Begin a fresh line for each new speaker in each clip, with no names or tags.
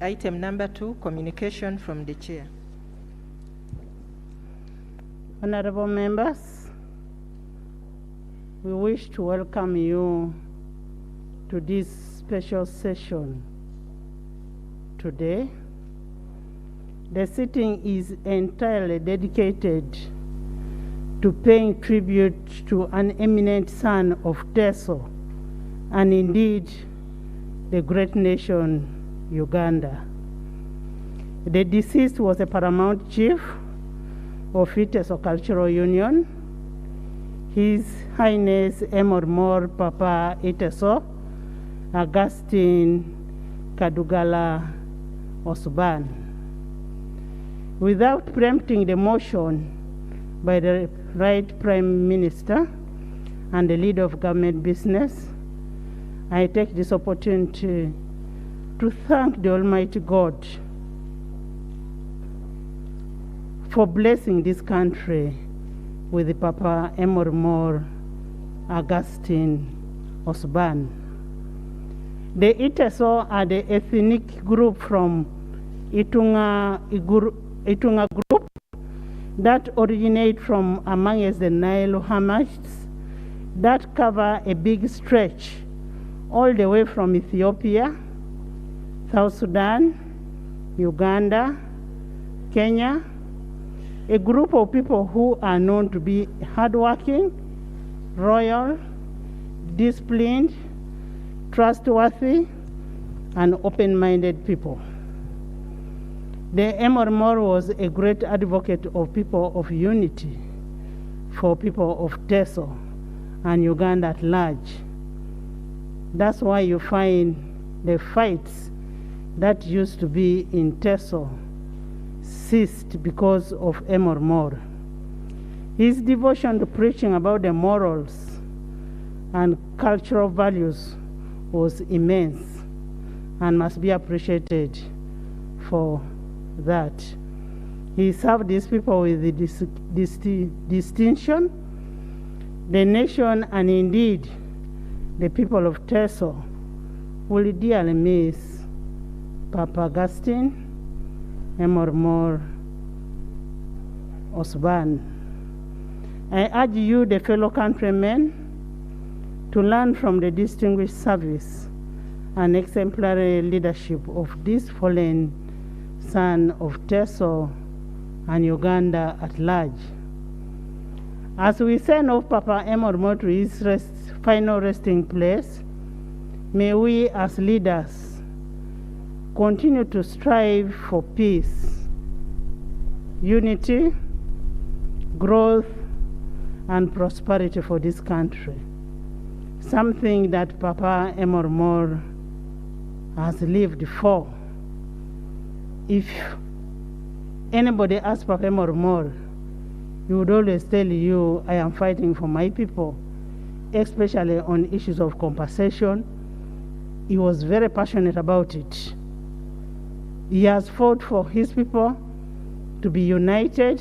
Item number 2, communication from the chair.
Honorable members, we wish to welcome you to this special session today. The sitting is entirely dedicated to paying tribute to an eminent son of Teso, and indeed the great nation Uganda. The deceased was a paramount chief of Teso Cultural Union, His Highness Emormor Papa Teso Augustine Kadugala Osban. Without preempting the motion by the right Prime Minister and the leader of government business, I take this opportunity to thank the Almighty God for blessing this country with the Papa Emormor Augustine Osban. The Teso are the ethnic group from Itunga group that originate from amongst the Nile Hamads that cover a big stretch all the way from Ethiopia, South Sudan, Uganda, Kenya, a group of people who are known to be hardworking, royal, disciplined, trustworthy, and open-minded people. The Emormor was a great advocate of people of unity, for people of Teso and Uganda at large. That's why you find the fights that used to be in Teso ceased because of Emormor. His devotion to preaching about the morals and cultural values was immense and must be appreciated for that. He served these people with the distinction. The nation and indeed the people of Teso will dearly miss Papa Augustine Emormor Osban. I urge you, the fellow countrymen, to learn from the distinguished service and exemplary leadership of this fallen son of Teso and Uganda at large. As we send off Papa Emormor to his final resting place, may we as leaders continue to strive for peace, unity, growth, and prosperity for this country, something that Papa Emormor has lived for. If anybody asks Papa Emormor, he would always tell you, I am fighting for my people, especially on issues of compensation. He was very passionate about it. He has fought for his people to be united,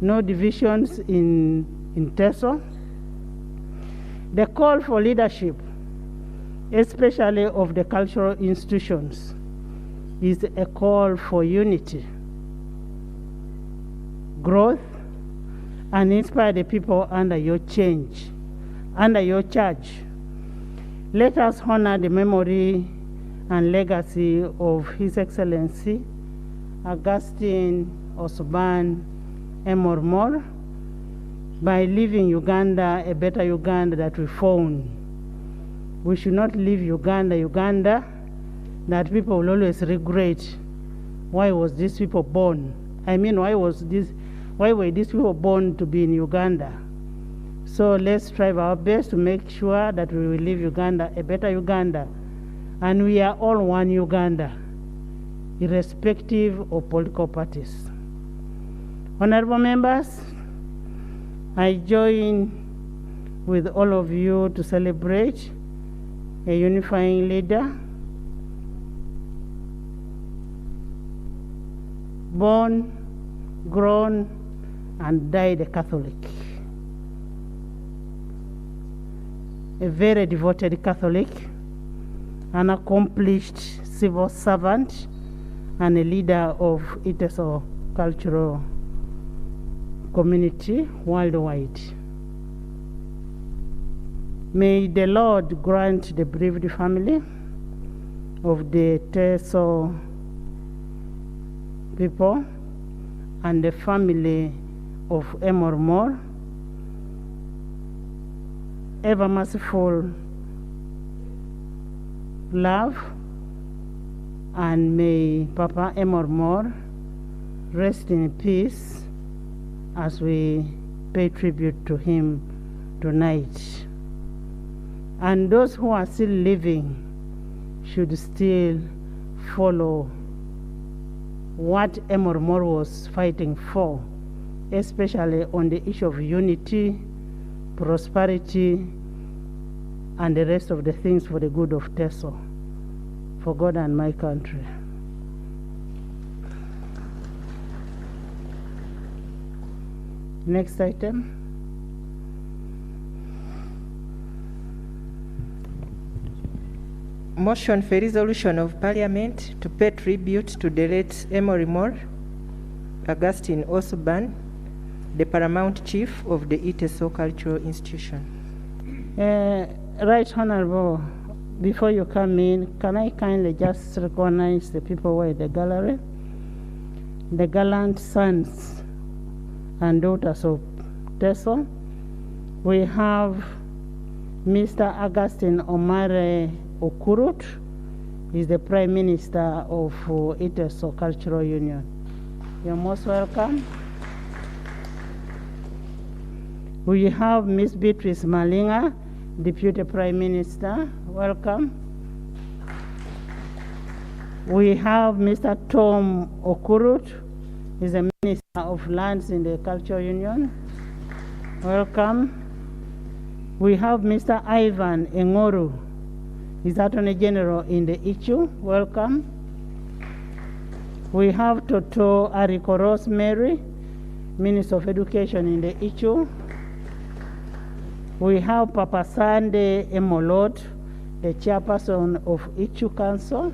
no divisions in Teso. The call for leadership, especially of the cultural institutions, is a call for unity, growth, and inspire the people under your charge. Let us honor the memory and legacy of His Excellency Augustine Osban Emormor by leaving Uganda a better Uganda that we found. We should not leave Uganda that people will always regret. Why was these people born? I mean, why were these people born to be in Uganda? So let's strive our best to make sure that we will leave Uganda a better Uganda. And we are all one Uganda, irrespective of political parties. Honorable members, I join with all of you to celebrate a unifying leader, born, grown, and died a Catholic. A very devoted Catholic, an accomplished civil servant, and a leader of Iteso cultural community worldwide. May the Lord grant the bereaved family of the Teso people and the family of Emormor ever merciful love, and may Papa Emormor rest in peace as we pay tribute to him tonight. And those who are still living should still follow what Emormor was fighting for, especially on the issue of unity, prosperity, and the rest of the things for the good of Teso, for God and my country. Next item.
Motion for resolution of Parliament to pay tribute to the late Emormor Augustine Osborn, the paramount chief of the Iteso Cultural Institution.
Right Honorable, before you come in, can I kindly just recognize the people who are in the gallery? The gallant sons and daughters of Teso. We have Mr. Augustine Omare Okurut. He's the Prime Minister of Iteso Cultural Union. You're most welcome. We have Ms. Beatrice Malinga, Deputy Prime Minister. Welcome. We have Mr. Tom Okurut. He's the Minister of Lands in the Cultural Union. Welcome. We have Mr. Ivan Engoru. He's Attorney General in the Ichu. Welcome. We have Toto Ariko Rosemary, Minister of Education in the Ichu. We have Papa Sande Emolot, the chairperson of Ichu Council.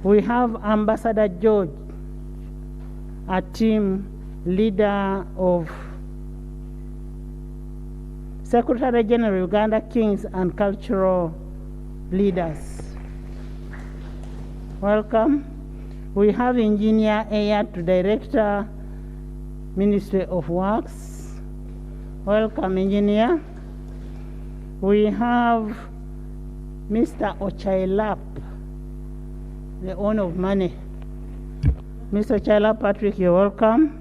We have Ambassador George, a team leader of Secretary General Uganda Kings and Cultural Leaders. Welcome. We have Engineer Ayat, Director, Ministry of Works. Welcome, Engineer. We have Mr. Ochailap, the owner of money. Mr. Ochailap Patrick, you're welcome.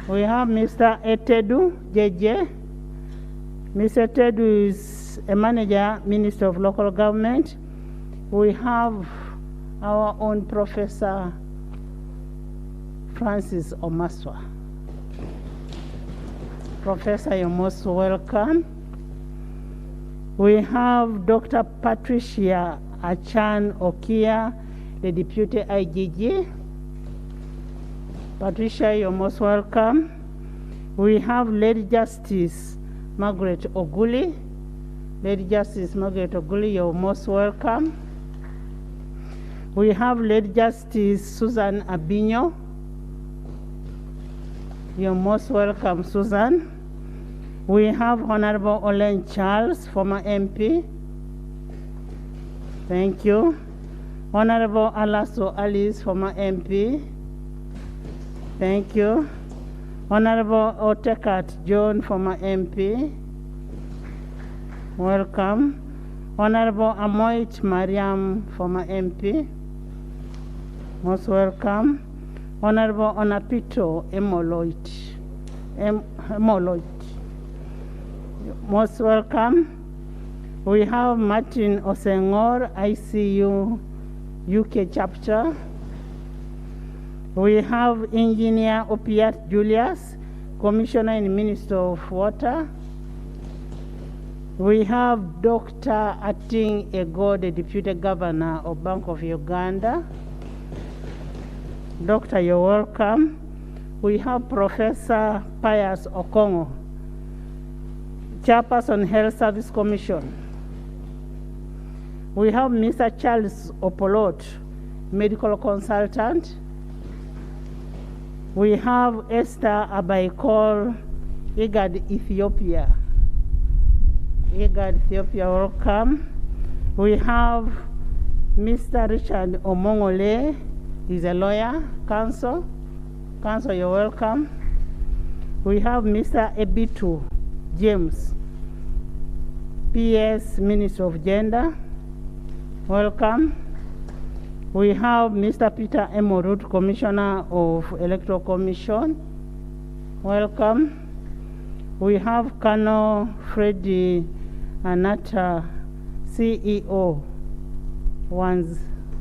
We have Mr. Etedu JJ. Mr. Etedu is a manager, Minister of Local Government. We have our own Professor Francis Omaswa. Professor, you're most welcome. We have Dr. Patricia Achan Okia, the Deputy IGG. Patricia, you're most welcome. We have Lady Justice Margaret Oguli. Lady Justice Margaret Oguli, you're most welcome. We have Lady Justice Susan Abinyo. You're most welcome, Susan. We have Honorable Olen Charles, former MP. Thank you. Honorable Alaso Alice, former MP. Thank you. Honorable Otekat John, former MP. Welcome. Honorable Amoit Mariam, former MP. Most welcome. Honorable Onapito Emoloit. Most welcome. We have Martin Osengor, ICU UK chapter. We have Engineer Opiat Julius, Commissioner in the Ministry of Water. We have Dr. Ating Ego, the Deputy Governor of Bank of Uganda. Doctor, you're welcome. We have Professor Pius Okongo, Chairperson Health Service Commission. We have Mr. Charles Opolot, medical consultant. We have Esther Abaikol, IGAD Ethiopia. IGAD Ethiopia, welcome. We have Mr. Richard Omongole, he's a lawyer, counsel. Counsel, you're welcome. We have Mr. Ebitu James, PS, Minister of Gender. Welcome. We have Mr. Peter Emorut, Commissioner of Electoral Commission. Welcome. We have Colonel Freddy Anata, CEO,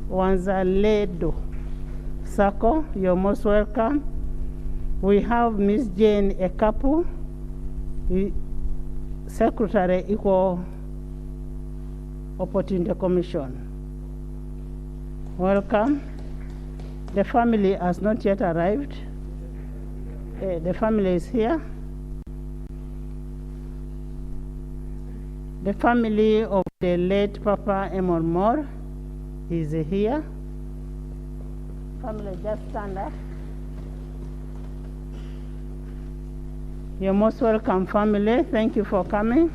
Wanzaledo Sako, you're most welcome. We have Ms. Jane Ekapu, Secretary, Equal Opportunity Commission. Welcome. The family has not yet arrived. The family is here. The family of the late Papa Emor Moore is here. Family, just stand up. You're most welcome, family. Thank you for coming.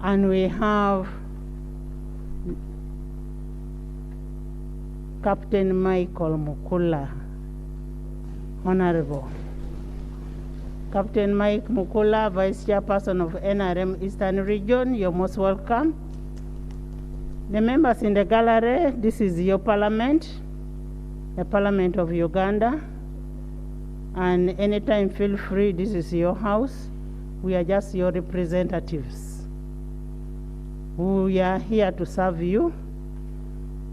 And we have Captain Michael Mukula, Honorable. Captain Mike Mukula, Vice Chairperson of NRM Eastern Region, you're most welcome. The members in the gallery, this is your parliament, the Parliament of Uganda. And anytime feel free, this is your house. We are just your representatives. We are here to serve you.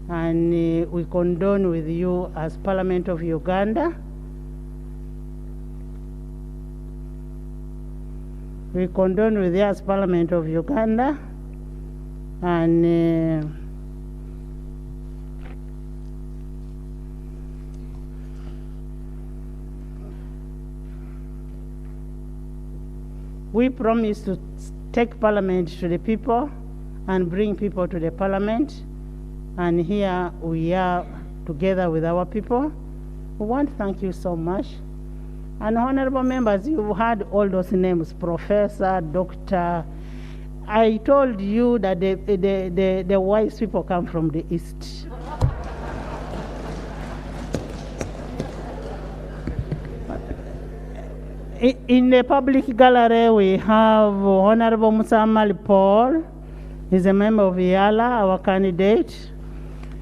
And we condone with you as Parliament of Uganda. We condone with you as Parliament of Uganda. And we promise to take Parliament to the people and bring people to the Parliament. And here we are together with our people. We want to thank you so much. And honorable members, you've heard all those names, Professor, Doctor. I told you that the wise people come from the East. In the public gallery, we have Honorable Musamali Paul. He's a member of YALA, our candidate.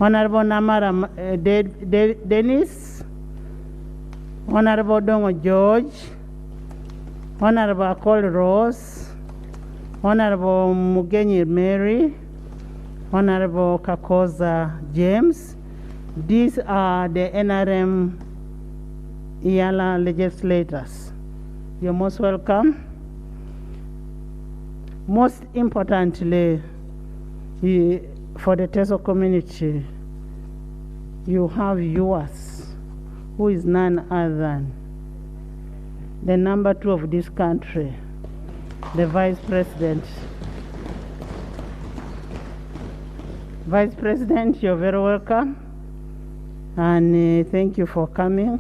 Honorable Namara Dennis, Honorable Dongo George, Honorable Akol Rose, Honorable Mugenyi Mary, Honorable Kakoza James. These are the NRM YALA legislators. You're most welcome. Most importantly, for the Teso community, you have yours, who is none other than the number 2 of this country, the Vice President. Vice President, you're very welcome, and thank you for coming.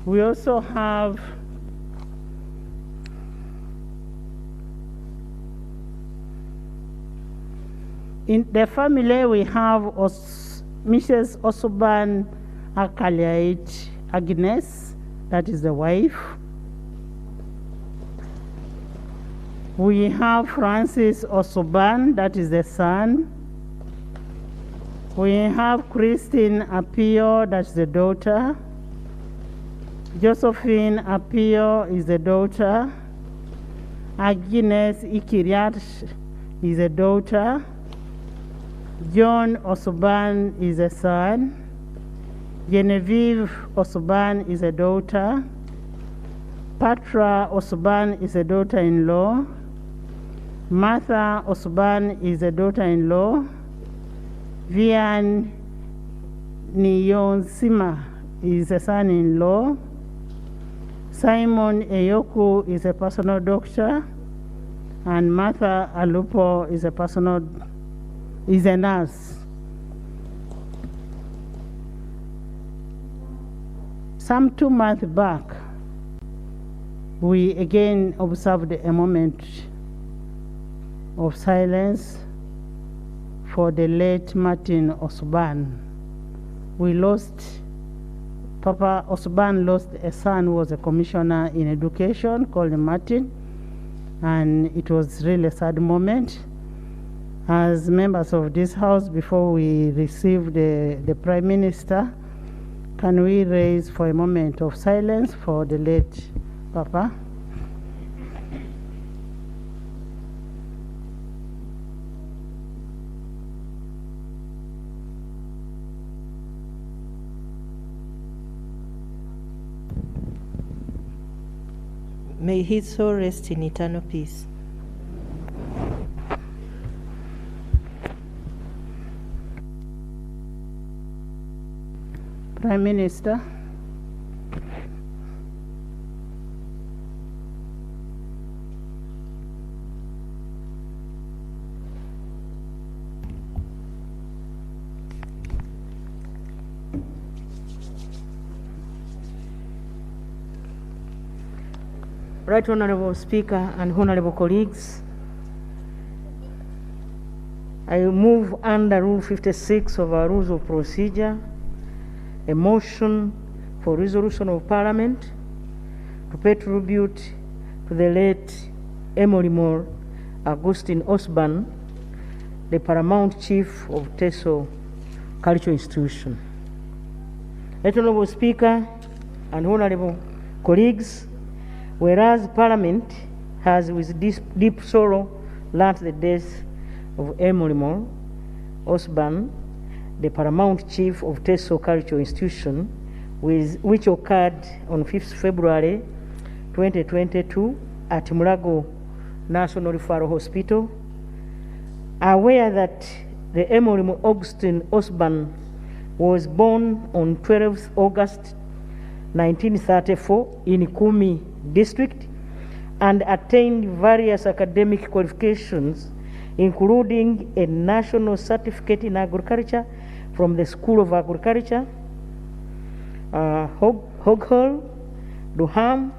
We also have in the family, we have Mrs. Osoban Akaliait Agnes, that is the wife. We have Francis Osoban, that is the son. We have Christine Apio, that's the daughter. Josephine Apio is the daughter. Agnes Ikiriat is a daughter. John Osoban is a son. Genevieve Osoban is a daughter. Patra Osoban is a daughter-in-law. Martha Osoban is a daughter-in-law. Vian Niyonsima is a son-in-law. Simon Eyoku is a personal doctor. And Martha Alupo is a nurse. Some 2 months back, we again observed a moment of silence for the late Martin Osban. Papa Osban lost a son who was a commissioner in education called Martin, and it was really a sad moment. As members of this house, before we receive the Prime Minister, can we raise for a moment of silence for the late Papa?
May his soul rest in eternal peace.
Prime Minister.
Right Honorable Speaker and Honorable colleagues, I move under Rule 56 of our Rules of Procedure a motion for resolution of Parliament to pay tribute to the late Emory Augustine Osban, the Paramount Chief of Teso Cultural Institution. Right Honorable Speaker and Honorable colleagues, whereas Parliament has with deep sorrow learnt the death of Emory Osban, the Paramount Chief of Teso Cultural Institution, which occurred on 5th February 2022 at Mulago National Referral Hospital, aware that the Emory Augustine Osban was born on 12th August 1934 in Kumi District and attained various academic qualifications, including a national certificate in agriculture from the School of Agriculture, Hogghall, Durham,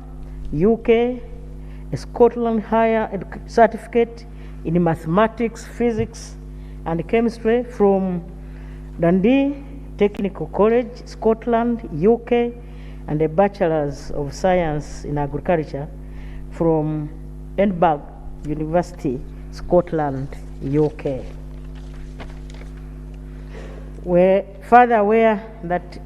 UK, a Scotland higher certificate in mathematics, physics, and chemistry from Dundee Technical College, Scotland, UK, and a Bachelor's of Science in Agriculture from Edinburgh University, Scotland, UK. We're further aware that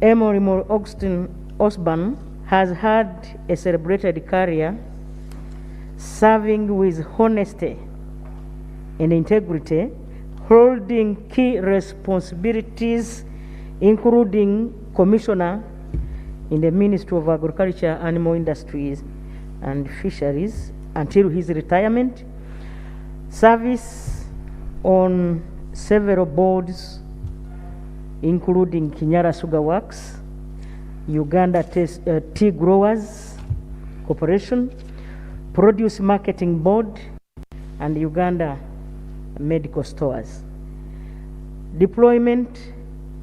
Emory Augustine Osban has had a celebrated career serving with honesty and integrity, holding key responsibilities including Commissioner in the Ministry of Agriculture, Animal Industries and Fisheries until his retirement, service on several boards including Kinyara Sugar Works, Uganda Tea Growers Corporation, Produce Marketing Board, and Uganda Medical Stores. Deployment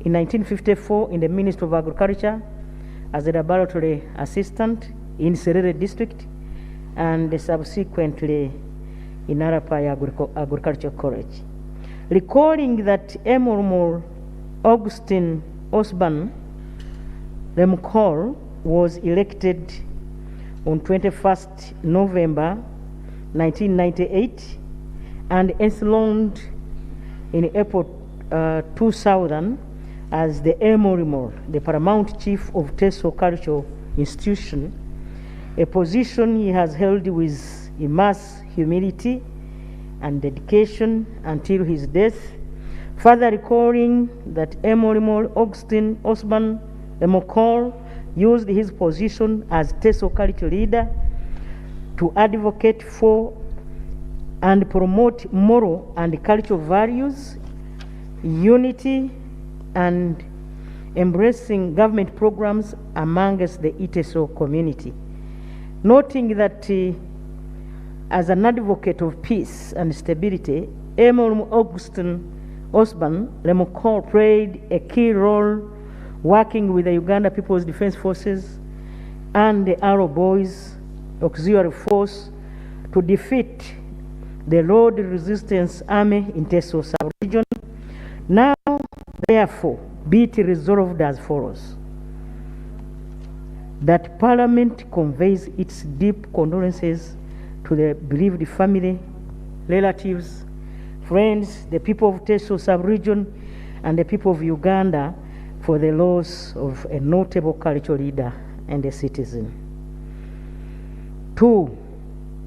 in 1954 in the Ministry of Agriculture as a laboratory assistant in Serere District, and subsequently in Arapai Agricultural College. Recalling that Emory Augustine Osban Lemcol was elected on 21st November 1998 and enthroned in April 2000 as the Emory the Paramount Chief of Teso Cultural Institution, a position he has held with immense humility and dedication until his death, further recalling that Emory Augustine Osban Lemcol used his position as Teso culture leader to advocate for and promote moral and cultural values, unity, and embracing government programs amongst the Iteso community. Noting that as an advocate of peace and stability, Emory Augustine Osban Lemcol played a key role working with the Uganda People's Defense Forces and the Arrow Boys Auxiliary Force to defeat the Road Resistance Army in Teso sub-region. Now, therefore, be it resolved as follows: that Parliament conveys its deep condolences to the bereaved family, relatives, friends, the people of Teso sub-region, and the people of Uganda for the loss of a notable cultural leader and a citizen. 2,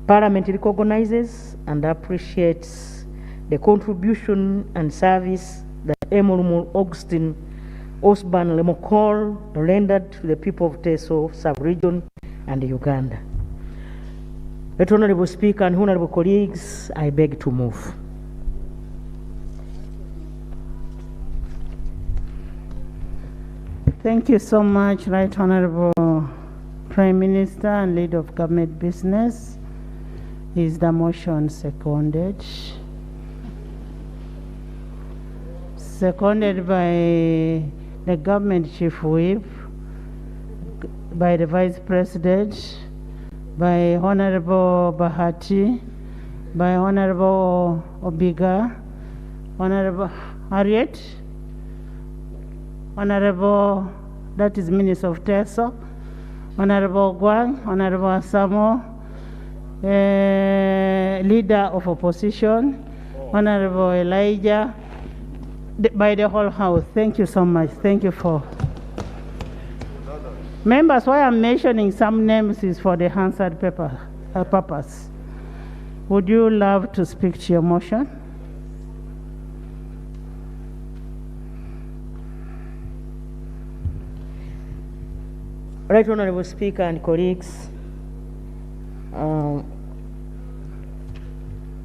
Parliament recognizes and appreciates the contribution and service that Honorable Augustine Osborn Lemokol rendered to the people of Teso sub-region and Uganda. Right Honorable Speaker and Honorable colleagues, I beg to move.
Thank you so much, Right Honorable Prime Minister and Leader of Government Business. Is the motion seconded? Seconded by the Government Chief Whip, by the Vice President, by Honorable Bahati, by Honorable Obiga, Honorable Harriet, Honorable, that is Minister of Teso, Honorable Guang, Honorable Asamo, Leader of Opposition, Honorable Elijah, by the whole House. Thank you so much. Thank you for. Members, why I'm mentioning some names is for the Hansard purpose. Would you love to speak to your motion?
Right Honorable Speaker and colleagues,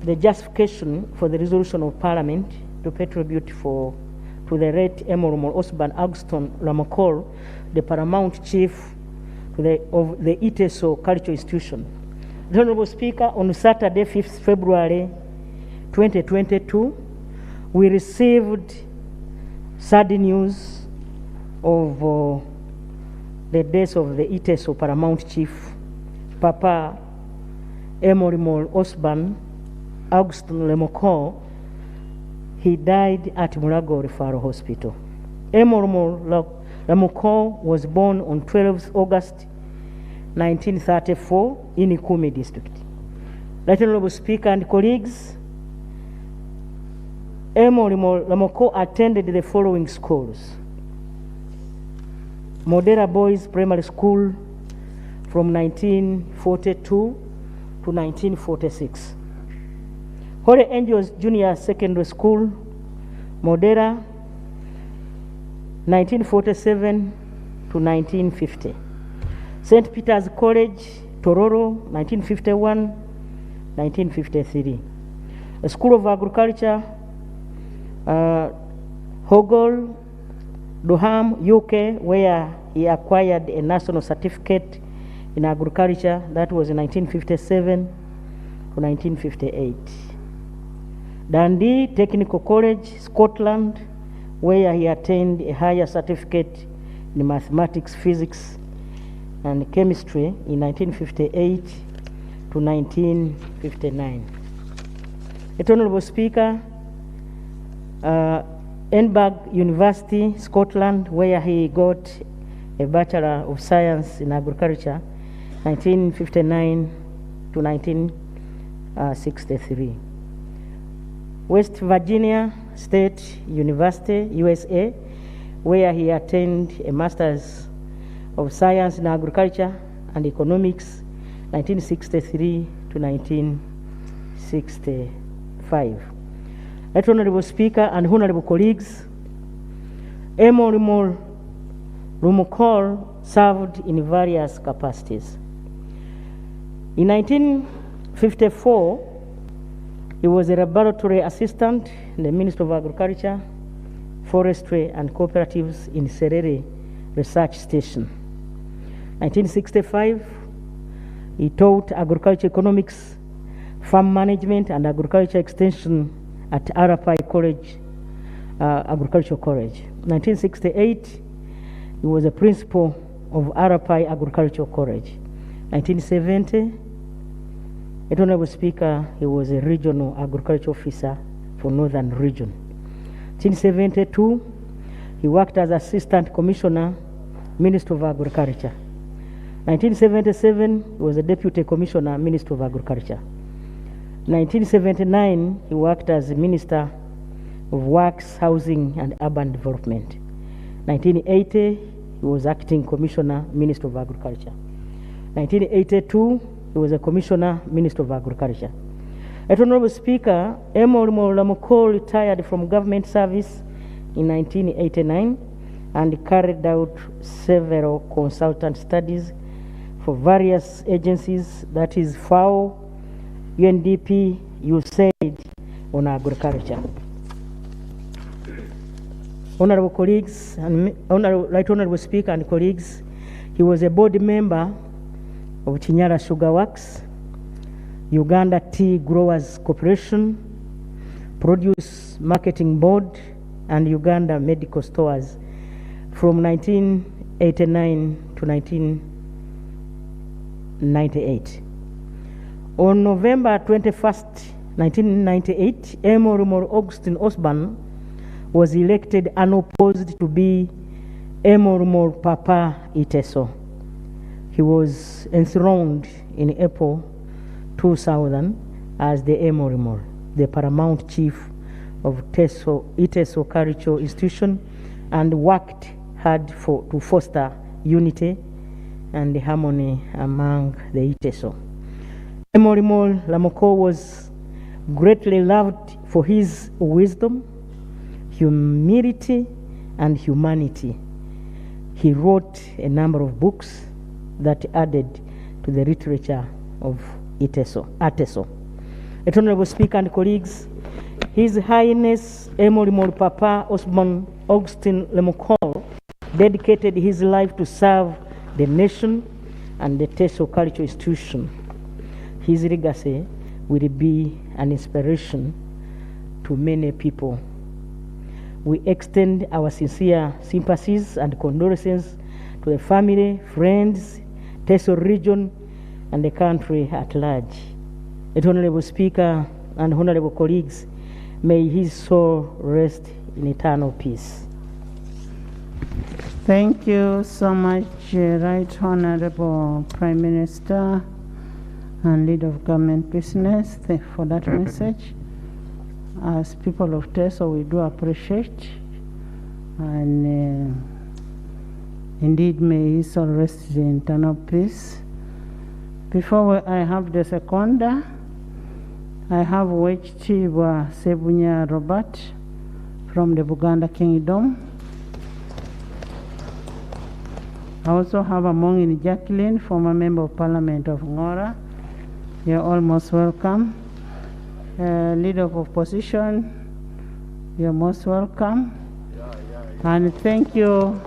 the justification for the resolution of Parliament to pay tribute to the late Honorable Osborn Augustine Lemokol, the paramount chief of the Iteso Cultural Institution. The Honorable Speaker, on Saturday, 5th February 2022, we received sad news of the death of the Iteso paramount chief, Papa Honorable Osborn Augustine Lemokol. He died at Mulago Referral Hospital. Honorable Lemokol was born on 12th August 1934 in Ikumi district. Right Honorable Speaker and colleagues, Honorable Lemokol attended the following schools: Modera Boys Primary School from 1942 to 1946. Holy Angels Junior Secondary School, Modera, 1947 to 1950. St. Peter's College, Tororo, 1951, 1953. A School of Agriculture, Hogol, Durham, UK, where he acquired a national certificate in agriculture. That was in 1957 to 1958. Dundee Technical College, Scotland, where he attained a higher certificate in mathematics, physics, and chemistry in 1958 to 1959. Honorable Speaker, Edinburgh University, Scotland, where he got a Bachelor of Science in Agriculture, 1959 to 1963. West Virginia State University, USA, where he attained a Master's of Science in Agriculture and Economics, 1963 to 1965. Right Honorable Speaker and Honorable colleagues, Honorable Lemokol served in various capacities. In 1954, he was a laboratory assistant in the Ministry of Agriculture, Forestry and Cooperatives in Serere Research Station. 1965, he taught agriculture economics, farm management, and agriculture extension at Arapai College, Agricultural College. 1968, he was a principal of Arapai Agricultural College. 1970, Honorable Speaker, he was a regional agriculture officer for Northern Region. 1972, he worked as Assistant Commissioner, Minister of Agriculture. 1977, he was a Deputy Commissioner, Minister of Agriculture. 1979, he worked as Minister of Works, Housing and Urban Development. 1980, he was Acting Commissioner, Minister of Agriculture. 1982, he was a Commissioner, Minister of Agriculture. Honorable Speaker, Emory Lamoko retired from government service in 1989 and carried out several consultant studies for various agencies, that is FAO, UNDP, USAID, on agriculture. Honorable colleagues, and Honorable Speaker and colleagues, he was a board member of Chinyara Sugar Works, Uganda Tea Growers Corporation, Produce Marketing Board, and Uganda Medical Stores from 1989 to 1998. On November 21st, 1998, Emory Augustine Osborn was elected unopposed to be Emory Papa Iteso. He was enthroned in April 2000 as the Emory, the paramount chief of Iteso Cultural Institution, and worked hard to foster unity and harmony among the Iteso. Emory Lamoko was greatly loved for his wisdom, humility, and humanity. He wrote a number of books that added to the literature of Ateso. Honorable Speaker and colleagues, His Highness Emory Papa Osborn Augustine Lemokol dedicated his life to serve the nation and the Teso Cultural Institution. His legacy will be an inspiration to many people. We extend our sincere sympathies and condolences to the family, friends, Teso region, and the country at large. Honorable Speaker and honorable colleagues, may his soul rest in eternal peace.
Thank you so much, Right Honorable Prime Minister and Leader of Government Business, for that message. As people of Teso, we do appreciate, and indeed may his soul rest in eternal peace. Before I have the seconder, I have Wechitiibwa Sebunya Robert from the Buganda Kingdom. I also have Among Jacqueline, former Member of Parliament of Ngora. You're all most welcome. Leader of Opposition, you're most welcome. And thank you,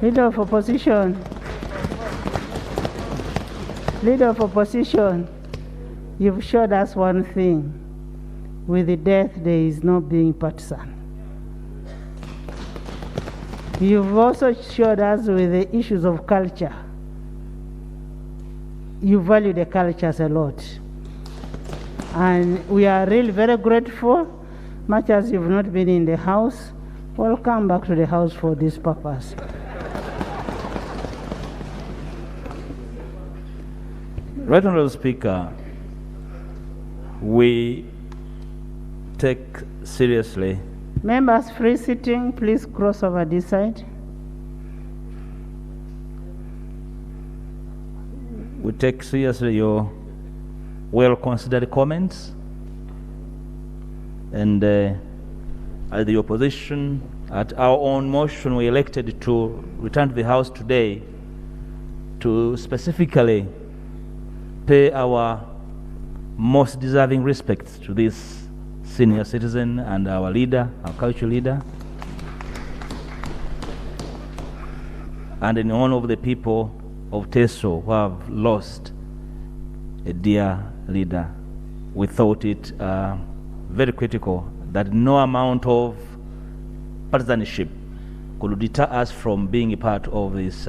Leader of Opposition. Leader of Opposition, you've showed us one thing. With the death, there is no being partisan. You've also showed us with the issues of culture. You value the cultures a lot. And we are really very grateful, much as you've not been in the House. Welcome back to the House for this purpose.
Right Honorable Speaker, we take seriously.
Members free sitting, please cross over this side.
We take seriously your well-considered comments, and as the opposition, at our own motion, we elected to return to the House today to specifically pay our most deserving respects to this senior citizen and our leader, our cultural leader, and in honor of the people of Teso who have lost a dear leader. We thought it very critical that no amount of partisanship could deter us from being a part of this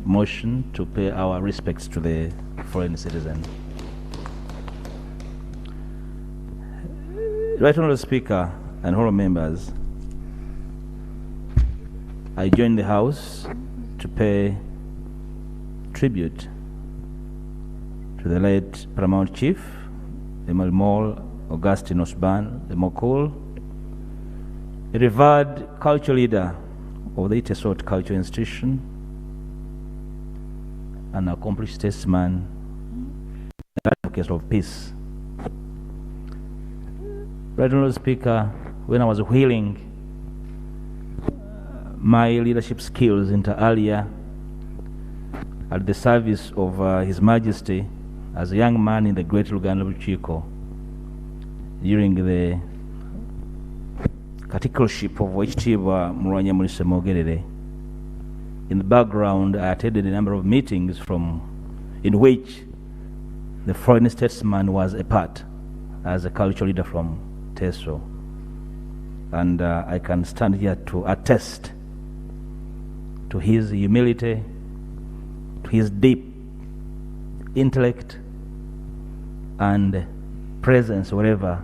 motion to pay our respects to the foreign citizen. Right Honourable Speaker and honourable members, I join the House to pay tribute to the late Paramount Chief, Emil Mall Augustine Osban Mokul, a revered cultural leader of the Itesot Cultural Institution, an accomplished statesman, an advocate of peace. Right Honourable Speaker, when I was wheeling my leadership skills into earlier at the service of His Majesty as a young man in the Great Luganda Luchiko during the caticleship of Oweekitiibwa Mulwanya Mulisa Mogerere. In the background, I attended a number of meetings in which the foreign statesman was a part as a cultural leader from Teso. And I can stand here to attest to his humility, to his deep intellect and presence wherever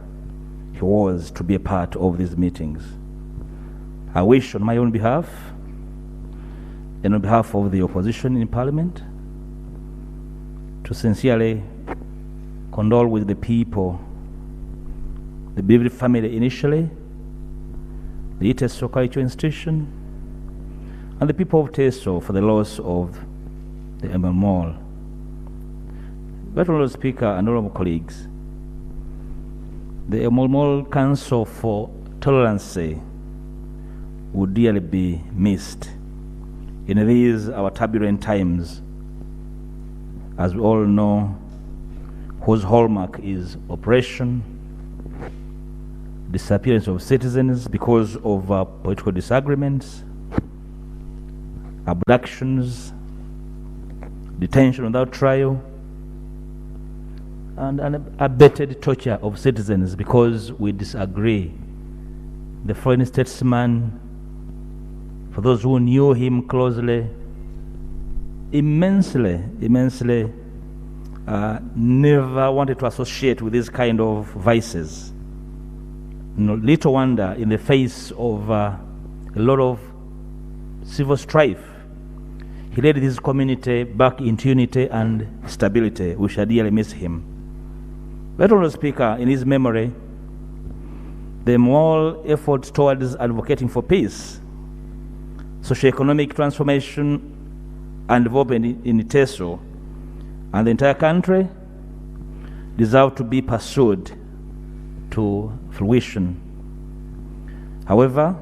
he was to be a part of these meetings. I wish on my own behalf and on behalf of the opposition in Parliament to sincerely condole with the people, the bereaved family initially, the Teso Cultural Institution, and the people of Teso for the loss of the Emil Mall. Honourable Speaker and honourable colleagues, the Emil Mall Council for Tolerance would dearly be missed in these our turbulent times, as we all know, whose hallmark is oppression, disappearance of citizens because of political disagreements, abductions, detention without trial, and abetted torture of citizens because we disagree. The foreign statesman, for those who knew him closely, immensely never wanted to associate with these kind of vices. Little wonder, in the face of a lot of civil strife, he led his community back into unity and stability. We shall dearly miss him. Honourable Speaker, in his memory, the moral efforts towards advocating for peace, socio-economic transformation and development in Teso and the entire country deserve to be pursued to fruition. However,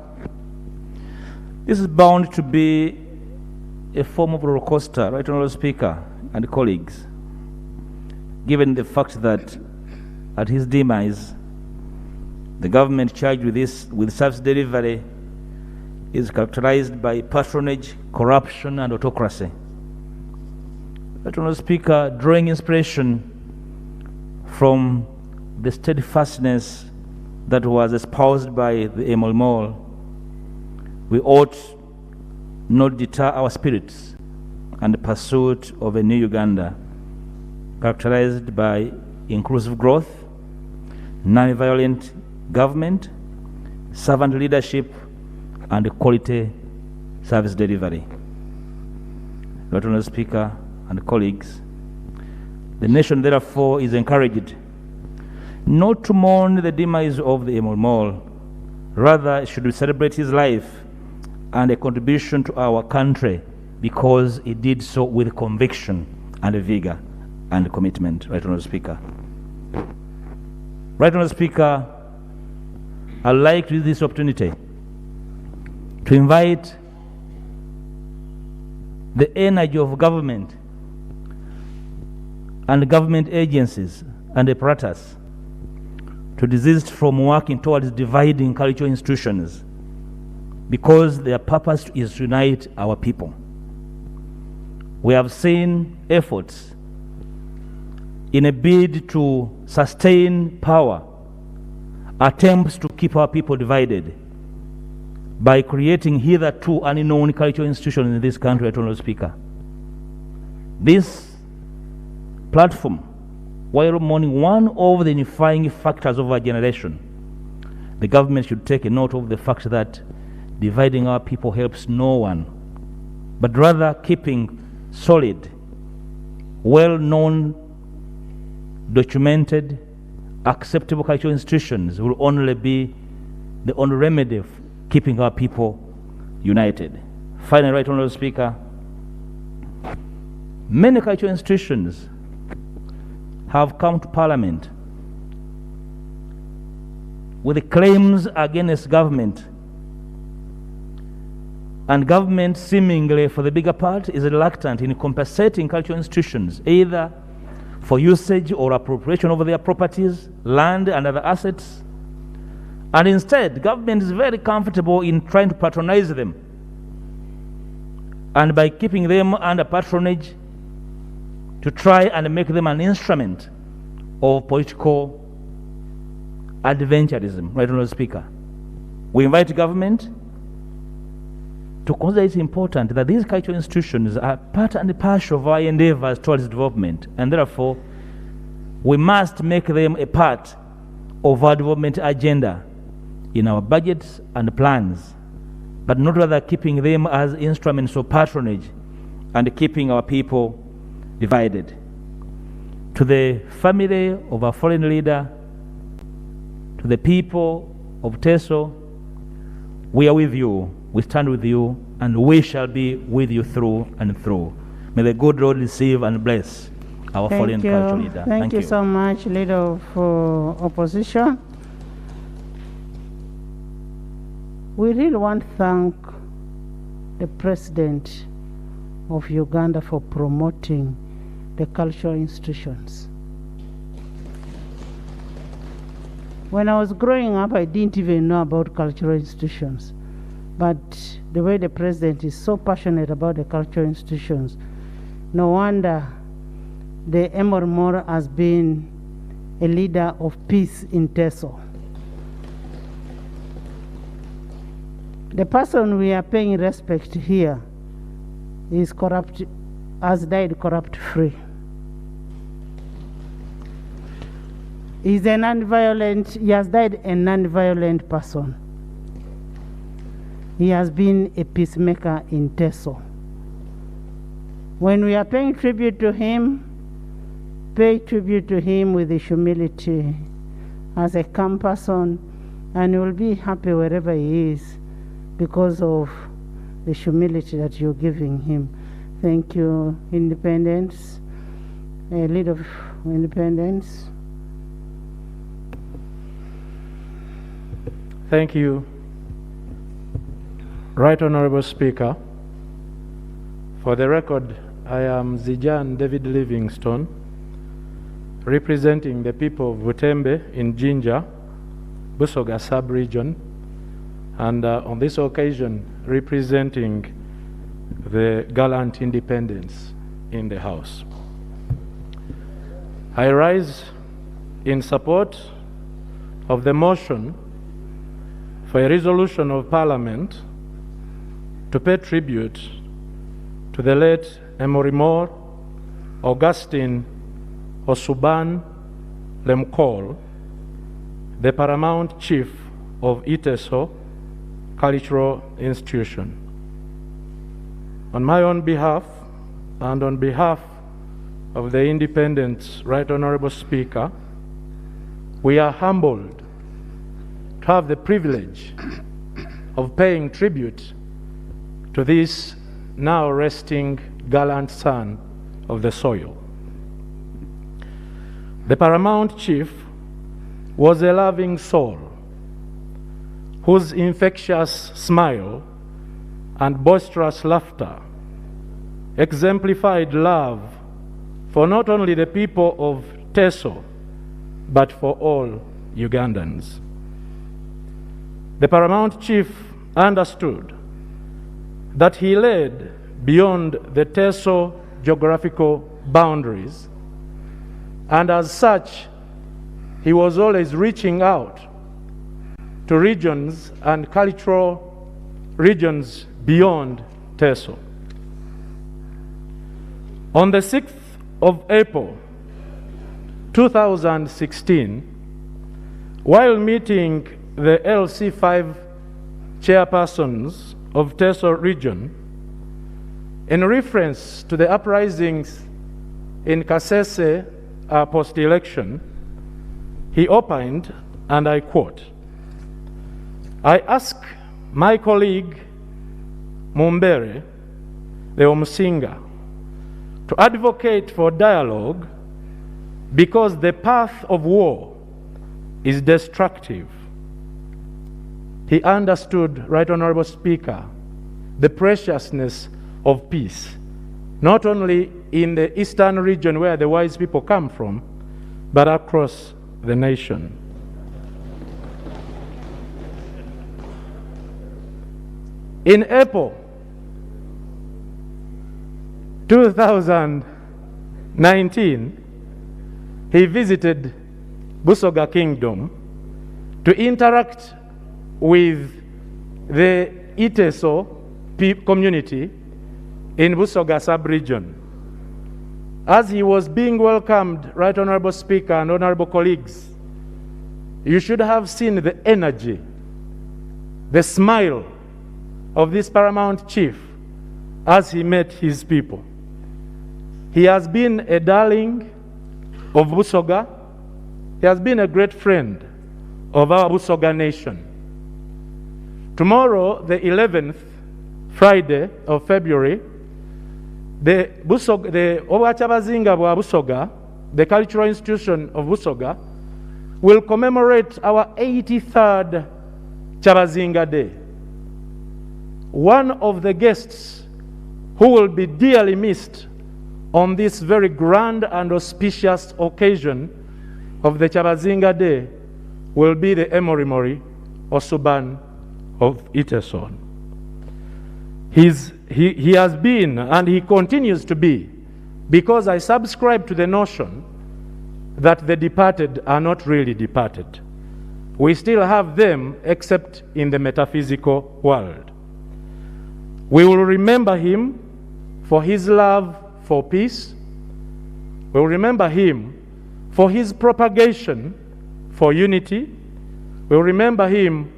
this is bound to be a form of roller coaster, right, Honourable Speaker and colleagues, given the fact that at his demise, the government charged with service delivery is characterized by patronage, corruption, and autocracy. Right, Honourable Speaker, drawing inspiration from the steadfastness that was espoused by the Emil Mall, we ought not deter our spirits and the pursuit of a new Uganda characterized by inclusive growth, non-violent government, servant leadership, and quality service delivery. Right, Honourable Speaker and colleagues, the nation therefore is encouraged not to mourn the demise of the Emil Mall. Rather, should we celebrate his life and a contribution to our country because he did so with conviction and vigor and commitment. Right, Honourable Speaker. Right, Honourable Speaker, I'd like to use this opportunity to invite the energy of government and government agencies and apparatus to desist from working towards dividing cultural institutions because their purpose is to unite our people. We have seen efforts in a bid to sustain power, attempts to keep our people divided. by creating hitherto unknown cultural institutions in this country, Honourable Speaker. This platform, while mourning one of the unifying factors of our generation, the government should take a note of the fact that dividing our people helps no one, but rather keeping solid, well-known, documented, acceptable cultural institutions will only be the only remedy of keeping our people united. Finally, Right Honourable Speaker, many cultural institutions have come to Parliament with claims against government, and government, seemingly for the bigger part, is reluctant in compensating cultural institutions either for usage or appropriation over their properties, land and other assets. And instead, government is very comfortable in trying to patronize them, and by keeping them under patronage, to try and make them an instrument of political adventurism. Right, Honourable Speaker. We invite government to consider it important that these cultural institutions are part and parcel of our endeavors towards development, and therefore we must make them a part of our development agenda in our budgets and plans, but not rather keeping them as instruments of patronage and keeping our people divided. To the family of our foreign leader, to the people of Teso, we are with you, we stand with you, and we shall be with you through and through. May the good Lord receive and bless our foreign cultural leader.
Thank you so much, Leader of Opposition. We really want to thank the President of Uganda for promoting the cultural institutions. When I was growing up, I didn't even know about cultural institutions. But the way the President is so passionate about the cultural institutions, no wonder the Emor has been a leader of peace in Teso. The person we are paying respect here is corrupt, has died corrupt-free. He's a non-violent, he has died a non-violent person. He has been a peacemaker in Teso. When we are paying tribute to him, pay tribute to him with humility as a calm person, and he will be happy wherever he is because of the humility that you're giving him. Thank you, Independence, Leader of Independence.
Thank you, Right Honourable Speaker. For the record, I am Zijan David Livingstone, representing the people of Butembe in Jinja, Busoga sub-region, and on this occasion representing the gallant independents in the House. I rise in support of the motion for a resolution of Parliament to pay tribute to the late Emorimor Augustine Osuban Lemkol, the paramount chief of Iteso Cultural Institution. On my own behalf and on behalf of the Independents, Right Honourable Speaker, we are humbled to have the privilege of paying tribute to this now resting gallant son of the soil. The paramount chief was a loving soul whose infectious smile and boisterous laughter exemplified love for not only the people of Teso, but for all Ugandans. The paramount chief understood that he led beyond the Teso geographical boundaries, and as such, he was always reaching out to regions and cultural regions beyond Teso. On the 6th of April 2016, while meeting the LC5 chairpersons of Teso region, in reference to the uprisings in Kasese post-election, he opined, and I quote, "I ask my colleague Mumbere, the Omusinga, to advocate for dialogue because the path of war is destructive." He understood, Right Honorable Speaker, the preciousness of peace, not only in the eastern region where the wise people come from, but across the nation. In April 2019, he visited Busoga Kingdom to interact with the Iteso community in Busoga sub-region. As he was being welcomed, Right Honorable Speaker and honorable colleagues, you should have seen the energy, the smile of this paramount chief as he met his people. He has been a darling of Busoga. He has been a great friend of our Busoga nation. Tomorrow, the 11th Friday of February, the Owachabazinga bwa Busoga, the cultural institution of Busoga, will commemorate our 83rd Chabazinga Day. One of the guests who will be dearly missed on this very grand and auspicious occasion of the Chabazinga Day will be the Emorimori Osuban of Iteso. He has been, and he continues to be, because I subscribe to the notion that the departed are not really departed. We still have them, except in the metaphysical world. We will remember him for his love for peace. We will remember him for his propagation for unity. We will remember him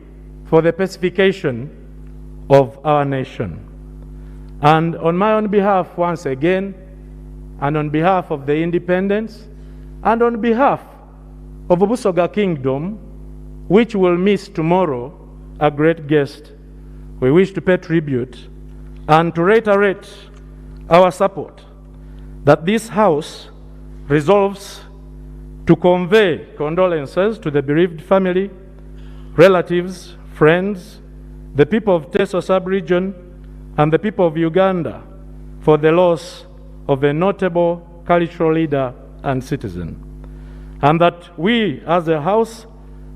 for the pacification of our nation. And on my own behalf, once again, and on behalf of the independents, and on behalf of Busoga Kingdom, which will miss tomorrow a great guest, we wish to pay tribute and to reiterate our support that this House resolves to convey condolences to the bereaved family, relatives, friends, the people of Teso sub-region, and the people of Uganda for the loss of a notable cultural leader and citizen. And that we, as a House,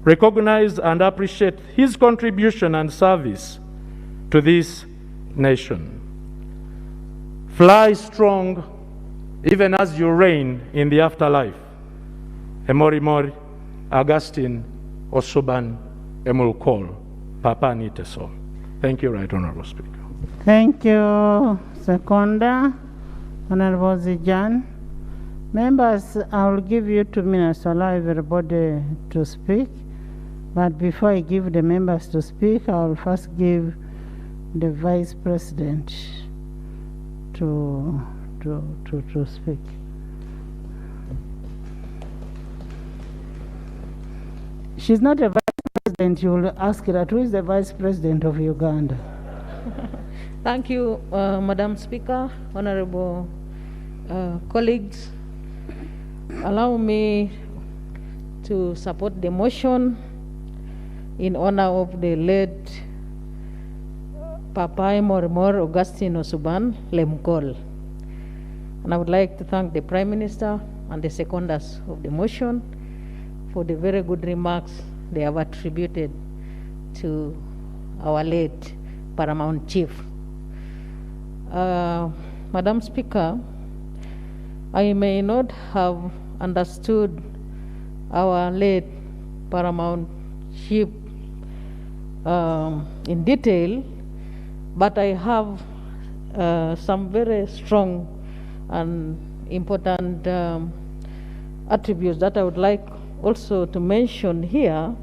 recognize and appreciate his contribution and service to this nation. Fly strong, even as you reign in the afterlife. Emorimori, Augustine, Osuban, Emulkol, Papa Niteso. Thank you, Right Honorable Speaker.
Thank you, Seconda, Honorable Zijan. Members, I will give you 2 minutes to allow everybody to speak. But before I give the members to speak, I will first give the Vice President to speak. She's not a Vice President. You will ask her, who is the Vice President of Uganda?
Thank you, Madam Speaker, honorable colleagues. Allow me to support the motion in honor of the late Papa Emorimori Augustine Osuban Lemkol. And I would like to thank the Prime Minister and the seconders of the motion for the very good remarks they have attributed to our late Paramount Chief. Madam Speaker, I may not have understood our late Paramount Chief in detail, but I have some very strong and important attributes that I would like also to mention here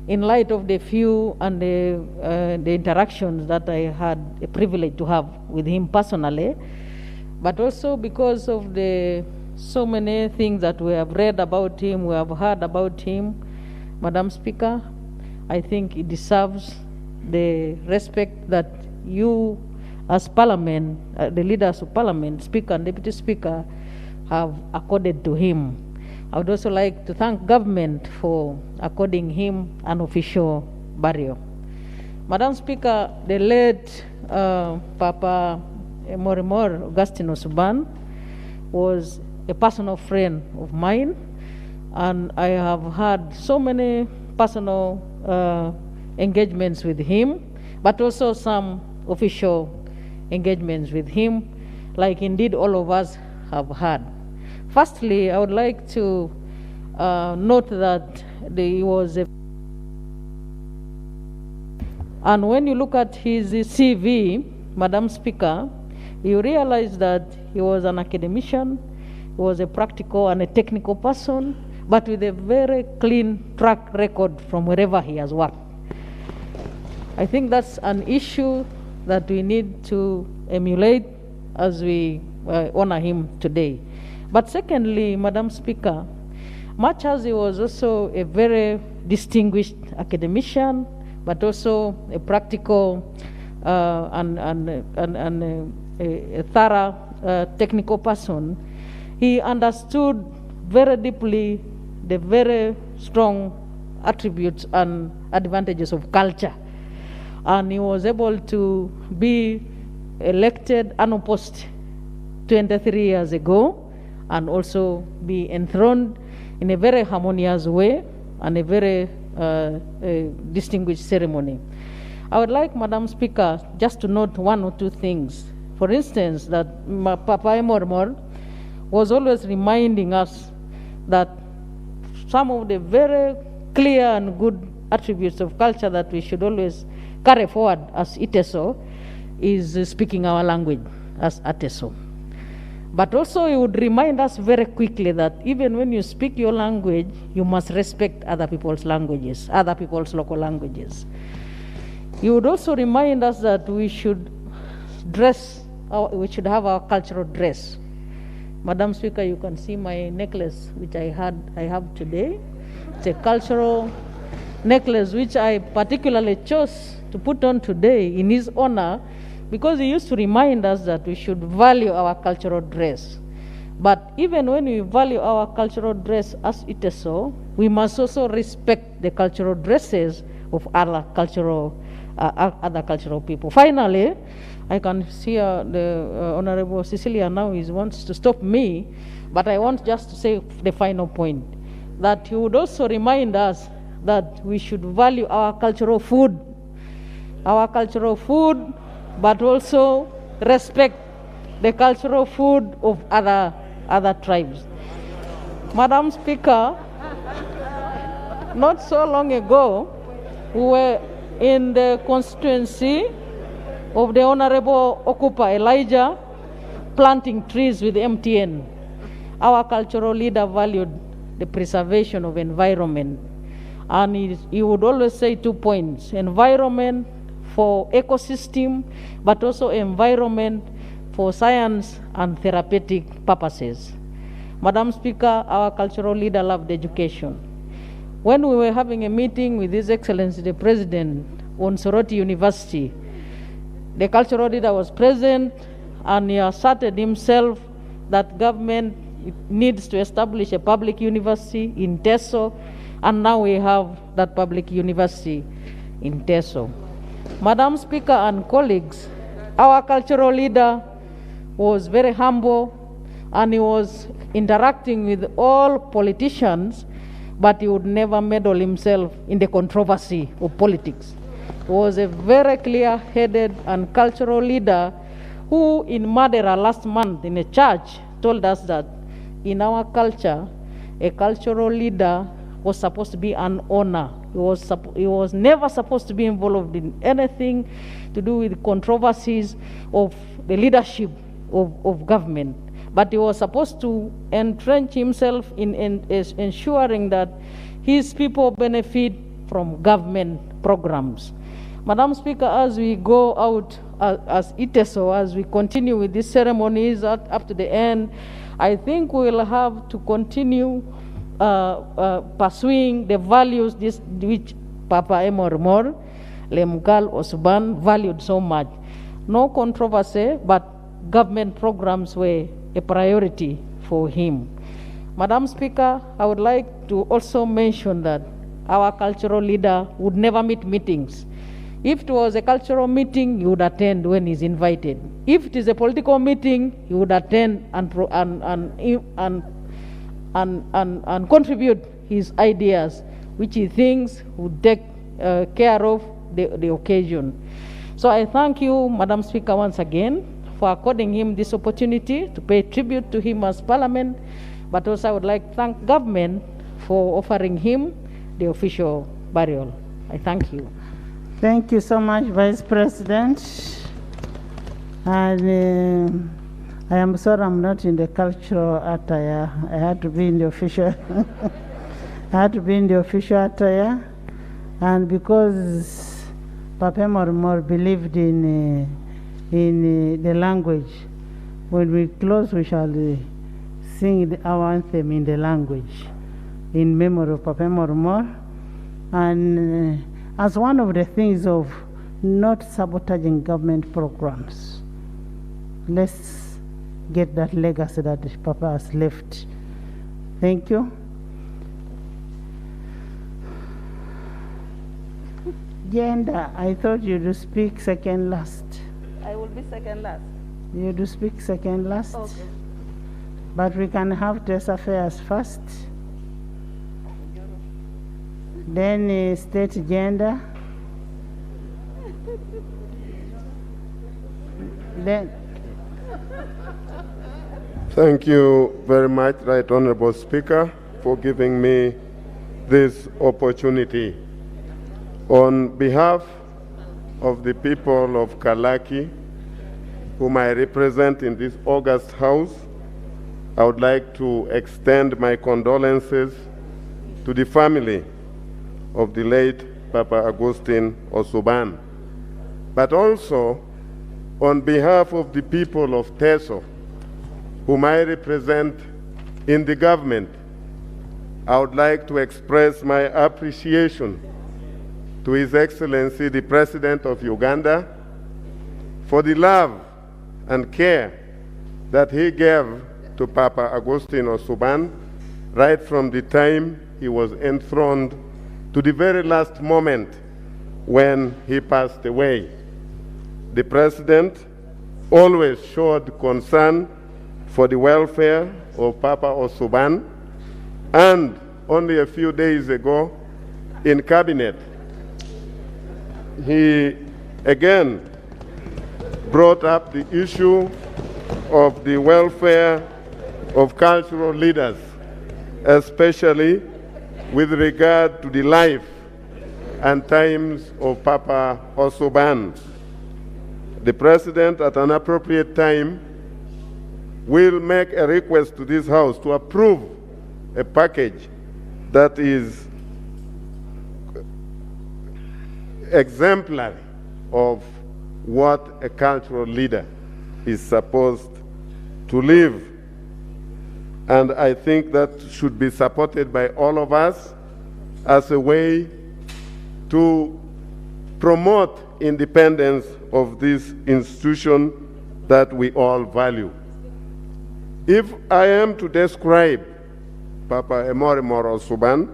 in light of the few and the interactions that I had a privilege to have with him personally, but also because of the so many things that we have read about him, we have heard about him. Madam Speaker, I think it deserves the respect that you as Parliament, the leaders of Parliament, Speaker and Deputy Speaker, have accorded to him. I would also like to thank government for according him an official burial. Madam Speaker, the late Papa Emorimor Augustine Osuban was a personal friend of mine, and I have had so many personal engagements with him, but also some official engagements with him, like indeed all of us have had. Firstly, I would like to note that he was a, and when you look at his CV, Madam Speaker, you realize that he was an academician, he was a practical and a technical person, but with a very clean track record from wherever he has worked. I think that's an issue that we need to emulate as we honor him today. But secondly, Madam Speaker, much as he was also a very distinguished academician, but also a practical and a thorough technical person, he understood very deeply the very strong attributes and advantages of culture. And he was able to be elected unopposed 23 years ago, and also be enthroned in a very harmonious way and a very distinguished ceremony. I would like, Madam Speaker, just to note one or two things. For instance, that Papa Emorimor was always reminding us that some of the very clear and good attributes of culture that we should always carry forward as Iteso is speaking our language as Ateso. But also he would remind us very quickly that even when you speak your language, you must respect other people's languages, other people's local languages. He would also remind us that we should we should have our cultural dress. Madam Speaker, you can see my necklace, which I have today. It's a cultural necklace which I particularly chose to put on today in his honor, because he used to remind us that we should value our cultural dress. But even when we value our cultural dress as it is so, we must also respect the cultural dresses of other cultural people. Finally, I can see the Honorable Cecilia now wants to stop me, but I want just to say the final point, that he would also remind us that we should value our cultural food, but also respect the cultural food of other tribes. Madam Speaker, not so long ago, we were in the constituency of the Honorable Okupa Elijah, planting trees with MTN. Our cultural leader valued the preservation of environment, and he would always say 2 points: environment for ecosystem, but also environment for science and therapeutic purposes. Madam Speaker, our cultural leader loved education. When we were having a meeting with His Excellency the President on Soroti University, the cultural leader was present, and he asserted himself that government needs to establish a public university in Teso, and now we have that public university in Teso. Madam Speaker and colleagues, our cultural leader was very humble, and he was interacting with all politicians, but he would never meddle himself in the controversy of politics. He was a very clear-headed and cultural leader who in Madeira last month in a church told us that in our culture, a cultural leader was supposed to be an honor. He was never supposed to be involved in anything to do with controversies of the leadership of government. But he was supposed to entrench himself in ensuring that his people benefit from government programs. Madam Speaker, as we go out as ITESO, as we continue with these ceremonies up to the end, I think we will have to continue pursuing the values which Papa Emor Lemukal Osuban valued so much. No controversy, but government programs were a priority for him. Madam Speaker, I would like to also mention that our cultural leader would never miss meetings. If it was a cultural meeting, he would attend when he's invited. If it is a political meeting, he would attend and contribute his ideas, which he thinks would take care of the occasion. So I thank you, Madam Speaker, once again for according him this opportunity to pay tribute to him as Parliament, but also I would like to thank government for offering him the official burial. I thank you.
Thank you so much, Vice President. And I am sorry I'm not in the cultural attire. I had to be in the official. I had to be in the official attire, and because Papa Mormor believed in the language, when we close, we shall sing our anthem in the language in memory of Papa Mormor, and as one of the things of not sabotaging government programs. Let's get that legacy that Papa has left. Thank you. Gender, I thought you would speak second last.
I will be second last.
You do speak second last?
Okay.
But we can have Tess Affairs first. Then state gender. Then.
Thank you very much, Right Honorable Speaker, for giving me this opportunity. On behalf of the people of Kalaki, whom I represent in this august house, I would like to extend my condolences to the family of the late Papa Agustin Osuban, but also on behalf of the people of Teso, whom I represent in the government, I would like to express my appreciation to His Excellency, the President of Uganda, for the love and care that he gave to Papa Agustin Osuban right from the time he was enthroned to the very last moment when he passed away. The President always showed concern for the welfare of Papa Osuban, and only a few days ago in Cabinet, he again brought up the issue of the welfare of cultural leaders, especially with regard to the life and times of Papa Osuban. The President, at an appropriate time, will make a request to this House to approve a package that is exemplary of what a cultural leader is supposed to live. And I think that should be supported by all of us as a way to promote independence of this institution that we all value. If I am to describe Papa Emorimor Osuban,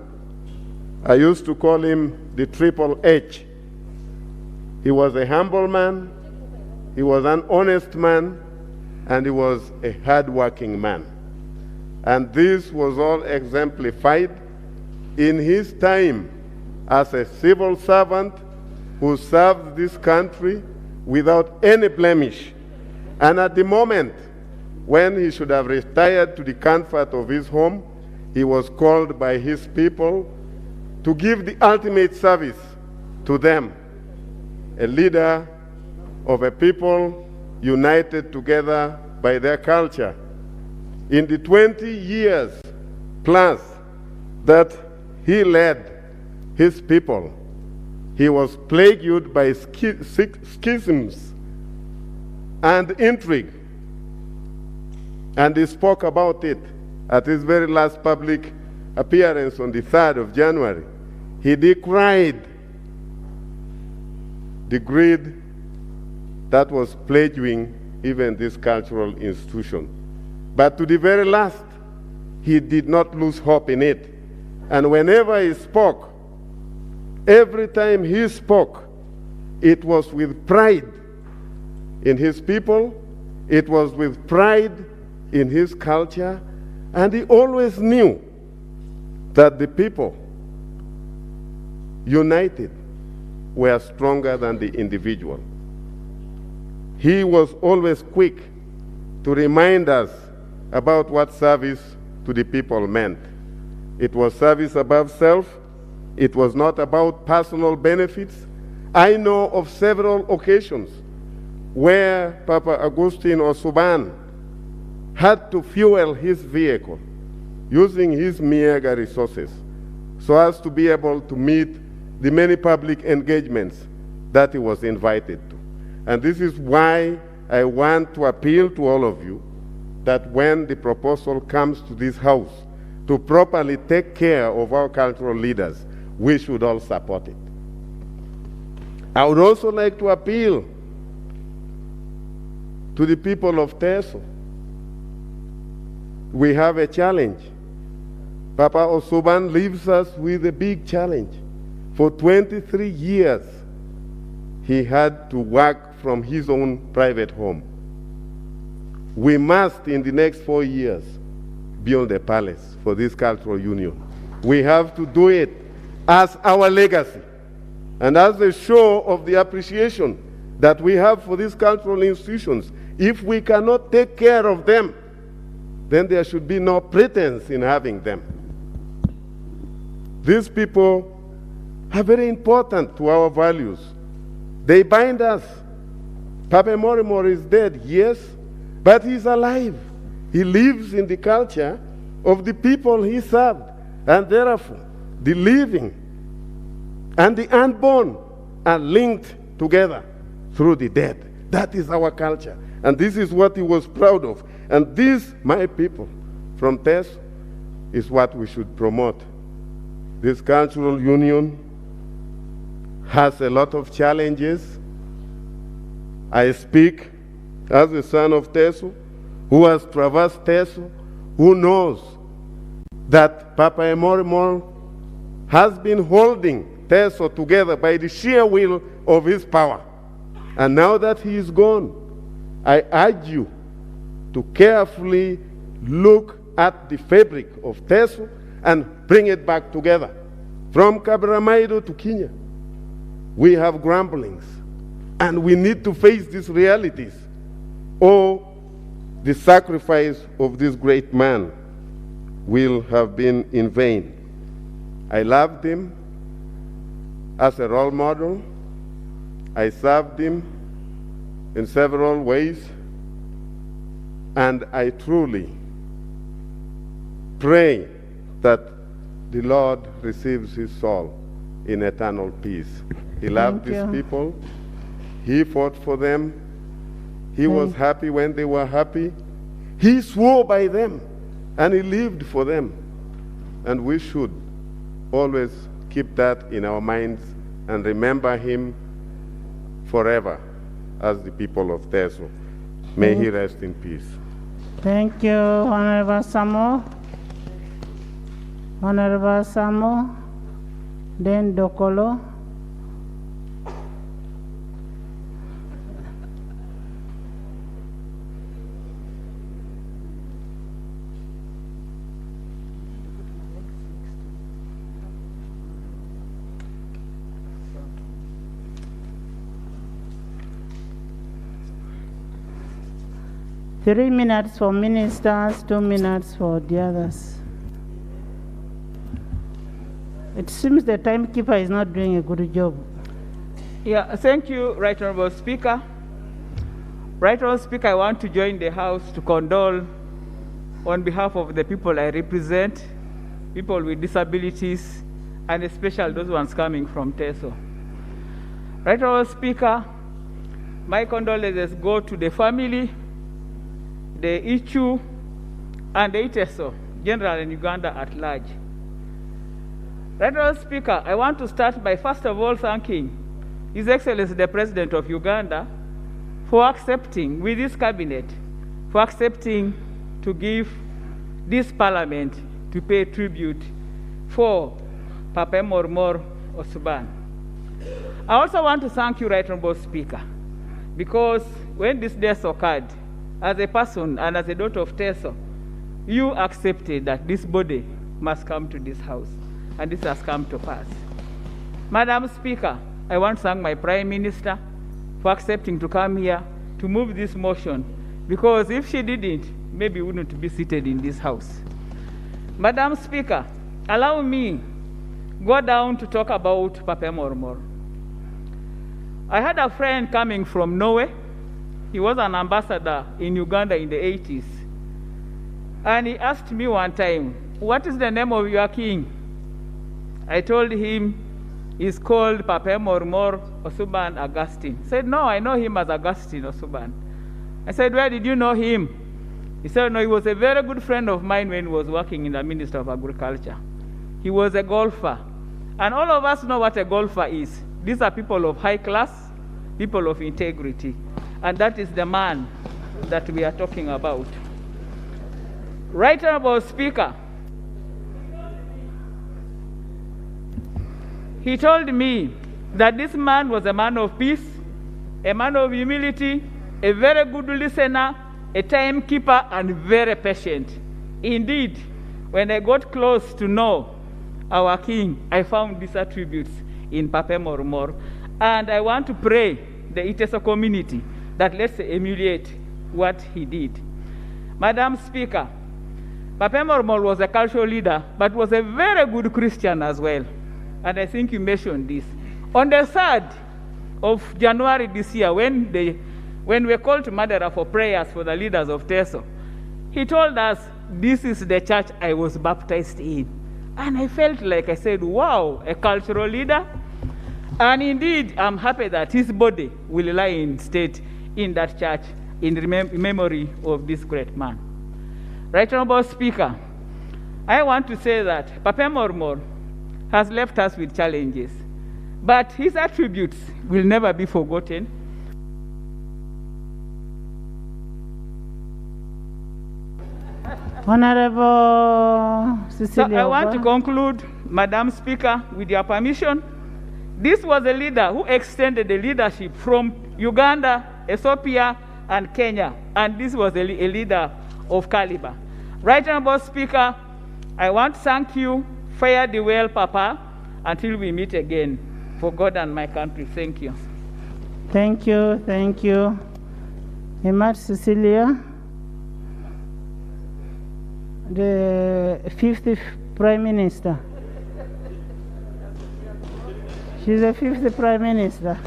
I used to call him the Triple H. He was a humble man, he was an honest man, and he was a hard-working man. And this was all exemplified in his time as a civil servant who served this country without any blemish. And at the moment when he should have retired to the comfort of his home, he was called by his people to give the ultimate service to them, a leader of a people united together by their culture. In the 20 years plus that he led his people, he was plagued by schisms and intrigue. And he spoke about it at his very last public appearance on the 3rd of January. He decried the greed that was plaguing even this cultural institution. But to the very last, he did not lose hope in it. And whenever he spoke, every time he spoke, it was with pride in his people, it was with pride in his culture, and he always knew that the people united were stronger than the individual. He was always quick to remind us about what service to the people meant. It was service above self. It was not about personal benefits. I know of several occasions where Papa Agustin Osuban had to fuel his vehicle using his meager resources so as to be able to meet the many public engagements that he was invited to. And this is why I want to appeal to all of you that when the proposal comes to this House to properly take care of our cultural leaders, we should all support it. I would also like to appeal to the people of Teso. We have a challenge. Papa Osuban leaves us with a big challenge. For 23 years, he had to work from his own private home. We must, in the next 4 years, build a palace for this cultural union. We have to do it as our legacy and as a show of the appreciation that we have for these cultural institutions. If we cannot take care of them, then there should be no pretense in having them. These people are very important to our values. They bind us. Papa Morimori is dead, yes, but he's alive. He lives in the culture of the people he served, and therefore the living and the unborn are linked together through the dead. That is our culture, and this is what he was proud of. And this, my people from TES, is what we should promote. This cultural union has a lot of challenges. I speak as a son of Teso, who has traversed Teso, who knows that Papa Emorimor has been holding Teso together by the sheer will of his power. And now that he is gone, I urge you to carefully look at the fabric of Teso and bring it back together. From Kabaramaido to Kenya, we have grumblings, and we need to face these realities, or the sacrifice of this great man will have been in vain. I loved him as a role model. I served him in several ways, and I truly pray that the Lord receives his soul in eternal peace. He loved these people. He fought for them. He was happy when they were happy. He swore by them, and he lived for them. And we should always keep that in our minds and remember him forever as the people of Teso. May he rest in peace.
Thank you, Honorable Samo. Honorable Samo, then Dokolo. Three minutes for ministers, 2 minutes for the others. It seems the timekeeper is not doing a good job.
Yeah, thank you, Right Honorable Speaker. Right Honorable Speaker, I want to join the House to condole on behalf of the people I represent, people with disabilities, and especially those ones coming from Teso. Right Honorable Speaker, my condolences go to the family, the Ichu, and the Iteso, general in Uganda at large. Right Honorable Speaker, I want to start by first of all thanking His Excellency the President of Uganda for accepting, with his cabinet, for accepting to give this parliament to pay tribute for Papa Mormor Osuban. I also want to thank you, Right Honorable Speaker, because when this death occurred, as a person and as a daughter of Teso, you accepted that this body must come to this house, and this has come to pass. Madam Speaker, I want to thank my Prime Minister for accepting to come here to move this motion, because if she didn't, maybe we wouldn't be seated in this house. Madam Speaker, allow me go down to talk about Papa Mormor. I had a friend coming from Norway. He was an ambassador in Uganda in the 80s. And he asked me one time, what is the name of your king? I told him, he's called Papa Mormor Osuban Augustine. He said, no, I know him as Augustine Osuban. I said, where did you know him? He said, no, he was a very good friend of mine when he was working in the Ministry of Agriculture. He was a golfer. And all of us know what a golfer is. These are people of high class, people of integrity. And that is the man that we are talking about. Right Honorable Speaker, he told me that this man was a man of peace, a man of humility, a very good listener, a timekeeper, and very patient. Indeed, when I got close to know our king, I found these attributes in Papa Mormor. And I want to pray the Iteso community that let's emulate what he did. Madam Speaker, Papa Mormor was a cultural leader, but was a very good Christian as well. And I think you mentioned this. On the 3rd of January this year, when we were called to Madera for prayers for the leaders of Teso, he told us, this is the church I was baptized in. And I felt like I said, wow, a cultural leader. And indeed, I'm happy that his body will lie in state in that church in memory of this great man. Right Honorable Speaker, I want to say that Papa Mormor has left us with challenges, but his attributes will never be forgotten.
Honorable Cecilia.
So I want to conclude, Madam Speaker, with your permission. This was a leader who extended the leadership from Uganda, Ethiopia, and Kenya, and this was a leader of caliber. Right Honorable Speaker, I want to thank you. Fare thee well, Papa, until we meet again. For God and my country, thank you.
Thank you, thank you. Emat Cecilia, the 5th Prime Minister. She's the 5th Prime Minister.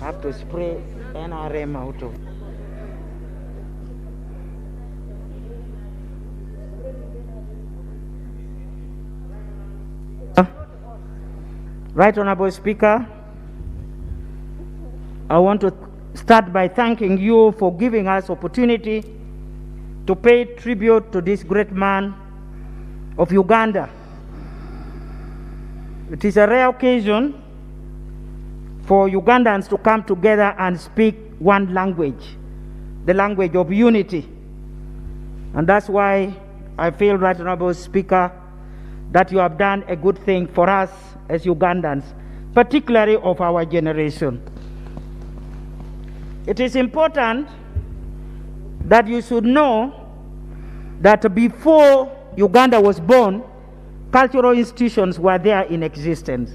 I have to spray NRM out of. Right Honorable Speaker, I want to start by thanking you for giving us opportunity to pay tribute to this great man of Uganda. It is a rare occasion for Ugandans to come together and speak one language, the language of unity. And that's why I feel, Right Honorable Speaker, that you have done a good thing for us as Ugandans, particularly of our generation. It is important that you should know that before Uganda was born,
cultural institutions were there in existence.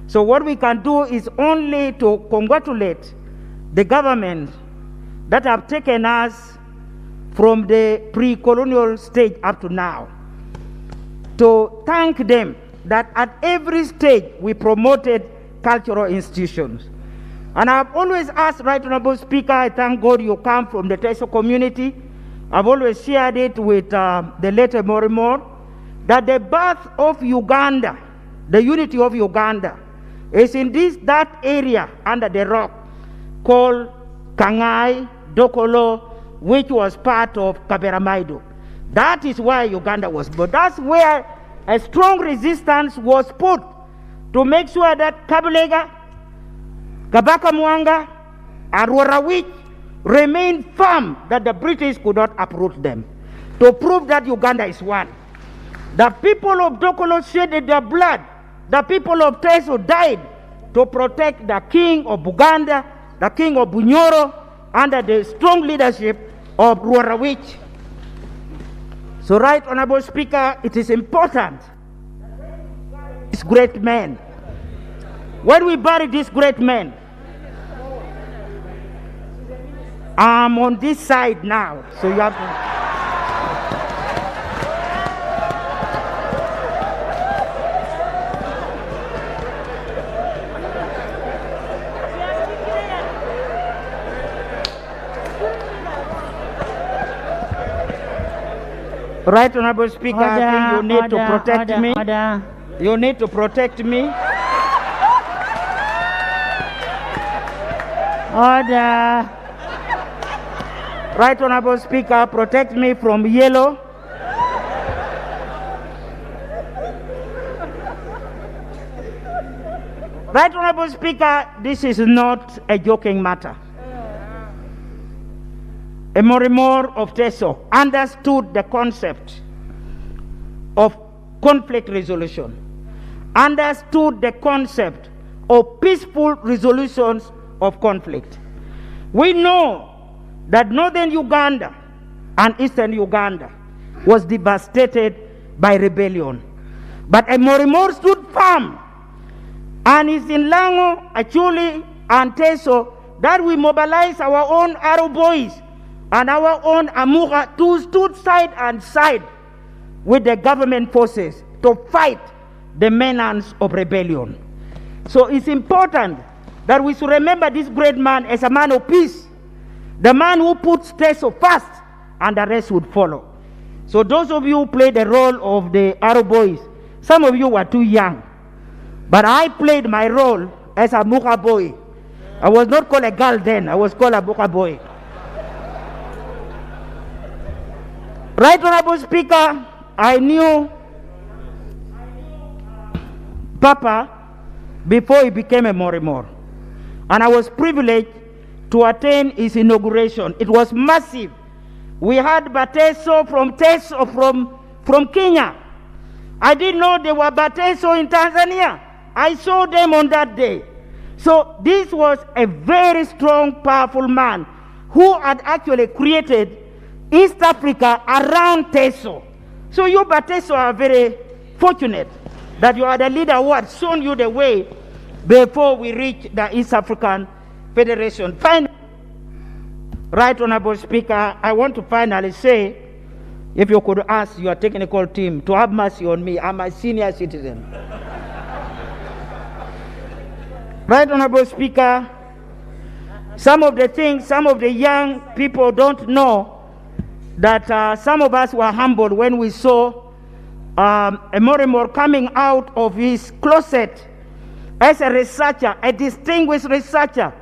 So what we can do is only to congratulate the government that have taken us from the pre-colonial stage up to now, to thank them that at every stage we promoted cultural institutions. And I've always asked, Right Honorable Speaker, I thank God you come from the Teso community. I've always shared it with the late Morimor, that the birth of Uganda, the unity of Uganda, is in that area under the rock called Kangai, Dokolo, which was part of Kaberamaido. That is why Uganda was born. That's where a strong resistance was put to make sure that Kabulega, Kabaka Mwanga, and Ruarawich remained firm, that the British could not uproot them, to prove that Uganda is one. The people of Dokolo shedded their blood. The people of Teso died to protect the king of Buganda, the king of Bunyoro, under the strong leadership of Ruarawich. So, Right Honorable Speaker, it is important this great man. When we bury this great man, I'm on this side now, so you have to. Right Honorable Speaker, I think you need to protect me. You need to protect me. Order. Right Honorable Speaker, protect me from yellow. Right Honorable Speaker, this is not a joking matter. Morimor of Teso understood the concept of conflict resolution, understood the concept of peaceful resolutions of conflict. We know that northern Uganda and eastern Uganda was devastated by rebellion. But Morimor stood firm, and it's in Lango, Achuli, and Teso that we mobilize our own Arrow boys and our own Amura to stood side and side with the government forces to fight the menace of rebellion. So it's important that we should remember this great man as a man of peace, the man who puts Teso first, and the rest would follow. So those of you who played the role of the Arrow boys, some of you were too young, but I played my role as a Muka boy. I was not called a girl then, I was called a Muka boy. Right Honorable Speaker, I knew Papa before he became a Morimor, and I was privileged to attend his inauguration. It was massive. We had Bateso from Kenya. I didn't know there were Bateso in Tanzania. I saw them on that day. So this was a very strong, powerful man who had actually created East Africa around Teso. So you Bateso are very fortunate that you are the leader who had shown you the way before we reach the East African Federation. Finally, Right Honorable Speaker, I want to finally say, if you could ask your technical team to have mercy on me, I'm a senior citizen. Right Honorable Speaker, some of the things, some of the young people don't know that some of us were humbled when we saw Morimor coming out of his closet as a researcher, a distinguished researcher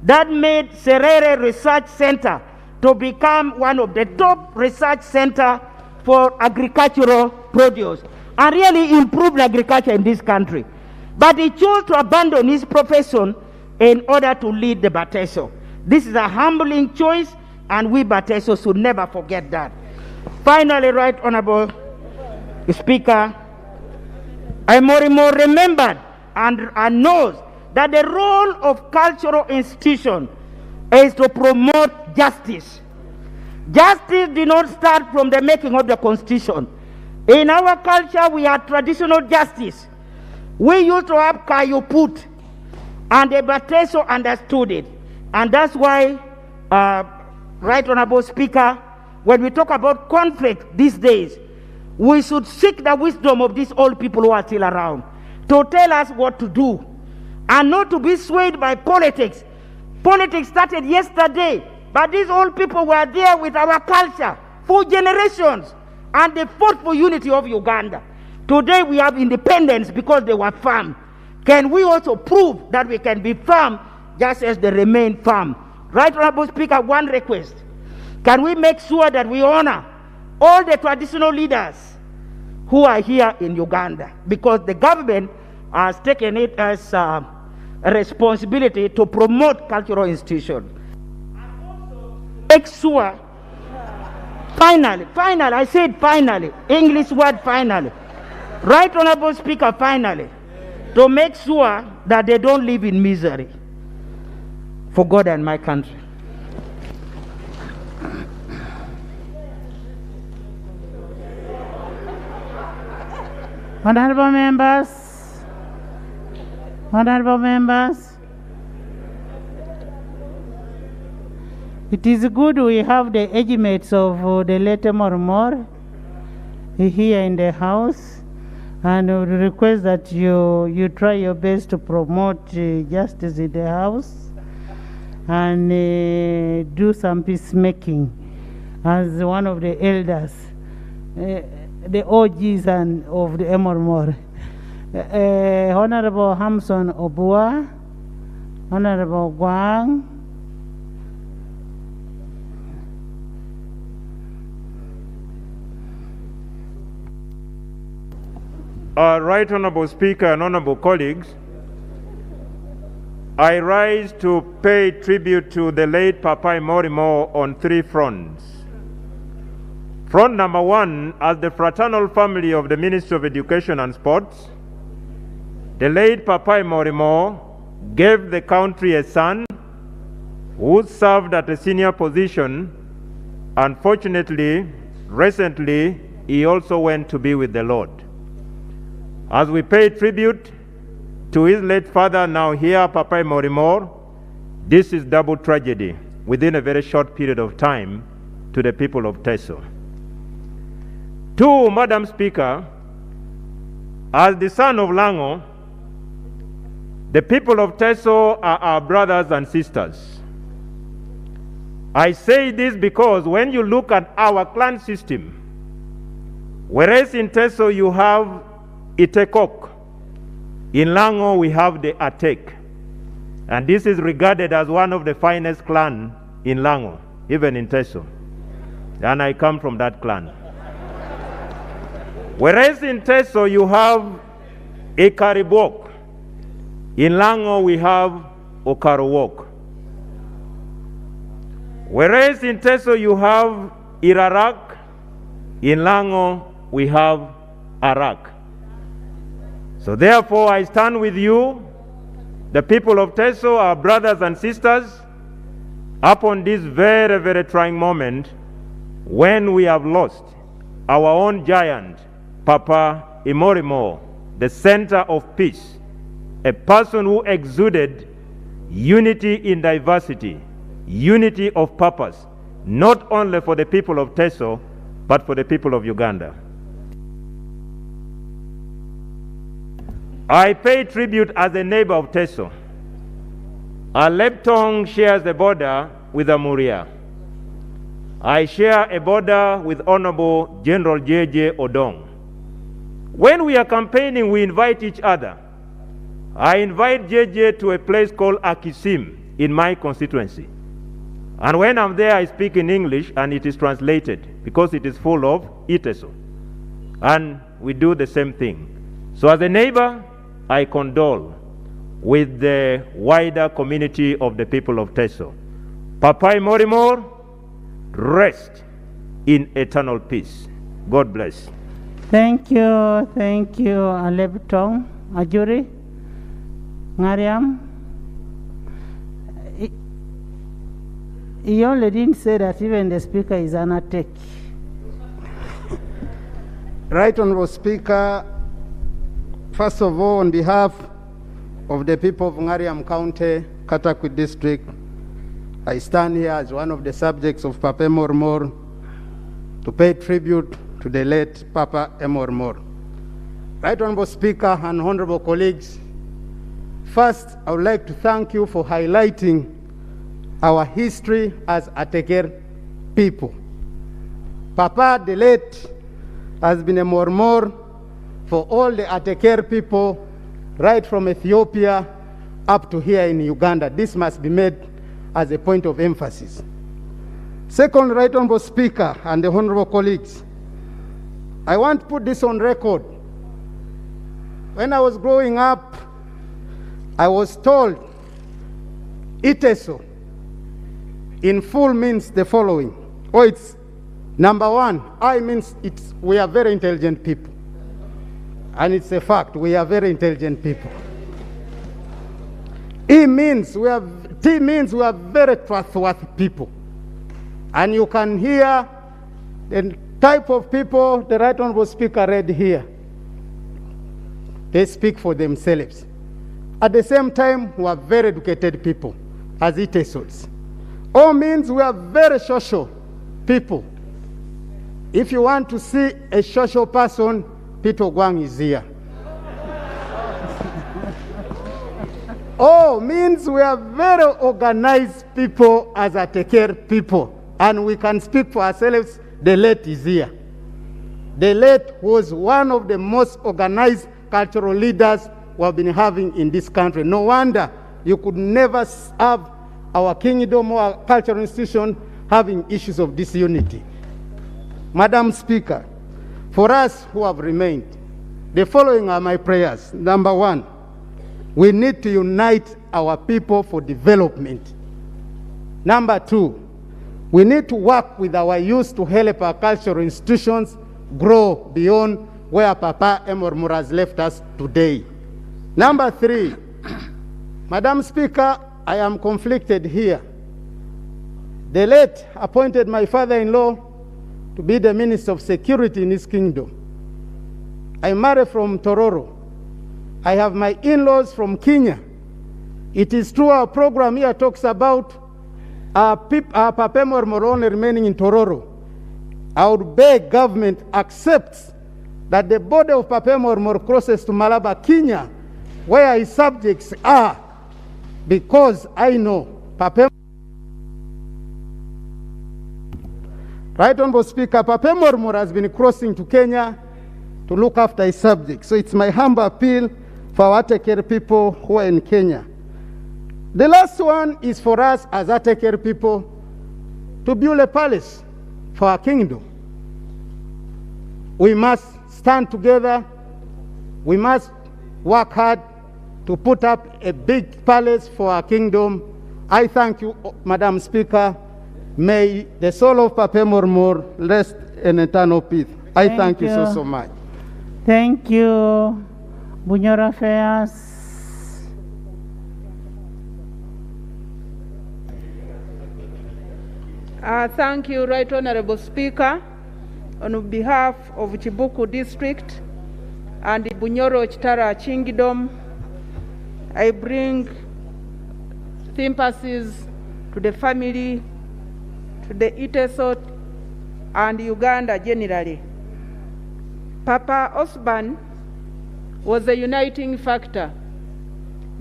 that made Serere Research Center to become one of the top research centers for agricultural produce and really improve agriculture in this country. But he chose to abandon his profession in order to lead the Bateso. This is a humbling choice, and we Bateso should never forget that. Finally, Right Honorable Speaker, Morimor remembered and knows that the role of cultural institution is to promote justice. Justice did not start from the making of the Constitution. In our culture, we have traditional justice. We used to have Kayoput, and the Bateso understood it. And that's why, Right Honorable Speaker, when we talk about conflict these days, we should seek the wisdom of these old people who are still around to tell us what to do, and not to be swayed by politics. Politics started yesterday, but these old people were there with our culture for generations, and they fought for unity of Uganda. Today we have independence because they were firm. Can we also prove that we can be firm just as they remain firm? Right Honorable Speaker, one request. Can we make sure that we honor all the traditional leaders who are here in Uganda? Because the government has taken it as a responsibility to promote cultural institutions. And also make sure, finally, I said finally, English word finally. Right Honorable Speaker, finally, to make sure that they don't live in misery for God and my country.
Honorable members, it is good we have the age-mates of the late Mormor here in the house, and we request that you try your best to promote justice in the house and do some peacemaking as one of the elders, the OGs and of the Mormor. Honorable Hamson Obua, Honorable Guang,
Right Honorable Speaker and honorable colleagues, I rise to pay tribute to the late Papa Morimo on three fronts. Front number one, as the fraternal family of the Ministry of Education and Sports, the late Papa Morimo gave the country a son who served at a senior position. Unfortunately, recently, he also went to be with the Lord. As we pay tribute to his late father, now here, Papa Morimo, this is double tragedy within a very short period of time to the people of Teso. Two, Madam Speaker, as the son of Lango, the people of Teso are our brothers and sisters. I say this because when you look at our clan system, whereas in Teso you have Itekok, in Lango we have the Atek, and this is regarded as one of the finest clans in Lango, even in Teso, and I come from that clan. Whereas in Teso you have Ikaribok, in Lango we have Okarowok. Whereas in Teso you have Irarak, in Lango we have Arak. So therefore I stand with you, the people of Teso, our brothers and sisters, upon this very, very trying moment when we have lost our own giant, Papa Morimo, the center of peace, a person who exuded unity in diversity, unity of purpose, not only for the people of Teso, but for the people of Uganda. I pay tribute as a neighbor of Teso. Our Leptong shares a border with Amuria. I share a border with Honorable General J.J. Odong. When we are campaigning, we invite each other. I invite J.J. to a place called Akisim in my constituency. And when I'm there, I speak in English, and it is translated because it is full of Iteso. And we do the same thing. So as a neighbor, I condole with the wider community of the people of Teso. Papa Morimo, rest in eternal peace. God bless.
Thank you, Alebtong, Ajuri, Mariam. He only didn't say that even the speaker is an attack.
Right Honorable Speaker, first of all, on behalf of the people of Ngariam County, Katakwi District, I stand here as one of the subjects of Papa Emor to pay tribute to the late Papa Emor. Right Honorable Speaker and honorable colleagues, first I would like to thank you for highlighting our history as Ateker people. Papa the late has been a Mormor for all the Ateker people right from Ethiopia up to here in Uganda. This must be made as a point of emphasis. Second, Right Honorable Speaker and the honorable colleagues, I want to put this on record. When I was growing up, I was told Iteso in full means the following. Oh, it's number one, I means we are very intelligent people. And it's a fact, we are very intelligent people. T means we are very trustworthy people. And you can hear the type of people the Right Honorable Speaker read here. They speak for themselves. At the same time, we are very educated people, as it is. O means we are very social people. If you want to see a social person, Peter Gwang is here. O means we are very organized people as Ateker people. And we can speak for ourselves, the late is here. The late was one of the most organized cultural leaders we have been having in this country. No wonder you could never have our kingdom or our cultural institution having issues of disunity. Madam Speaker, for us who have remained, the following are my prayers. Number one, we need to unite our people for development. Number two, we need to work with our youth to help our cultural institutions grow beyond where Papa Emor has left us today. Number three, Madam Speaker, I am conflicted here. The late appointed my father-in-law to be the Minister of Security in his kingdom. I married from Tororo. I have my in-laws from Kenya. It is true our program here talks about Papa Emor only remaining in Tororo. I would beg government accepts that the border of Papa Emor crosses to Malaba, Kenya, where his subjects are, because I know Papa. Right Honorable Speaker, Papa Emor has been crossing to Kenya to look after his subjects. So it's my humble appeal for our Ateker people who are in Kenya. The last one is for us as Ateker people to build a palace for our kingdom. We must stand together. We must work hard to put up a big palace for our kingdom. I thank you, Madam Speaker. May the soul of Papa Emor rest in eternal peace. I thank you so much.
Thank you, Bunyoro Affairs.
Thank you, Right Honorable Speaker. On behalf of Chibuku District and the Bunyoro Chitara Kingdom, I bring sympathies to the family, to the Itesot, and Uganda generally. Papa Osborn was a uniting factor.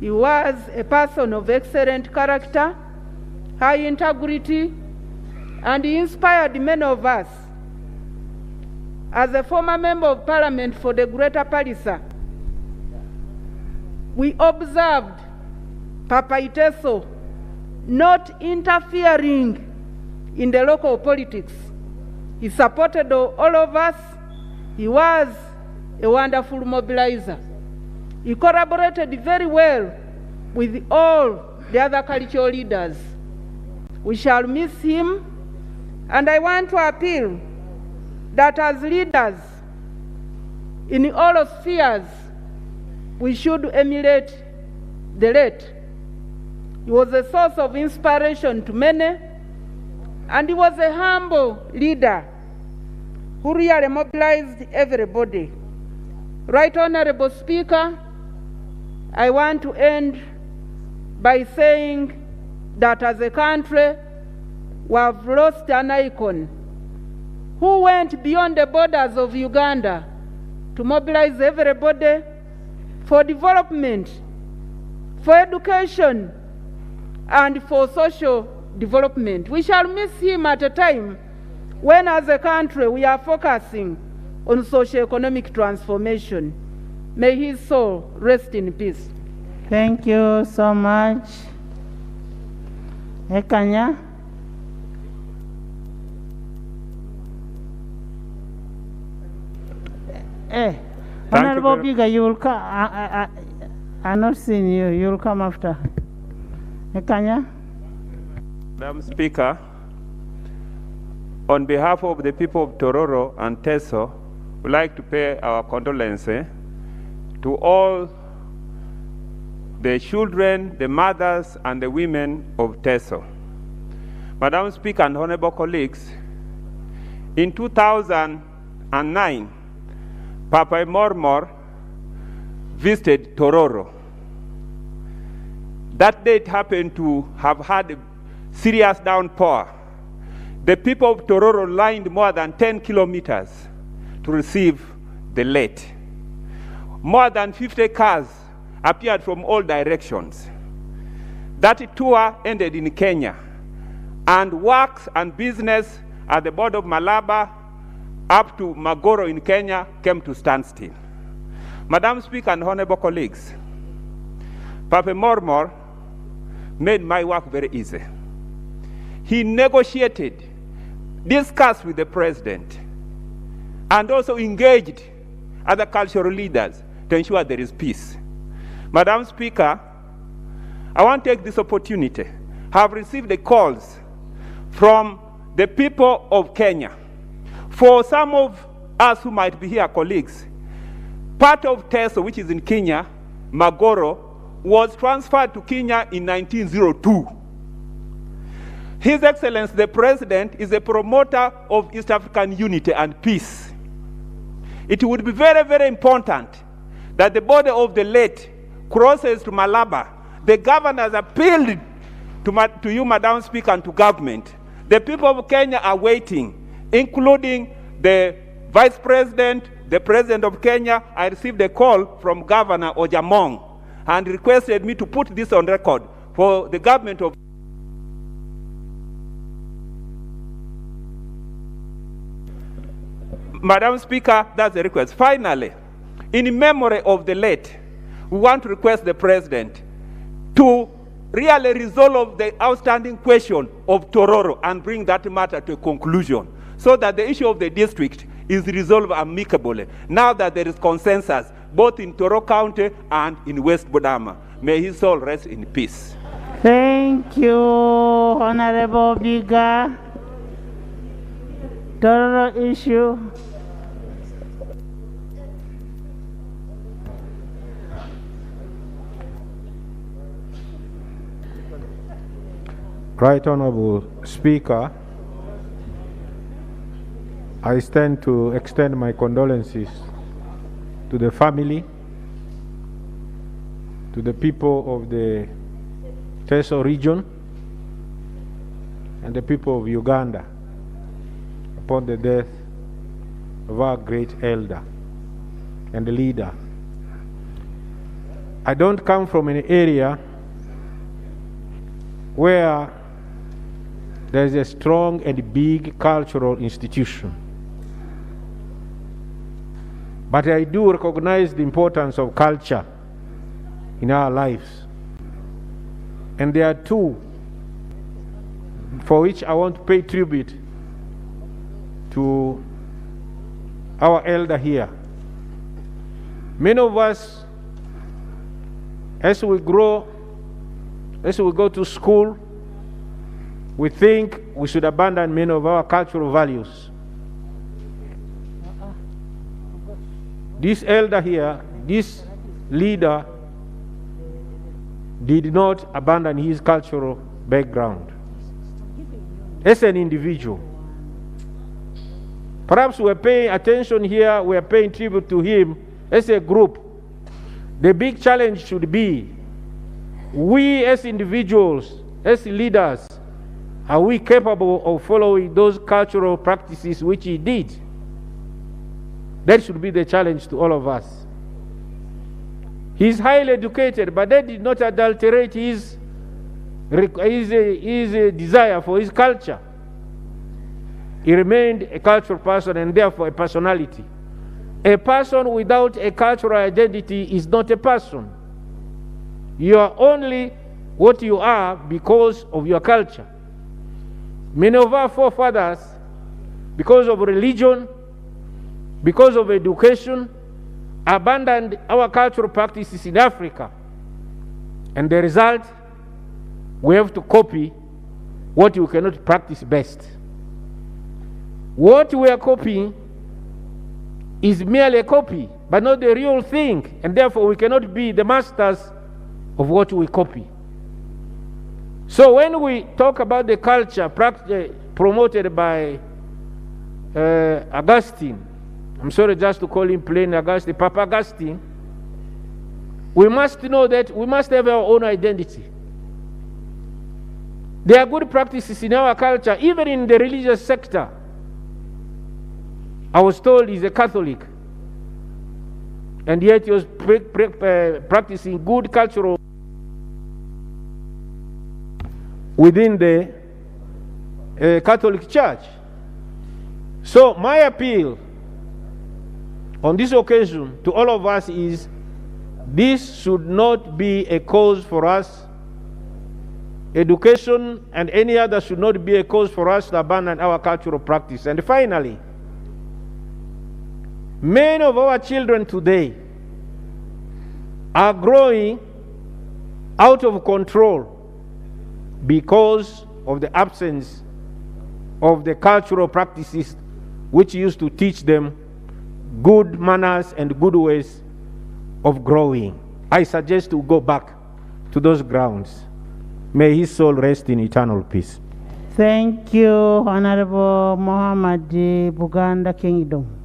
He was a person of excellent character, high integrity, and he inspired many of us. As a former member of Parliament for the Greater Parisa, we observed Papa Iteso not interfering in the local politics. He supported all of us. He was a wonderful mobilizer. He collaborated very well with all the other cultural leaders. We shall miss him, and I want to appeal that as leaders in all spheres, we should emulate the late. He was a source of inspiration to many, and he was a humble leader. who really mobilized everybody. Right Honorable Speaker, I want to end by saying that as a country, we have lost an icon who went beyond the borders of Uganda to mobilize everybody for development, for education, and for social development. We shall miss him at a time when, as a country, we are focusing on socio-economic transformation. May his soul rest in peace.
Thank you so much. Ekanya. Honorable Biga, you will come. I'm not seeing you. You will come after. Ekanya.
Madam Speaker, on behalf of the people of Tororo and Teso, we'd like to pay our condolences to all the children, the mothers, and the women of Teso. Madam Speaker and honorable colleagues, in 2009, Papa Mormor visited Tororo. That day it happened to have had a serious downpour. The people of Tororo lined more than 10 kilometers to receive the late. More than 50 cars appeared from all directions. That tour ended in Kenya, and works and business at the border of Malaba up to Magoro in Kenya came to standstill. Madam Speaker and honorable colleagues, Papa Mormor made my work very easy. He negotiated, discussed with the president, and also engaged other cultural leaders to ensure there is peace. Madam Speaker, I want to take this opportunity. I have received the calls from the people of Kenya. For some of us who might be here, colleagues, part of Teso, which is in Kenya, Magoro, was transferred to Kenya in 1902. His Excellency, the President, is a promoter of East African unity and peace. It would be very, very important that the border of the late crosses to Malaba. The governors appealed to you, Madam Speaker, and to government. The people of Kenya are waiting, including the Vice President, the President of Kenya. I received a call from Governor Ojamong and requested me to put this on record for the government of Madam Speaker, that's the request. Finally, in memory of the late, we want to request the President to really resolve the outstanding question of Tororo and bring that matter to a conclusion so that the issue of the district is resolved amicably, now that there is consensus both in Toro County and in West Budama. May his soul rest in peace.
Thank you, Honorable Biga. Tororo issue.
Right Honorable Speaker, I stand to extend my condolences to the family, to the people of the Teso region, and the people of Uganda upon the death of our great elder and leader. I don't come from an area where there is a strong and big cultural institution. But I do recognize the importance of culture in our lives. And there are two for which I want to pay tribute to our elder here. Many of us, as we grow, as we go to school, we think we should abandon many of our cultural values. This elder here, this leader, did not abandon his cultural background. As an individual,
Perhaps we're paying attention here, we're paying tribute to him as a group. The big challenge should be, we as individuals, as leaders, are we capable of following those cultural practices which he did? That should be the challenge to all of us. He's highly educated, but that did not adulterate his desire for his culture. He remained a cultural person and therefore a personality. A person without a cultural identity is not a person. You are only what you are because of your culture. Many of our forefathers, because of religion, because of education, abandoned our cultural practices in Africa. And the result, we have to copy what we cannot practice best. What we are copying is merely a copy, but not the real thing, and therefore we cannot be the masters of what we copy. So when we talk about the culture promoted by Augustine, I'm sorry just to call him plain Augustine, Papa Augustine, we must know that we must have our own identity. There are good practices in our culture, even in the religious sector. I was told he's a Catholic, and yet he was practicing good cultural within the Catholic Church. So my appeal on this occasion to all of us is, this should not be a cause for us. Education and any other should not be a cause for us to abandon our cultural practice. And finally, many of our children today are growing out of control because of the absence of the cultural practices which used to teach them good manners and good ways of growing. I suggest to go back to those grounds. May his soul rest in eternal peace.
Thank you, Honorable Muhammad Buganda Kingdom.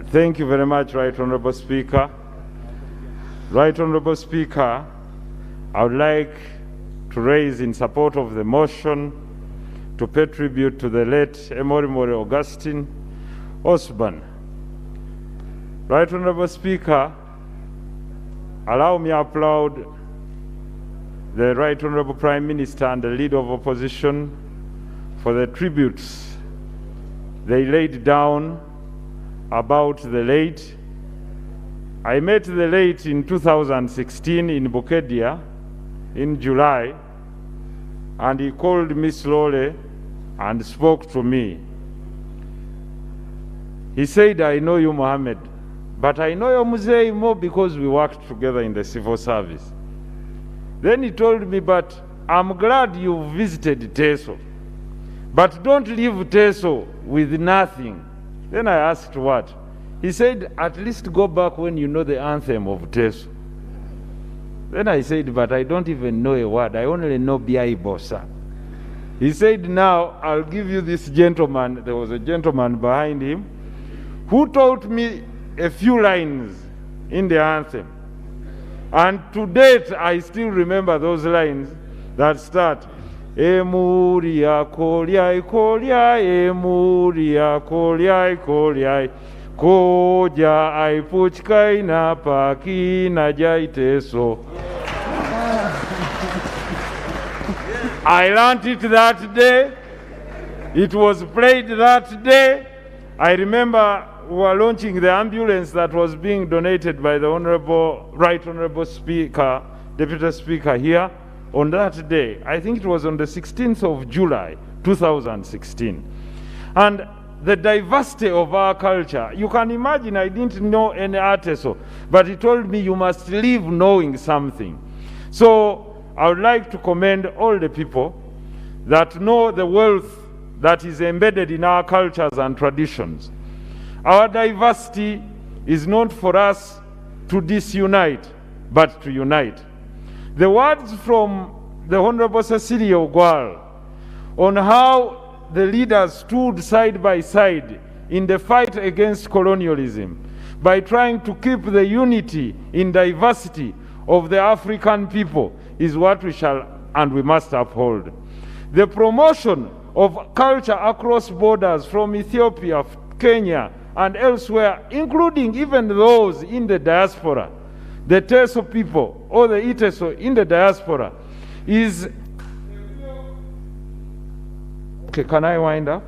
Thank you very much, Right Honorable Speaker. Right Honorable Speaker, I would like to raise in support of the motion to pay tribute to the late Emorimori Augustine Osborn. Right Honorable Speaker, allow me to applaud the Right Honorable Prime Minister and the Leader of Opposition for the tributes they laid down about the late. I met the late in 2016 in Bukedia in July, and he called me slowly and spoke to me. He said, I know you, Mohammed, but I know you, Muzei, more because we worked together in the civil service. Then he told me, but I'm glad you visited Teso, but don't leave Teso with nothing. Then I asked what? He said, at least go back when you know the anthem of Teso. Then I said, but I don't even know a word. I only know Biaibosa. He said, now I'll give you this gentleman. There was a gentleman behind him who taught me a few lines in the anthem. And to date, I still remember those lines that start, Emuria koliai koliai, Emuria koliai koliai, Koja ai puchkai na paki na jaiteso. I learned it that day. It was played that day. I remember we were launching the ambulance that was being donated by the Right Honorable Speaker, Deputy Speaker here on that day. I think it was on the 16th of July, 2016. And the diversity of our culture, you can imagine I didn't know any artist, but he told me you must live knowing something. So I would like to commend all the people that know the wealth that is embedded in our cultures and traditions. Our diversity is not for us to disunite, but to unite.
the words from the Honorable Cecilia Ogwal on how the leaders stood side by side in the fight against colonialism by trying to keep the unity in diversity of the African people is what we shall and we must uphold. The promotion of culture across borders from Ethiopia, Kenya, and elsewhere, including even those in the diaspora, the Teso people or the Iteso in the diaspora, is... Okay, can I wind up?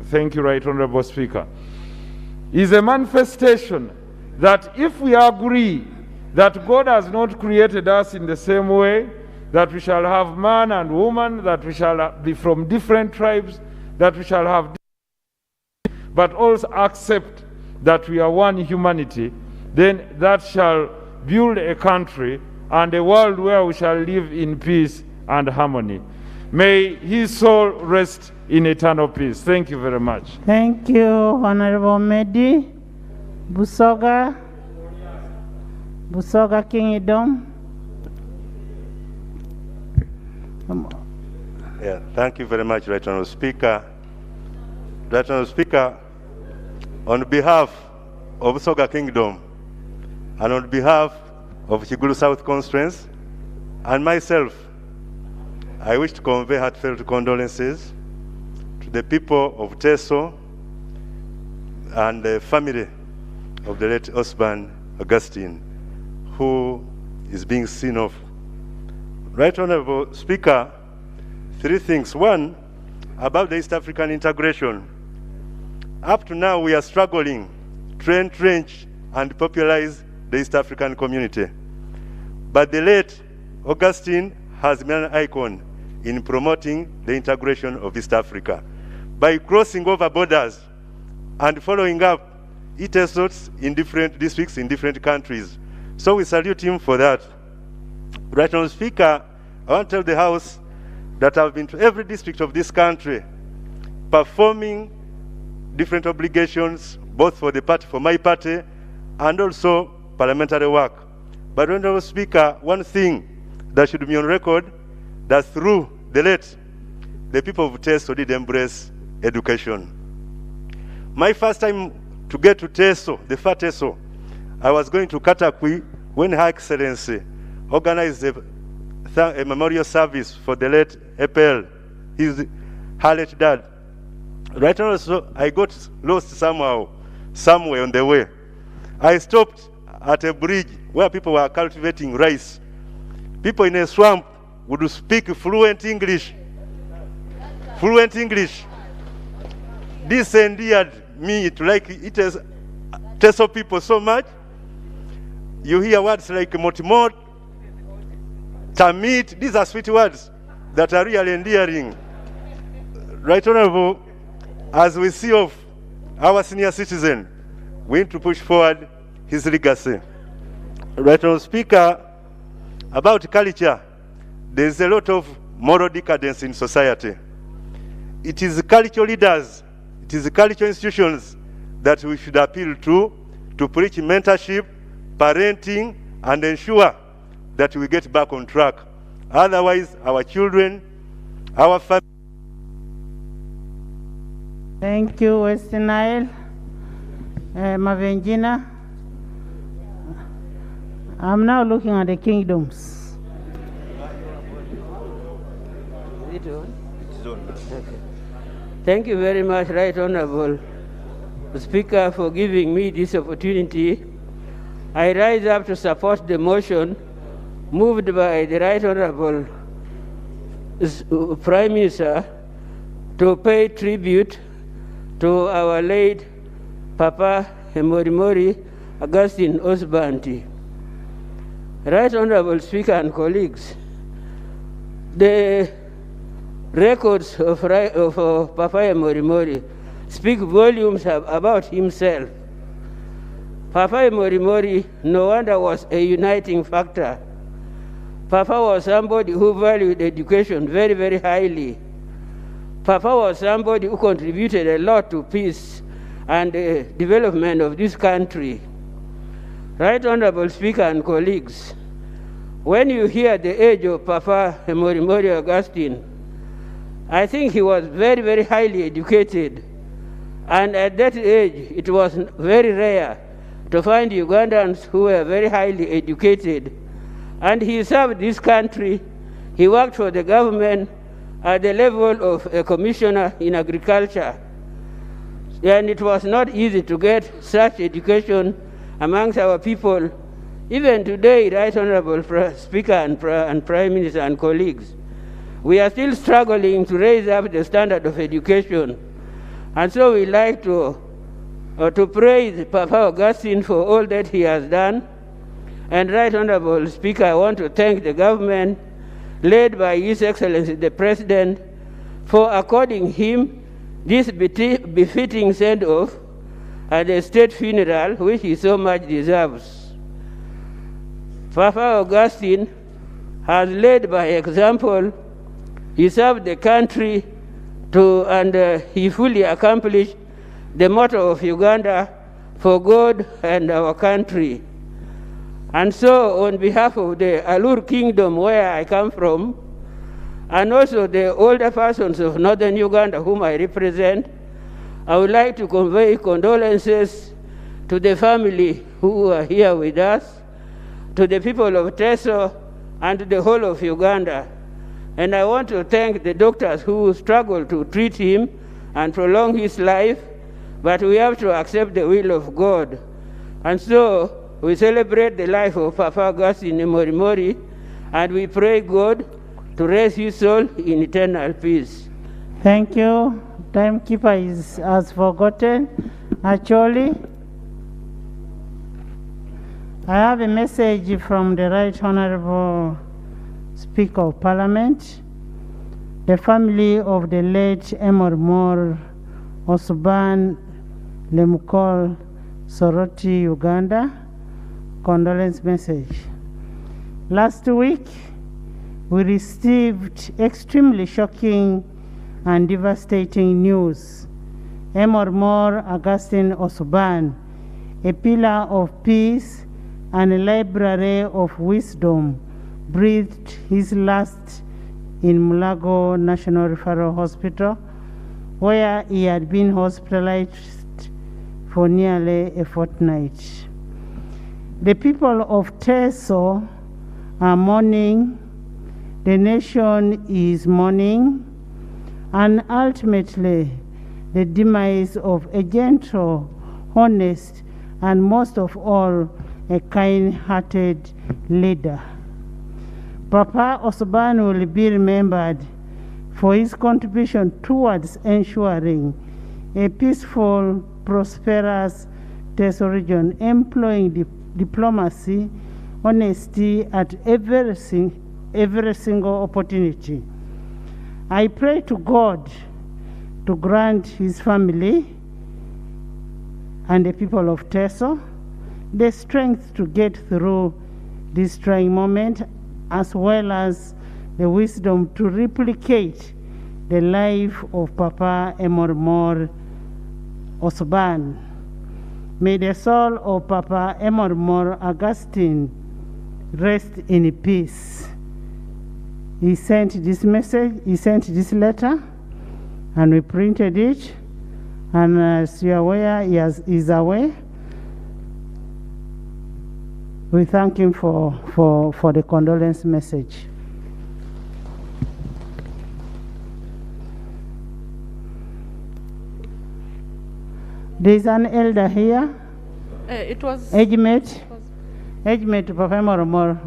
Thank you, Right Honorable Speaker. Is a manifestation that if we agree that God has not created us in the same way, that we shall have man and woman, that we shall be from different tribes, that we shall have, but also accept that we are one humanity, then that shall build a country and a world where we shall live in peace and harmony. May his soul rest in eternal peace. Thank you very much.
Thank you, Honorable Medi. Busoga Kingdom.
Yeah, thank you very much, Right Honorable Speaker. Right Honorable Speaker, on behalf of Busoga Kingdom and on behalf of Chigulu South Constituency and myself, I wish to convey heartfelt condolences to the people of Teso and the family of the late Osman Augustine, who is being seen off. Right Honorable Speaker, three things. One, about the East African integration. Up to now, we are struggling to entrench and popularize the East African community. But the late Augustine has been an icon in promoting the integration of East Africa by crossing over borders and following up Itesos in different districts in different countries. So we salute him for that. Right Honorable Speaker, I want to tell the House that I've been to every district of this country performing different obligations, both for the party, for my party, and also parliamentary work. But Honorable Speaker, one thing that should be on record, that through the late, the people of Teso did embrace education. My first time to get to Teso, the far Teso, I was going to Katakwi when Her Excellency organized a memorial service for the late Epel, her late dad. Right now, so I got lost somewhere on the way. I stopped at a bridge where people were cultivating rice. People in a swamp would speak fluent English. Fluent English. This endeared me to like it as Teso people so much. You hear words like motimot, tamit. These are sweet words that are really endearing. Right Honorable, as we see of our senior citizen, we need to push forward his legacy. Right Honorable Speaker, about culture, there is a lot of moral decadence in society. It is cultural leaders, it is cultural institutions that we should appeal to preach mentorship, parenting, and ensure that we get back on track. Otherwise, our children, our family.
Thank you, Western Nile. Mavenjina. I'm now looking at the kingdoms.
Is it on? It's on. Okay. Thank you very much, Right Honorable Speaker, for giving me this opportunity. I rise up to support the motion moved by the Right Honorable Prime Minister to pay tribute to our late Papa Emorimori Augustine Osbanti. Right Honorable Speaker and colleagues, the records of Papa Emorimori speak volumes about himself. Papa Emorimori, no wonder, was a uniting factor. Papa was somebody who valued education very, very highly. Papa was somebody who contributed a lot to peace and the development of this country. Right Honorable Speaker and colleagues, When you hear the age of Papa Emorimori Augustine, I think he was very, very highly educated. And at that age, it was very rare to find Ugandans who were very highly educated. And he served this country. He worked for the government at the level of a commissioner in agriculture. And it was not easy to get such education amongst our people. Even today, Right Honorable Speaker and Prime Minister and colleagues, we are still struggling to raise up the standard of education. And so we like to praise Papa Augustine for all that he has done. And Right Honorable Speaker, I want to thank the government, led by His Excellency the President, for according him this befitting send-off at the state funeral, which he so much deserves. Papa Augustine has led by example. He served the country and he fully accomplished the motto of Uganda, for God and our country. And so on behalf of the Alur Kingdom, where I come from, and also the older persons of northern Uganda whom I represent, I would like to convey condolences to the family who are here with us, to the people of Teso, and to the whole of Uganda. And I want to thank the doctors who struggled to treat him and prolong his life, but we have to accept the will of God. And so we celebrate the life of Papa Augustine Emorimori, and we pray God to raise his soul in eternal peace.
Thank you. Timekeeper has forgotten. Actually, I have a message from the Right Honorable Speaker of Parliament. The family of the late Emorimori Osban Lemukol, Soroti, Uganda. Condolence message. Last week, we received extremely shocking and devastating news. Emorimori Augustine Osban, a pillar of peace and a library of wisdom, breathed his last in Mulago National Referral Hospital, where he had been hospitalized for nearly a fortnight. The people of Teso are mourning, the nation is mourning, and ultimately the demise of a gentle, honest, and most of all, a kind-hearted leader. Papa Osban will be remembered for his contribution towards ensuring a peaceful, prosperous Teso region, employing diplomacy, honesty at every single opportunity. I pray to God to grant his family and the people of Teso the strength to get through this trying moment, as well as the wisdom to replicate the life of Papa Emorimori Osban. May the soul of Papa Emorimori Augustine rest in peace. He sent this message, he sent this letter, and we printed it. And as you are aware, he is away. We thank him for the condolence message. There is an elder here.
It was
age mate to Papa Emorimori.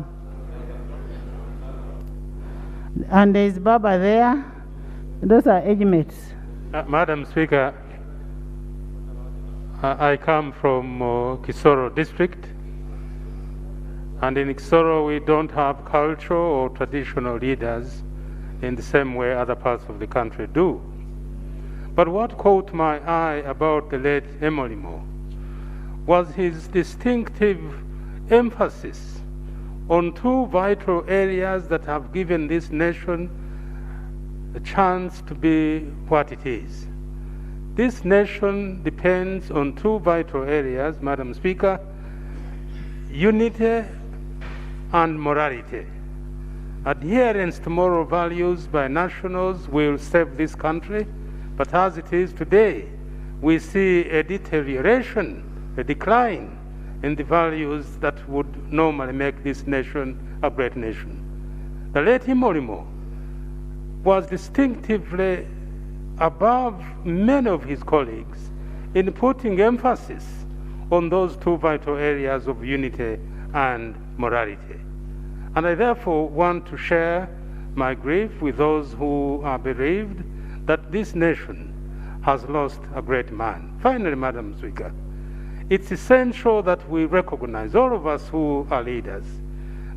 And there is Baba there. Those are age mates.
Madam Speaker, I come from Kisoro district. And in Kisoro, we don't have cultural or traditional leaders in the same way other parts of the country do. But what caught my eye about the late Emorimori was his distinctive emphasis on two vital areas that have given this nation a chance to be what it is. This nation depends on two vital areas, Madam Speaker: unity and morality. Adherence to moral values by nationals will save this country, but as it is today, we see a deterioration, a decline in the values that would normally make this nation a great nation. The late Imolimo was distinctively above many of his colleagues in putting emphasis on those two vital areas of unity and morality. And I therefore want to share my grief with those who are bereaved that this nation has lost a great man. Finally, Madam Speaker, it's essential that we recognize, all of us who are leaders,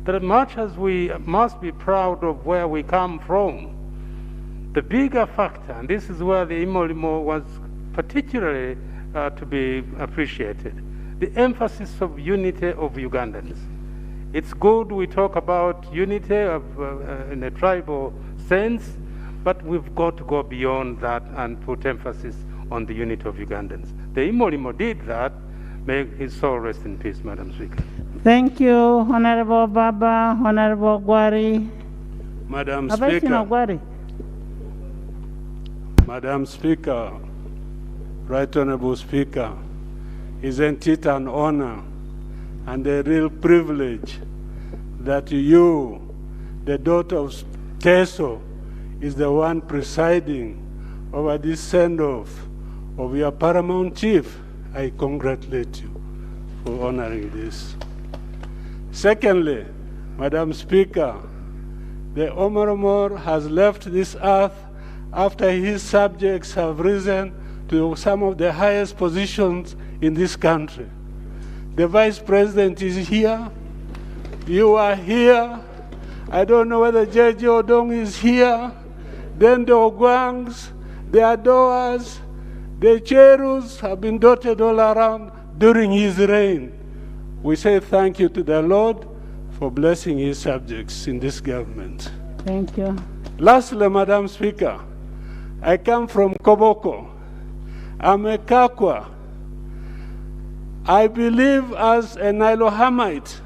that much as we must be proud of where we come from, the bigger factor, and this is where the Imolimo was particularly to be appreciated, the emphasis of unity of Ugandans. It's good we talk about unity in a tribal sense, but we've got to go beyond that and put emphasis on the unity of Ugandans. The Imolimo did that. May his soul rest in peace, Madam Speaker.
Thank you, Honorable Baba, Honorable Gwari.
Madam
Abasino
Speaker.
Gwari.
Madam Speaker, Right Honorable Speaker, isn't it an honor and a real privilege that you, the daughter of Teso, is the one presiding over this send-off of your paramount chief? I congratulate you for honoring this. Secondly, Madam Speaker, the Omoromor has left this earth after his subjects have risen to some of the highest positions in this country. The Vice President is here. You are here. I don't know whether J.J. Odong is here. Then the Ogwangs, the Adoas, the Cherus have been dotted all around during his reign. We say thank you to the Lord for blessing his subjects in this government.
Thank you.
Lastly, Madam Speaker, I come from Koboko. I'm a Kakwa. I believe as a Nilohamite,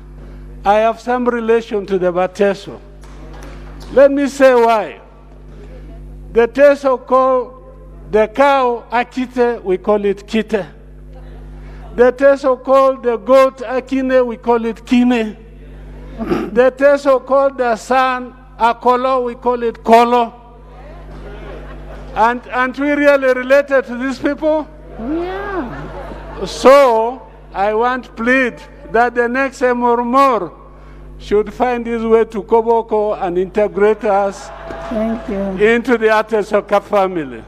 I have some relation to the Bateso. Let me say why. The Teso call the cow Akite, we call it Kite. The Teso call the goat Akine, we call it Kine. The Teso call the son Akolo, we call it Kolo. And we really related to these people?
Yeah.
So, I want to plead that the next Emormor should find his way to Koboko and integrate us into the Atesoka family.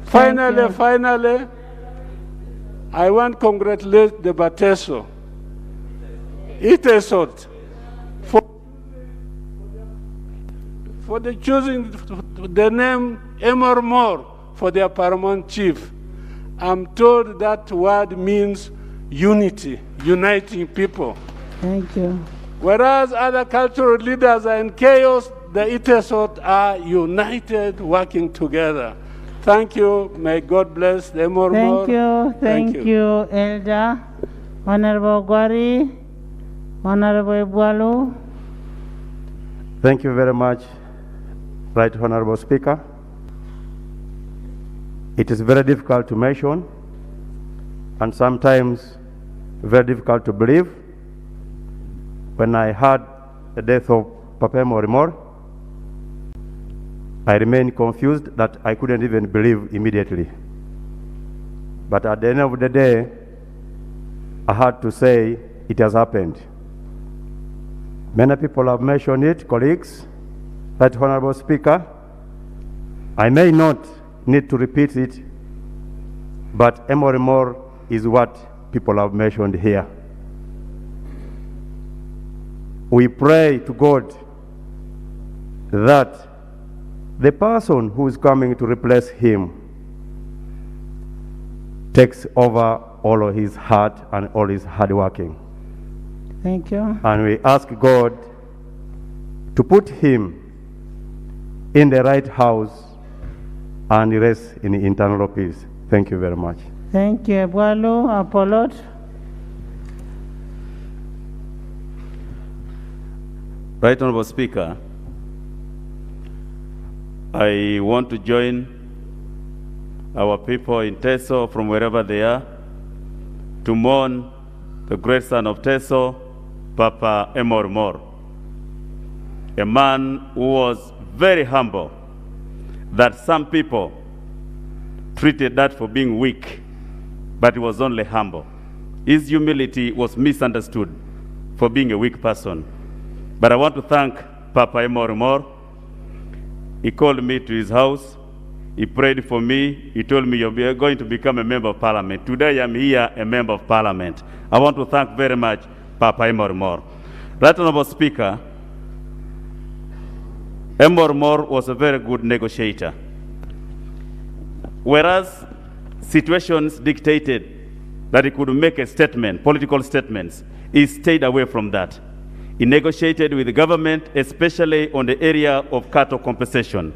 Finally, I want to congratulate the Bateso, Itesot, for the choosing the name Emormor for their paramount chief. I'm told that word means unity, uniting people.
Thank you.
Whereas other cultural leaders are in chaos, the Itesot are united, working together. Thank you. May God bless the Emormor.
Thank you, Elder. Honorable Gwari, Honorable Bwalu.
Thank you very much, Right Honorable Speaker. It is very difficult to mention and sometimes very difficult to believe. When I heard the death of Papa Morimor, I remained confused that I couldn't even believe immediately. But at the end of the day, I had to say it has happened. Many people have mentioned it, colleagues, Right Honorable Speaker. I may not need to repeat it, but Emorimor is what people have mentioned here. We pray to God that the person who is coming to replace him takes over all of his heart and all his hard working.
Thank you.
And we ask God to put him in the right house and rest in eternal peace. Thank you very much.
Thank you, Bwalu. Apollo.
Right Honorable Speaker, I want to join our people in Teso from wherever they are to mourn the great son of Teso, Papa Emor, a man who was very humble, that some people treated that for being weak, but he was only humble. His humility was misunderstood for being a weak person. But I want to thank Papa Emor. He called me to his house. He prayed for me. He told me, you're going to become a member of parliament. Today I'm here, a member of parliament. I want to thank very much Papa Emor. Right Honorable Speaker, Emor was a very good negotiator. Whereas situations dictated that he could make a statement, political statements, he stayed away from that. He negotiated with the government, especially on the area of cattle compensation.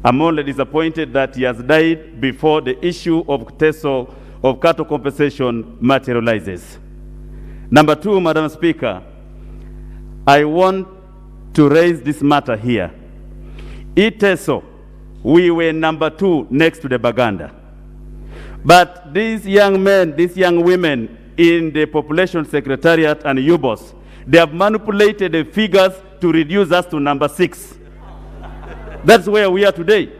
I'm only disappointed that he has died before the issue of Teso of cattle compensation materializes. Number two, Madam Speaker, I want to raise this matter here. In Teso, we were number 2 next to the Baganda. But these young men, these young women in the Population Secretariat and UBOS, they have manipulated the figures to reduce us to number 6. That's where we are today.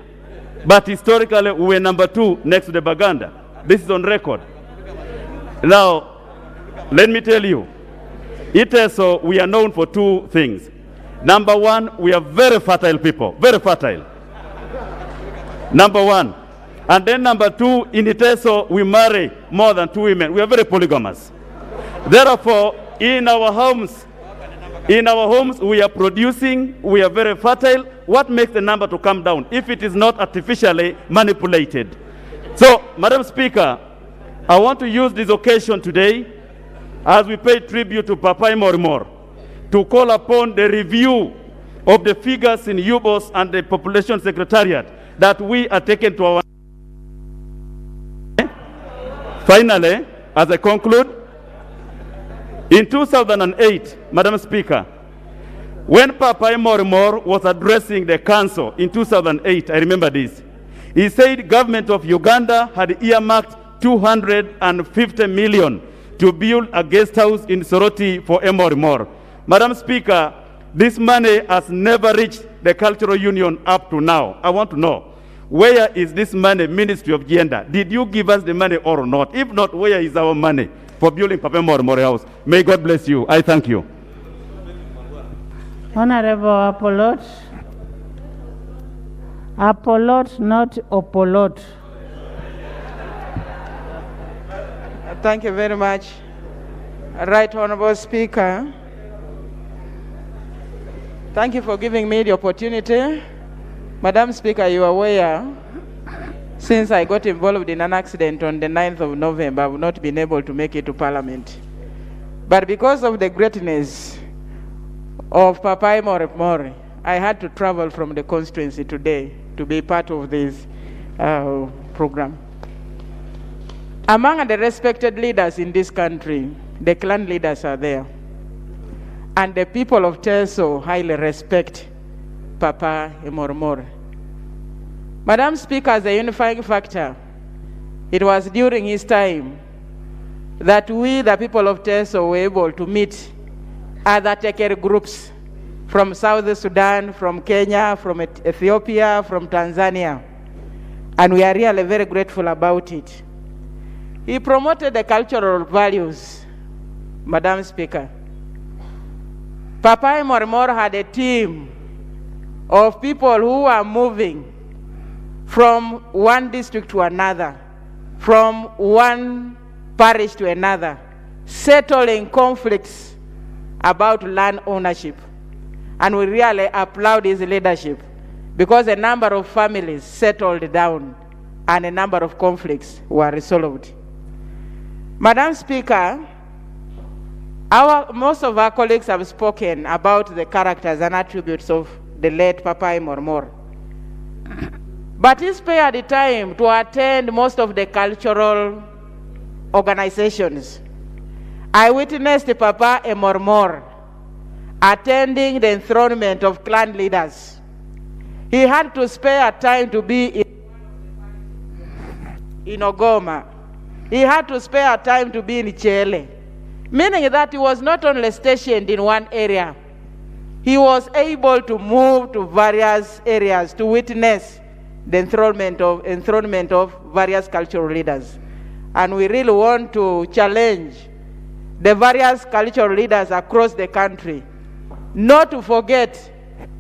But historically, we were number 2 next to the Baganda. This is on record. Now, let me tell you, so we are known for 2 things. Number 1, we are very fertile people, very fertile. Number 1. And then number 2, in Iteso, we marry more than 2 women. We are very polygamous. Therefore, in our homes, we are producing, we are very fertile. What makes the number to come down if it is not artificially manipulated? So, Madam Speaker, I want to use this occasion today, as we pay tribute to Papa Emor, to call upon the review of the figures in UBOS and the Population Secretariat that we are taken to our... Finally, as I conclude, in 2008, Madam Speaker, when Papa Emor was addressing the council in 2008, I remember this, he said government of Uganda had earmarked 250 million to build a guest house in Soroti for Emor. Madam Speaker, this money has never reached the Cultural Union up to now. I want to know, where is this money, Ministry of Gender? Did you give us the money or not? If not, where is our money for building Papa Emor house? May God bless you. I thank you.
Honorable Apolot. Apolot, not Opolot.
Thank you very much. Right Honorable Speaker, thank you for giving me the opportunity. Madam Speaker, you are aware, since I got involved in an accident on the 9th of November, I have not been able to make it to Parliament. But because of the greatness of Papa Emor, I had to travel from the constituency today to be part of this program. Among the respected leaders in this country, the clan leaders are there. And the people of Teso highly respect Papa Emor. Madam Speaker, as a unifying factor, it was during his time that we, the people of Teso, were able to meet other Teker groups from South Sudan, from Kenya, from Ethiopia, from Tanzania. And we are really very grateful about it. He promoted the cultural values, Madam Speaker. Papa Emor had a team of people who are moving from one district to another, from one parish to another, settling conflicts about land ownership. And we really applaud his leadership because a number of families settled down and a number of conflicts were resolved. Madam Speaker, most of our colleagues have spoken about the characters and attributes of the late Papa Emor. But he spared the time to attend most of the cultural organizations. I witnessed Papa Emor attending the enthronement of clan leaders. He had to spare time to be in Ogoma. He had to spare time to be in Chele, meaning that he was not only stationed in one area, he was able to move to various areas to witness the enthronement of various cultural leaders. And we really want to challenge the various cultural leaders across the country not to forget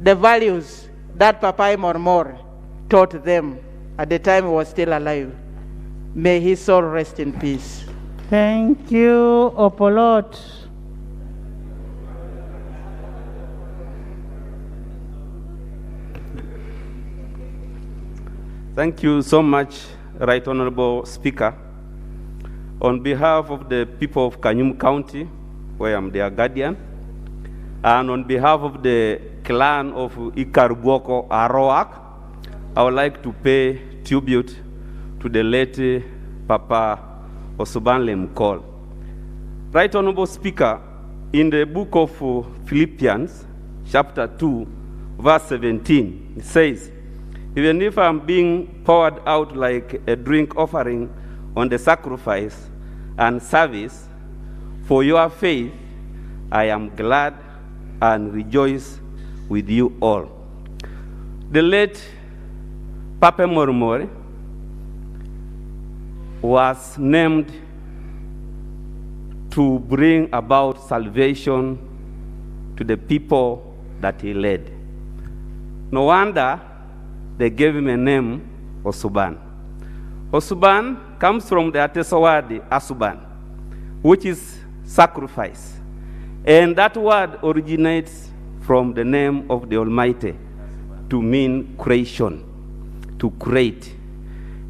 the values that Papa Mormor taught them at the time he was still alive. May his soul rest in peace.
Thank you, Opolot.
Thank you so much, Right Honorable Speaker. On behalf of the people of Kanyum County, where I'm their guardian, and on behalf of the clan of Ikarbuoko Aroak, I would like to pay tribute to the late Papa Osoban Lemkol. Right Honorable Speaker, in the book of Philippians, chapter 2, verse 17, it says, even if I'm being poured out like a drink offering on the sacrifice and service for your faith, I am glad and rejoice with you all. The late Papa Mormor was named to bring about salvation to the people that he led. No wonder they gave him a name, Osuban. Osuban comes from the Ateso word, Asuban, which is sacrifice. And that word originates from the name of the Almighty, to mean creation, to create.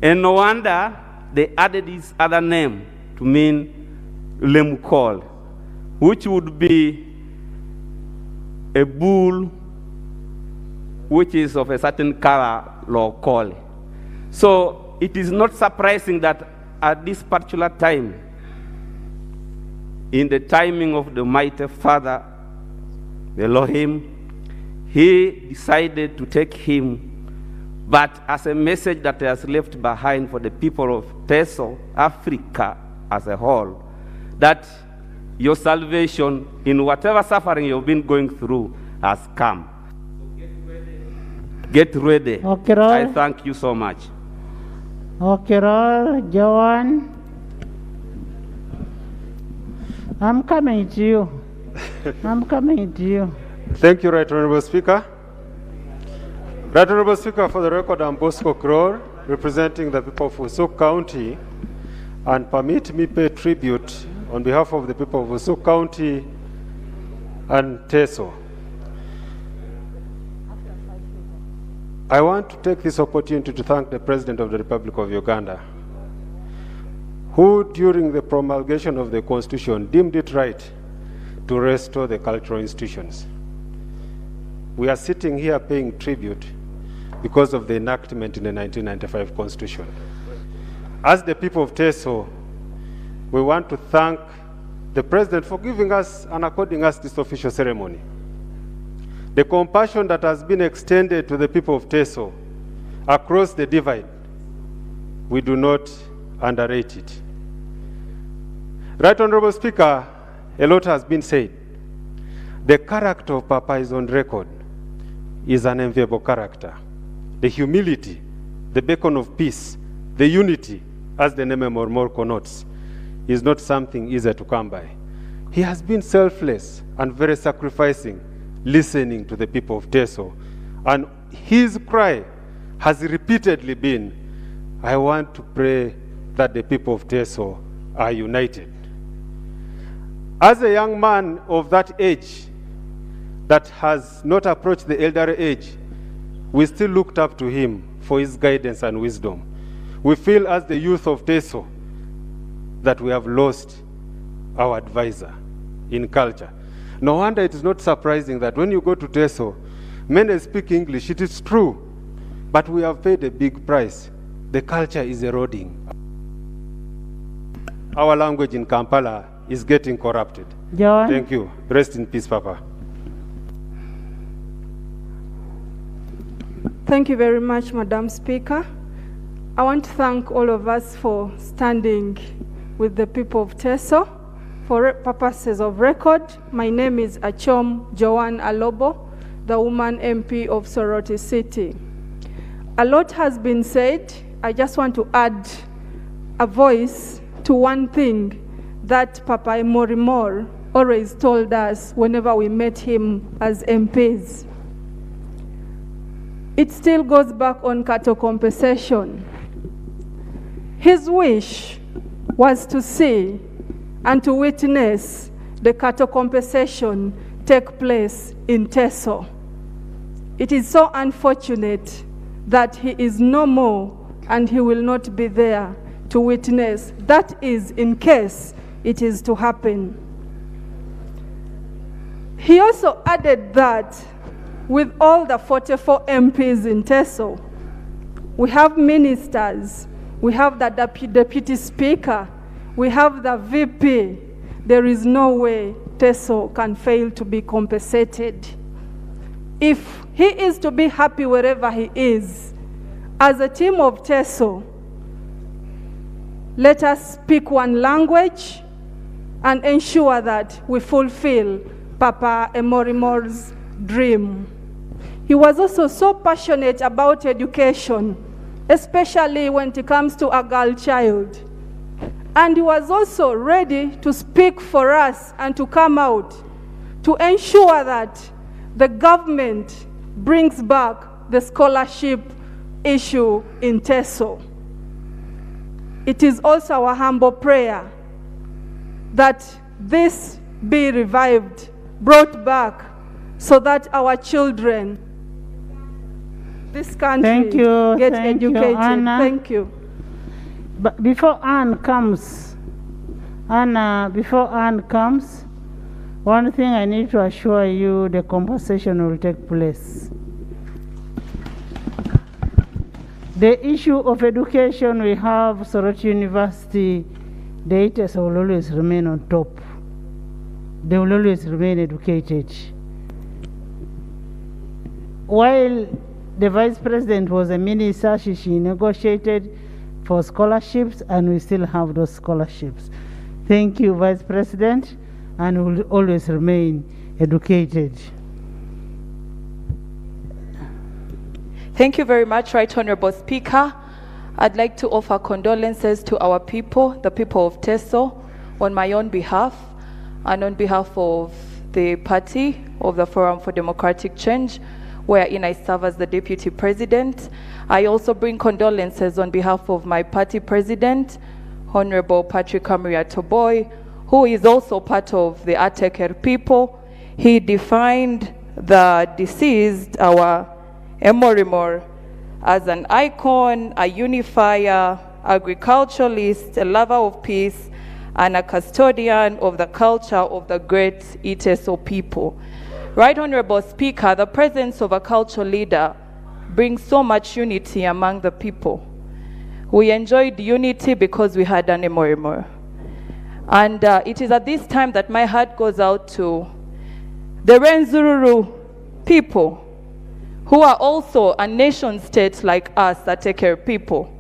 And no wonder they added this other name to mean Lemukol, which would be a bull which is of a certain color or call. So it is not surprising that at this particular time, in the timing of the mighty Father, Elohim, he decided to take him, but as a message that he has left behind for the people of Teso, Africa as a whole, that your salvation in whatever suffering you've been going through has come. Get ready.
Okay,
I thank you so much.
Okay, Joan. I'm coming to you. I'm coming to you.
Thank you, Right Honorable Speaker. Right Honorable Speaker, for the record, I'm Bosco Crore, representing the people of Usuk County, and permit me pay tribute on behalf of the people of Usuk County and Teso. I want to take this opportunity to thank the President of the Republic of Uganda, who during the promulgation of the Constitution deemed it right to restore the cultural institutions. We are sitting here paying tribute because of the enactment in the 1995 Constitution. As the people of Teso, we want to thank the President for giving us and according us this official ceremony. The compassion that has been extended to the people of Teso across the divide, we do not underrate it. Right Honorable Speaker, a lot has been said. The character of Papa is on record, is an enviable character. The humility, the beacon of peace, the unity, as the name Mormor connotes, is not something easy to come by. He has been selfless and very sacrificing, listening to the people of Teso. And his cry has repeatedly been, I want to pray that the people of Teso are united. As a young man of that age that has not approached the elderly age, we still looked up to him for his guidance and wisdom. We feel as the youth of Teso that we have lost our advisor in culture. No wonder it is not surprising that when you go to Teso, many speak English. It is true, but we have paid a big price. The culture is eroding. Our language in Kampala is getting corrupted.
John.
Thank you. Rest in peace, Papa.
Thank you very much, Madam Speaker. I want to thank all of us for standing with the people of Teso. For purposes of record, my name is Achom Joanne Alobo, the woman MP of Soroti City. A lot has been said. I just want to add a voice to one thing that Papa Emorimor always told us whenever we met him as MPs. It still goes back on cattle compensation. His wish was to see and to witness the cattle compensation take place in Teso. It is so unfortunate that he is no more and he will not be there to witness. That is in case it is to happen. He also added that with all the 44 MPs in Teso, we have ministers, we have the deputy speaker, we have the VP. There is no way Teso can fail to be compensated. If he is to be happy wherever he is, as a team of Teso, let us speak one language and ensure that we fulfill Papa Emorimor's dream. He was also so passionate about education, especially when it comes to a girl child. And he was also ready to speak for us and to come out to ensure that the government brings back the scholarship issue in Teso. It is also our humble prayer that this be revived, brought back, so that our children, this country, get educated.
Anna.
Thank you.
But before Anne comes, one thing I need to assure you, the compensation will take place. The issue of education, we have Soroti University, the ITES will always remain on top. They will always remain educated. While the Vice President was a minister, she negotiated for scholarships, and we still have those scholarships. Thank you, Vice President, and we will always remain educated.
Thank you very much, Right Honorable Speaker. I'd like to offer condolences to our people, the people of Teso, on my own behalf and on behalf of the party of the Forum for Democratic Change, wherein I serve as the Deputy President. I also bring condolences on behalf of my party president, Honorable Patrick Amria Toboy, who is also part of the Ateker people. He defined the deceased, our Emorimor, as an icon, a unifier, agriculturalist, a lover of peace, and a custodian of the culture of the great Iteso people. Right Honorable Speaker, the presence of a cultural leader brings so much unity among the people. We enjoyed unity because we had an Emorimor. And it is at this time that my heart goes out to the Renzururu people, who are also a nation state like us, Ateker people,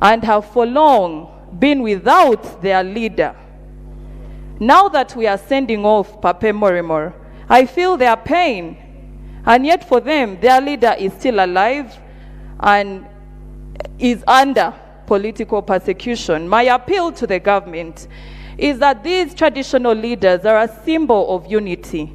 and have for long been without their leader. Now that we are sending off Papa Emorimor, I feel their pain, and yet for them, their leader is still alive and is under political persecution. My appeal to the government is that these traditional leaders are a symbol of unity.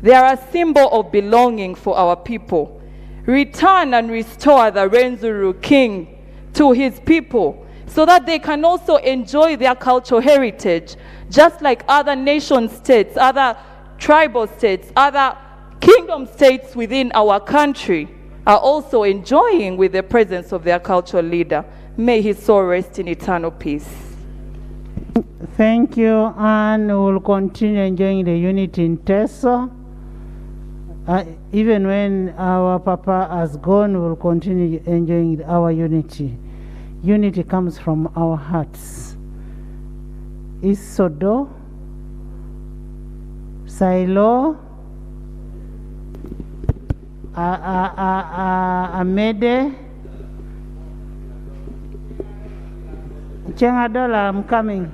They are a symbol of belonging for our people. Return and restore the Renzuru king to his people so that they can also enjoy their cultural heritage, just like other nation states, other tribal states, other kingdom states within our country are also enjoying with the presence of their cultural leader. May his soul rest in eternal peace.
Thank you, and we will continue enjoying the unity in Teso. Even when our Papa has gone, we will continue enjoying our unity. Unity comes from our hearts. Isodo, Silo, Amede. Chengadola, I'm coming.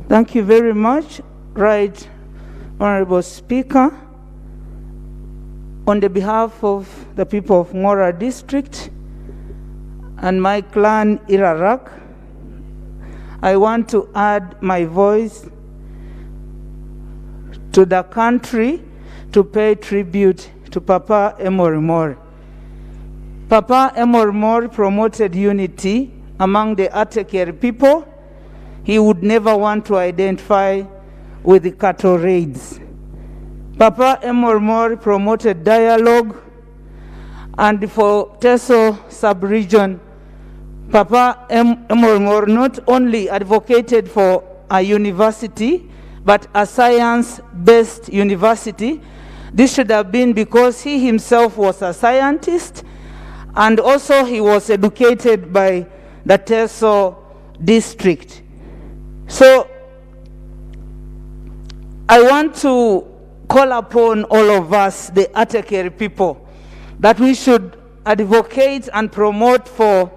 Thank you very much, Right Honorable Speaker. On the behalf of the people of Ngora District and my clan Irarak, I want to add my voice to the country to pay tribute to Papa Emorimori. Papa Emorimori promoted unity among the Atekeri people. He would never want to identify with the cattle raids. Papa Emorimori promoted dialogue, and for Teso sub-region, Papa Emorimori not only advocated for a university, but a science-based university. This should have been because he himself was a scientist, and also he was educated by the Teso district. So I want to call upon all of us, the Atekeri people, that we should advocate and promote for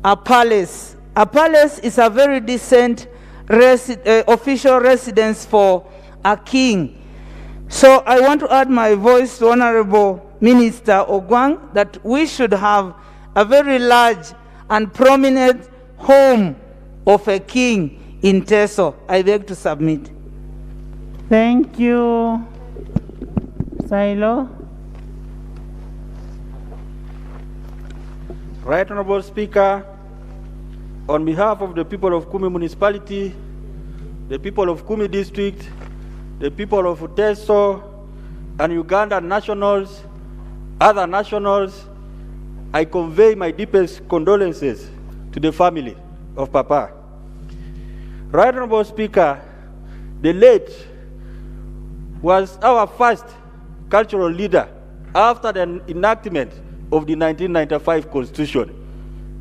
a palace. A palace is a very decent official residence for a king. So I want to add my voice to Honorable Minister Ogwang that we should have a very large and prominent home of a king in Teso. I beg to submit.
Thank you, Silo.
Right Honorable Speaker, on behalf of the people of Kumi Municipality, the people of Kumi District, the people of Teso, and Ugandan nationals, other nationals, I convey my deepest condolences to the family of Papa. Right Honorable Speaker, the late was our first cultural leader after the enactment of the 1995 Constitution.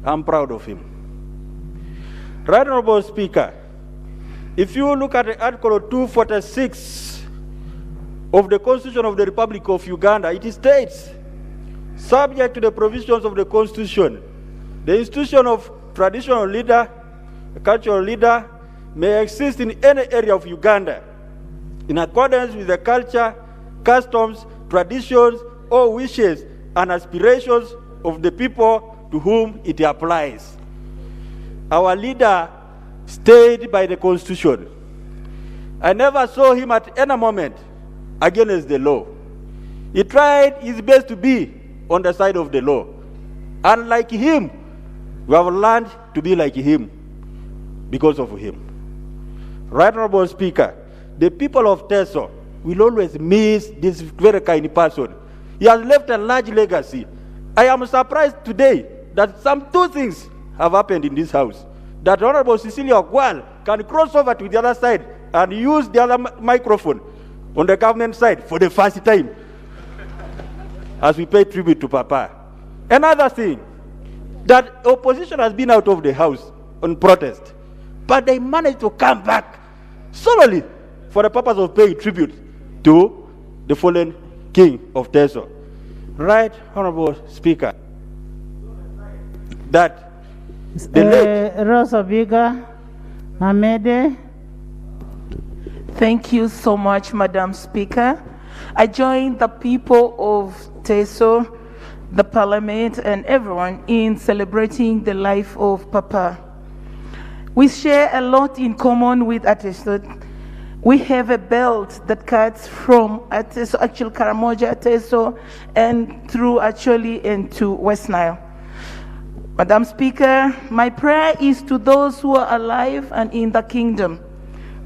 I'm proud of him. Right Honorable Speaker, if you look at Article 246 of the Constitution of the Republic of Uganda, it states, subject to the provisions of the Constitution, the institution of traditional leader, a cultural leader, may exist in any area of Uganda in accordance with the culture, customs, traditions, or wishes and aspirations of the people to whom it applies. Our leader stayed by the Constitution. I never saw him at any moment against the law. He tried his best to be on the side of the law. And like him, we have learned to be like him because of him. Right Honorable Speaker, the people of Teso will always miss this very kind person. He has left a large legacy. I am surprised today that two things have happened in this house. That Honorable Cecilia Ogwal can cross over to the other side and use the other microphone on the government side for the first time as we pay tribute to Papa. Another thing, that opposition has been out of the house on protest, but they managed to come back solely for the purpose of paying tribute to the fallen king of Teso. Right Honorable Speaker, that the late
Rosabiga Amede.
Thank you so much, Madam Speaker. I join the people of Teso, the Parliament, and everyone in celebrating the life of Papa. We share a lot in common with Ateso. We have a belt that cuts from Ateso, actually Karamoja, Ateso, and through actually into West Nile. Madam Speaker, my prayer is to those who are alive and in the kingdom.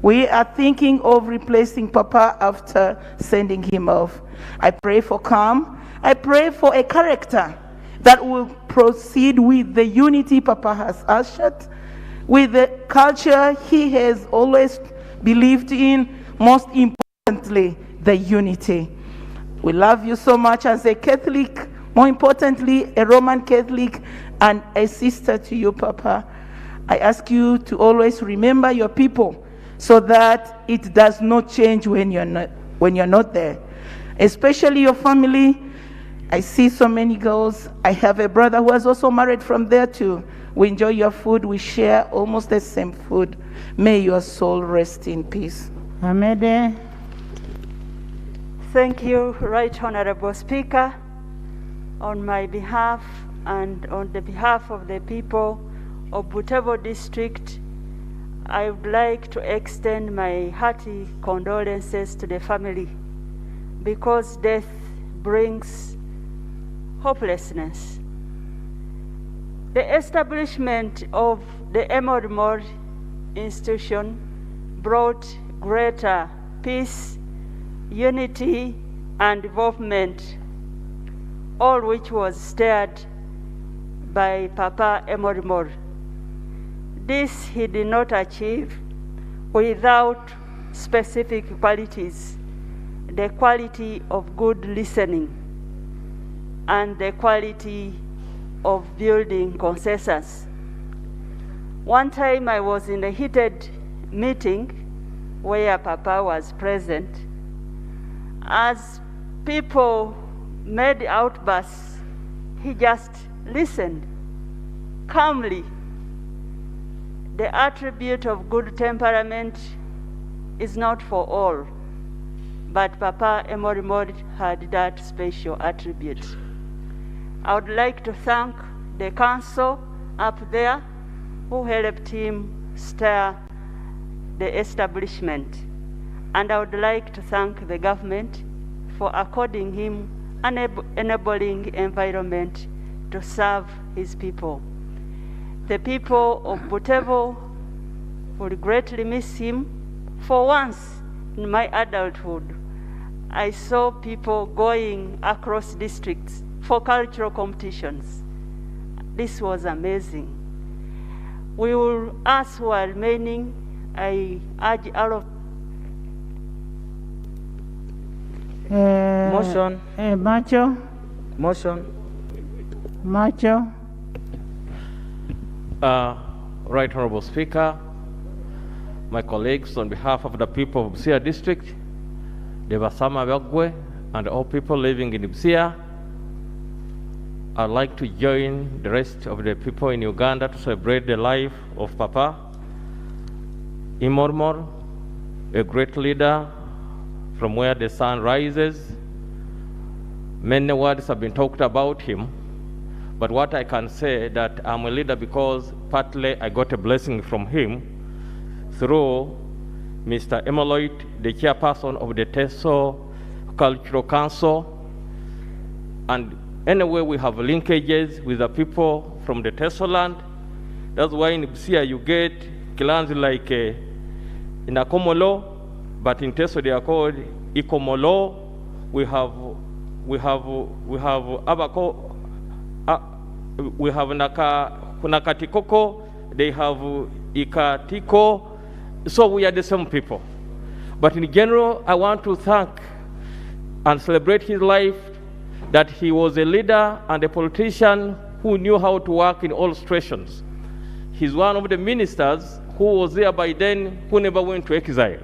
We are thinking of replacing Papa after sending him off. I pray for calm. I pray for a character that will proceed with the unity Papa has ushered, with the culture he has always believed in, most importantly, the unity. We love you so much as a Catholic, more importantly, a Roman Catholic, and a sister to you, Papa. I ask you to always remember your people so that it does not change when you're not there. Especially your family. I see so many girls. I have a brother who was also married from there too. We enjoy your food. We share almost the same food. May your soul rest in peace.
Amede.
Thank you, Right Honorable Speaker. On my behalf and on the behalf of the people of Butevo District, I would like to extend my hearty condolences to the family, because death brings hopelessness. The establishment of the Emorimori institution brought greater peace, unity, and development, all which was stirred by Papa Emorimori. This he did not achieve without specific qualities: the quality of good listening and the quality of building consensus. One time I was in a heated meeting where Papa was present. As people made outbursts, he just listened calmly. The attribute of good temperament is not for all, but Papa Emorimori had that special attribute. I would like to thank the council up there who helped him stir the establishment. And I would like to thank the government for according him an enabling environment to serve his people. The people of Butevo will greatly miss him. For once in my adulthood, I saw people going across districts for cultural competitions. This was amazing. We will ask who are remaining. I urge all of
Motion. Macho.
Motion.
Macho.
Right Honorable Speaker, my colleagues, on behalf of the people of Busia District, the Basama Begwe, and all people living in Busia, I'd like to join the rest of the people in Uganda to celebrate the life of Papa Imormor, a great leader from where the sun rises. Many words have been talked about him, but what I can say that I'm a leader because partly I got a blessing from him through Mr. Emoloit, the chairperson of the Teso Cultural Council. And anyway, we have linkages with the people from the Teso land. That's why in Busia you get clans like in Akomolo, but in Teso they are called Ikomolo. We have Abako, we have Nakatikoko, they have Ikatiko. So we are the same people. But in general, I want to thank and celebrate his life, that he was a leader and a politician who knew how to work in all situations. He's one of the ministers who was there by then who never went to exile,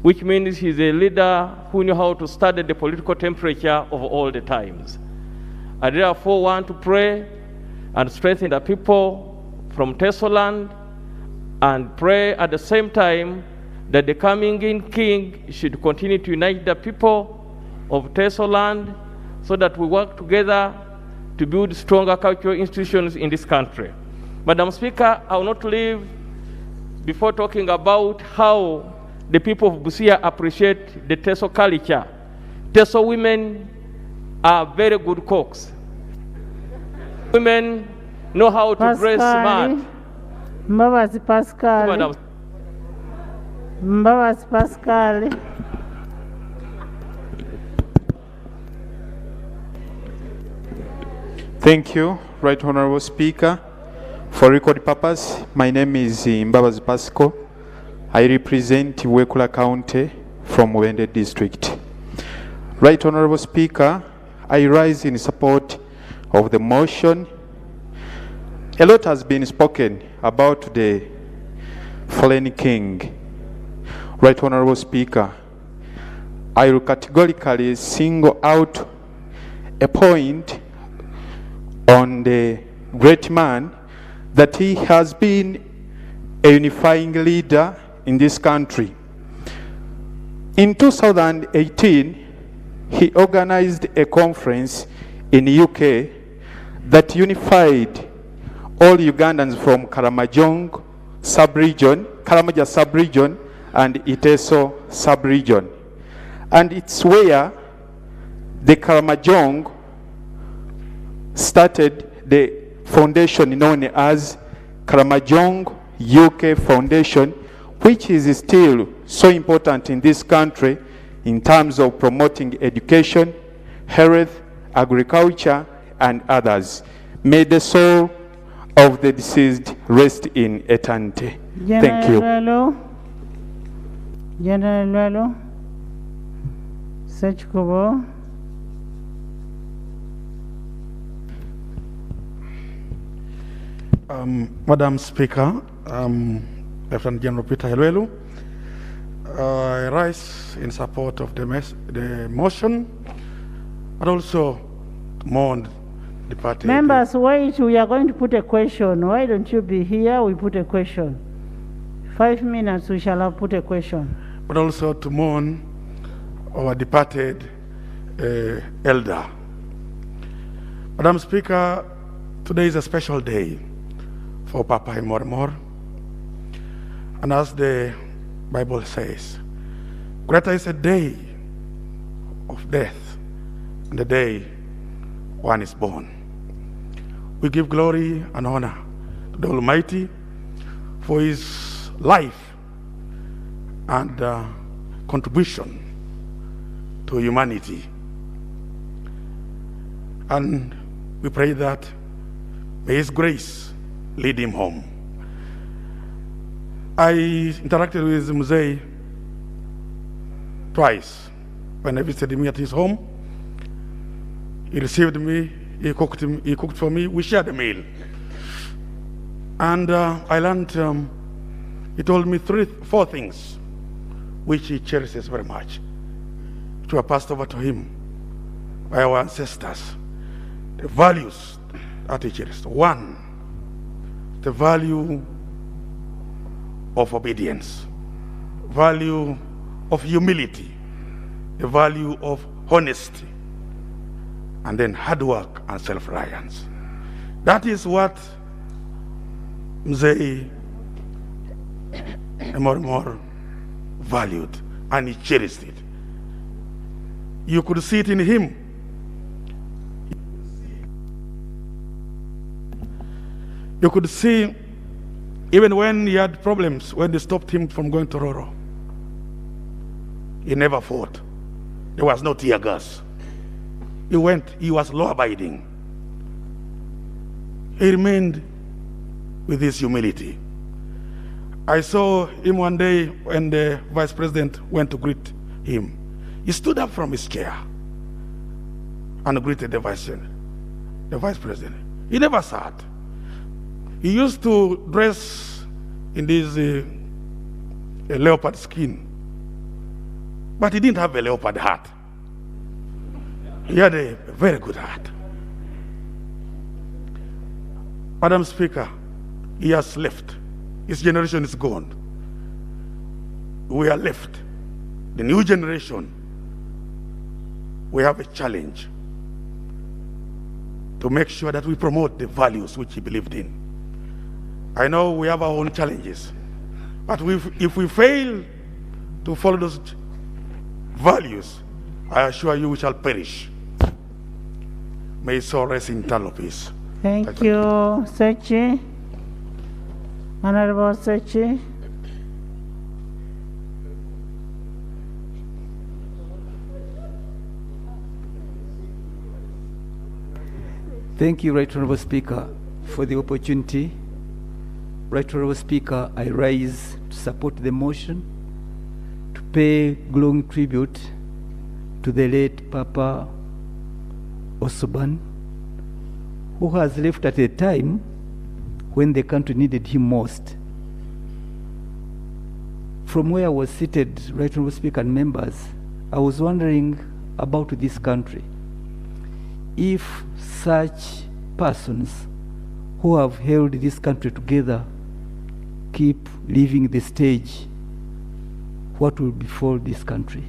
which means he's a leader who knew how to study the political temperature of all the times. I therefore want to pray and strengthen the people from Tesoland, and pray at the same time that the coming in king should continue to unite the people of Tesoland so that we work together to build stronger cultural institutions in this country. Madam Speaker, I will not leave before talking about how the people of Busia appreciate the Teso culture. Teso women are very good cooks. Women know how to dress smart.
Mbabazi Pascal. Mbabazi Pascal.
Thank you, Right Honorable Speaker. For record purpose, my name is Mbabazi Pascal. I represent Wekula County from Wende District. Right Honorable Speaker, I rise in support of the motion A lot has been spoken about the fallen king. Right Honorable Speaker, I will categorically single out a point on the great man that he has been a unifying leader in this country. In 2018, he organized a conference in UK that unified all Ugandans from Karamojong sub-region, Karamoja sub-region, and Iteso sub-region. And it's where the Karamojong started the foundation known as Karamojong UK Foundation, which is still so important in this country in terms of promoting education, health, agriculture, and others. May the soul of the deceased rest in eternity. Thank you.
General Lalo, Sechkobo.
Madam Speaker, Lieutenant General Peter Helwelu, I rise in support of the motion, but also mourn the party.
Members, wait, we are going to put a question. Why don't you be here? We put a question. 5 minutes, we shall have put a question.
But also to mourn our departed elder. Madam Speaker, today is a special day for Papa Imormor. And as the Bible says, greater is a day of death than the day one is born. We give glory and honor to the Almighty for his life and contribution to humanity. And we pray that may his grace lead him home. I interacted with Mzee twice. When I visited me at his home, he received me, he cooked for me, we shared a meal. And I learned, he told me 4 things which he cherishes very much, which were passed over to him by our ancestors. The values that he cherished. 1, the value of obedience, value of humility, the value of honesty, and then hard work and self-reliance. That is what Mzee Imormor valued, and he cherished it. You could see it in him. You could see even when he had problems, when they stopped him from going to Roro, he never fought. There was no tear gas. He went, he was law-abiding. He remained with his humility. I saw him one day when the vice president went to greet him. He stood up from his chair and greeted the vice president. He never sat. He used to dress in this leopard skin, but he didn't have a leopard hat. He had a very good hat. Madam Speaker, he has left. His generation is gone. We are left. The new generation, we have a challenge to make sure that we promote the values which he believed in. I know we have our own challenges, but if we fail to follow those values, I assure you we shall perish. May his soul rest in eternal peace.
Thank you, Sechi. Honorable Sechi.
Thank you, Right Honorable Speaker, for the opportunity. Right Honorable Speaker, I rise to support the motion to pay glowing tribute to the late Papa Osoban, who has left at a time when the country needed him most. From where I was seated, Right Honourable Speaker and members, I was wondering about this country. If such persons who have held this country together keep leaving the stage, what will befall this country?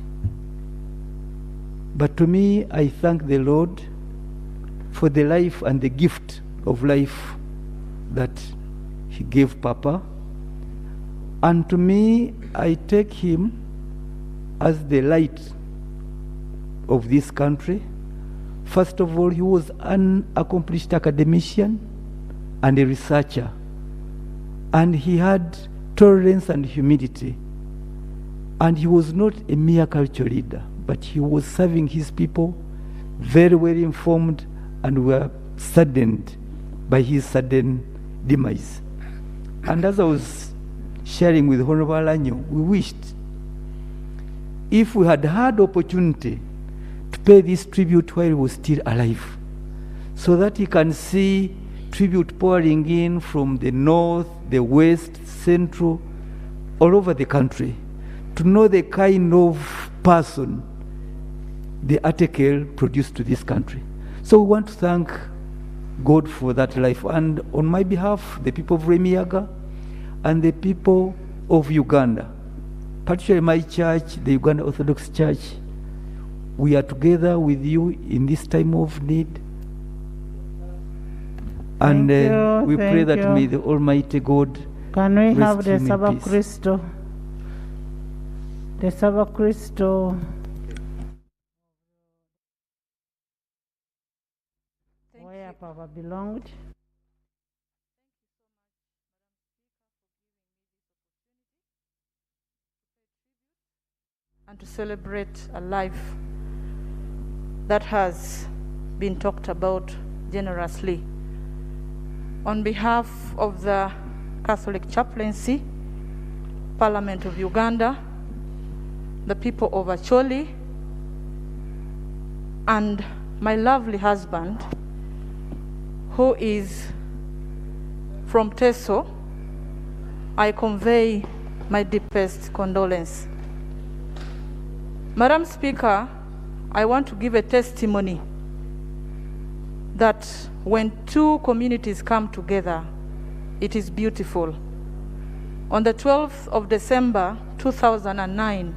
But to me, I thank the Lord for the life and the gift of life that He gave Papa. And to me, I take him as the light of this country. First of all, he was an accomplished academician and a researcher. And he had tolerance and humility. And he was not a mere culture leader, but he was serving his people, very well informed, and were saddened by his sudden demise. And as I was sharing with Honorable Alanyo, we wished if we had had opportunity to pay this tribute while he was still alive, so that he can see tribute pouring in from the north, the west, central, all over the country, to know the kind of person the article produced to this country. So we want to thank God for that life. And on my behalf, the people of Remiaga and the people of Uganda, particularly my church, the Uganda Orthodox Church, we are together with you in this time of need. And we pray that may the Almighty God
can we have
rest
the
him in
Saba
peace.
Christo? The Saba Christo. Where Papa belonged.
And to celebrate a life that has been talked about generously. On behalf of the Catholic Chaplaincy, Parliament of Uganda, the people of Acholi, and my lovely husband, who is from Teso, I convey my deepest condolence. Madam Speaker, I want to give a testimony that when two communities come together, it is beautiful. On the 12th of December 2009,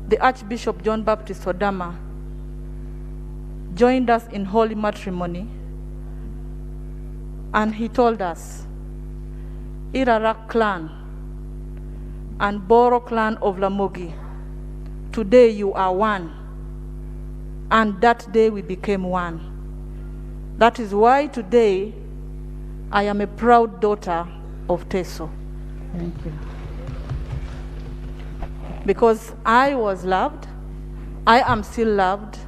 the Archbishop John Baptist Odama joined us in holy matrimony, and he told us, Irarak clan and Boro clan of Lamogi, today you are one, and that day we became one. That is why today I am a proud daughter of Teso.
Thank you.
Because I was loved, I am still loved,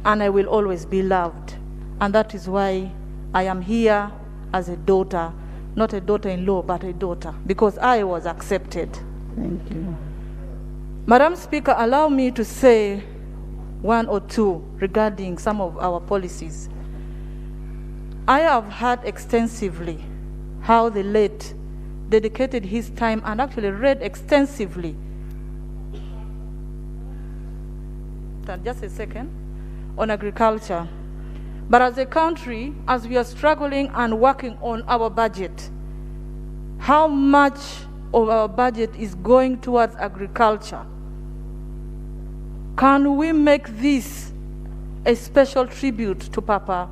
and I will always be loved. And that is why I am here as a daughter, not a daughter-in-law, but a daughter, because I was accepted.
Thank you.
Madam Speaker, allow me to say one or two regarding some of our policies. I have heard extensively how the late dedicated his time and actually read extensively. Just a second, on agriculture. But as a country, as we are struggling and working on our budget, how much of our budget is going towards agriculture? Can we make this a special tribute to Papa?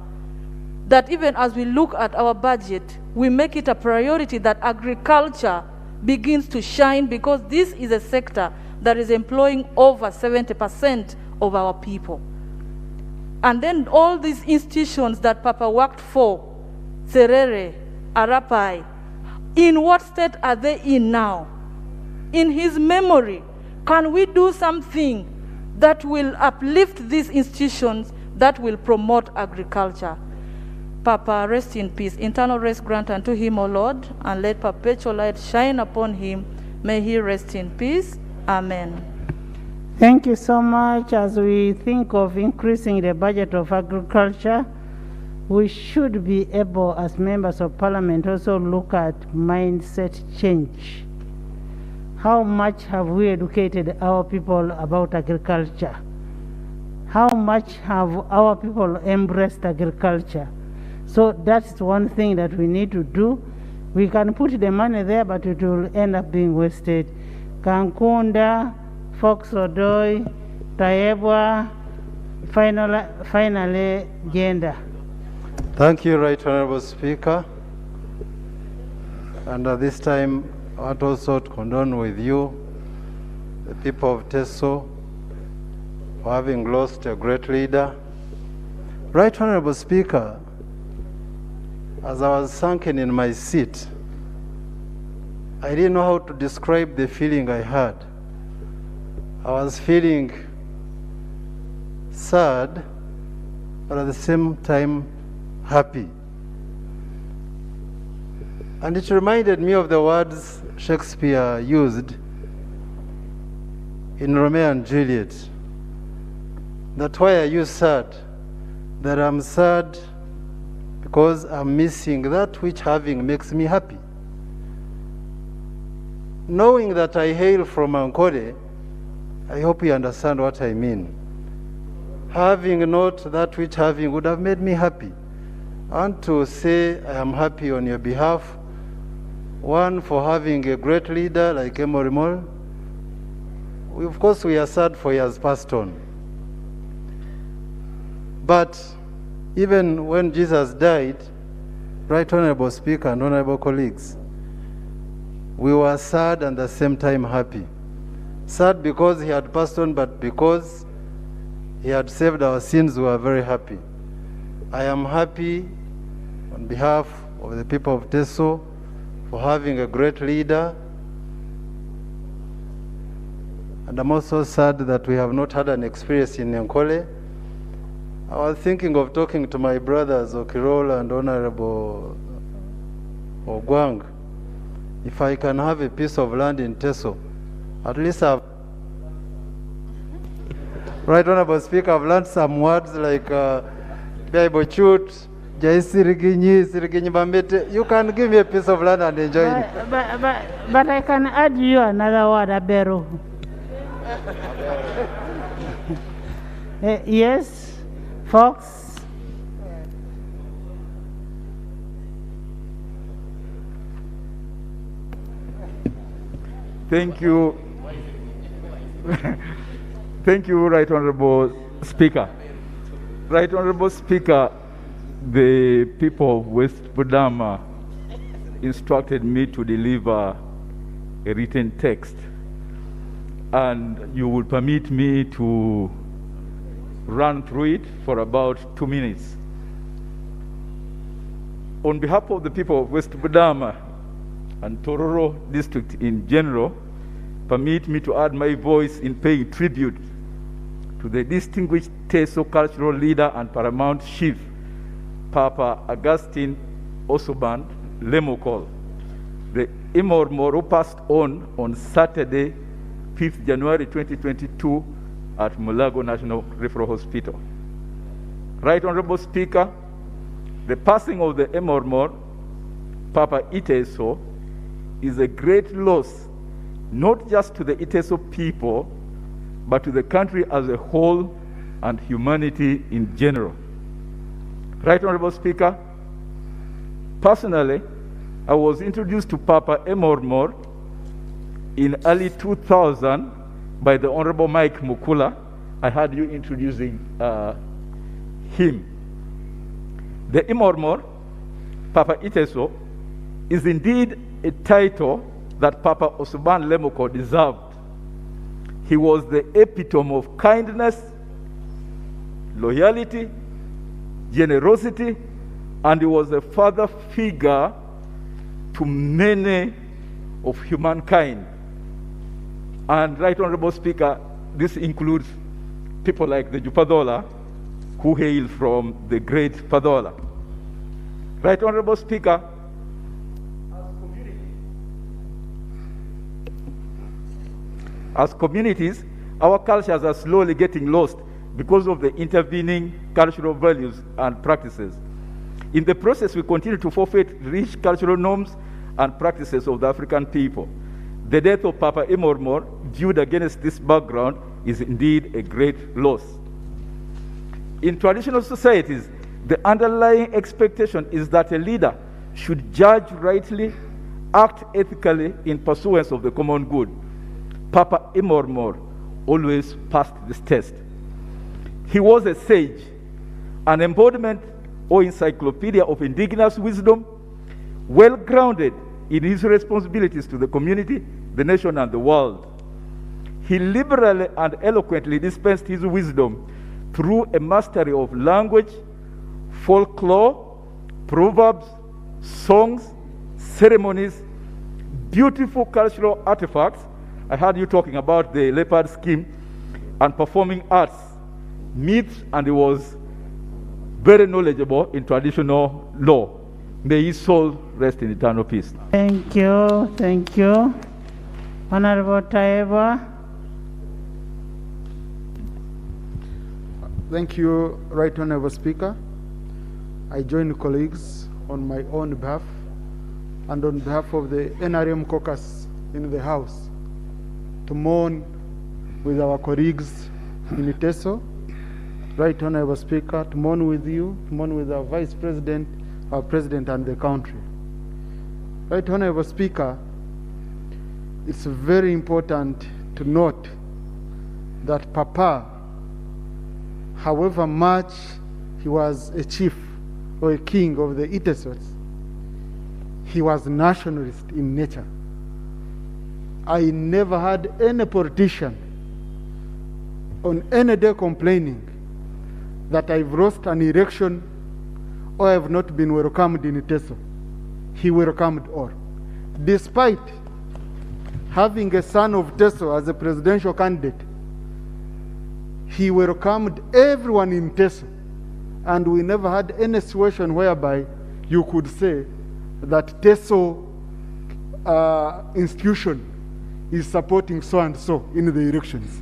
That even as we look at our budget, we make it a priority that agriculture begins to shine, because this is a sector that is employing over 70% of our people. And then all these institutions that Papa worked for, Serere, Arapai, in what state are they in now? In his memory, can we do something that will uplift these institutions, that will promote agriculture? Papa, rest in peace. Eternal rest grant unto him, O Lord, and let perpetual light shine upon him. May he rest in peace. Amen.
Thank you so much. As we think of increasing the budget of agriculture, we should be able, as members of parliament, also look at mindset change. How much have we educated our people about agriculture? How much have our people embraced agriculture? So that's one thing that we need to do. We can put the money there, but it will end up being wasted. Kankunda, Fox Odoi, Taebwa, finally, gender.
Thank you, Right Honorable Speaker. And at this time, I want also to condone with you, the people of Teso, for having lost a great leader. Right Honorable Speaker, as I was sunken in my seat, I didn't know how to describe the feeling I had. I was feeling sad, but at the same time happy. And it reminded me of the words Shakespeare used in Romeo and Juliet. That why are you sad? That I'm sad because I'm missing that which having makes me happy. Knowing that I hail from Ankole, I hope you understand what I mean. Having not that which having would have made me happy. I want to say I am happy on your behalf. One, for having a great leader like Emorimol. Of course, we are sad for he has passed on. But even when Jesus died, Right Honorable Speaker and honorable colleagues, we were sad and at the same time happy. Sad because he had passed on, but because he had saved our sins, we were very happy. I am happy on behalf of the people of Teso for having a great leader. And I'm also sad that we have not had an experience in Nyankole. I was thinking of talking to my brothers, Okirola and Honorable Ogwang, if I can have a piece of land in Teso. At least I've... Right Honorable Speaker, I've learned some words like Bible chut, Jai Siriginyi Bambete. You can give me a piece of land and enjoy it.
But I can add you another word, Abero. Yes, Fox.
Thank you. Thank you, Right Honorable Speaker. Right Honorable Speaker, the people of West Budama instructed me to deliver a written text, and you will permit me to run through it for about 2 minutes. On behalf of the people of West Budama and Tororo district in general, permit me to add my voice in paying tribute to the distinguished Teso cultural leader and paramount chief, Papa Augustine Osoban Lemokol, the Imormor who passed on Saturday, 5th January 2022 at Mulago National Referral Hospital. Right Honorable Speaker, the passing of the Imormor, Papa Iteso, is a great loss, not just to the Iteso people, but to the country as a whole and humanity in general. Right Honorable Speaker, personally, I was introduced to Papa Emormor in early 2000 by the Honorable Mike Mukula. I had you introducing him. The Emormor, Papa Iteso, is indeed a title that Papa Osoban Lemoko deserved. He was the epitome of kindness, loyalty, generosity, and he was a father figure to many of humankind. And Right Honorable Speaker, this includes people like the Jupadola, who hail from the great Padola. Right Honorable Speaker, as communities, our cultures are slowly getting lost because of the intervening cultural values and practices. In the process, we continue to forfeit rich cultural norms and practices of the African people. The death of Papa Imormor, viewed against this background, is indeed a great loss. In traditional societies, the underlying expectation is that a leader should judge rightly, act ethically in pursuance of the common good. Papa Imormor always passed this test. He was a sage, an embodiment or encyclopedia of indigenous wisdom, well grounded in his responsibilities to the community, the nation, and the world. He liberally and eloquently dispensed his wisdom through a mastery of language, folklore, proverbs, songs, ceremonies, beautiful cultural artifacts. I heard you talking about the leopard scheme and performing arts, myths, and he was very knowledgeable in traditional law. May his soul rest in eternal peace.
Thank you, thank you. Honorable Taeva.
Thank you, Right Honorable Speaker. I join colleagues on my own behalf and on behalf of the NRM caucus in the House to mourn with our colleagues in Iteso. Right Honorable Speaker, to mourn with you, to mourn with our Vice President, our President, and the country. Right Honorable Speaker, it's very important to note that Papa, however much he was a chief or a king of the Itesos, he was nationalist in nature. I never had any politician on any day complaining that I've lost an election or I have not been welcomed in Iteso. He welcomed all. Despite having a son of Teso as a presidential candidate, he welcomed everyone in Teso. And we never had any situation whereby you could say that Teso institution is supporting so and so in the elections.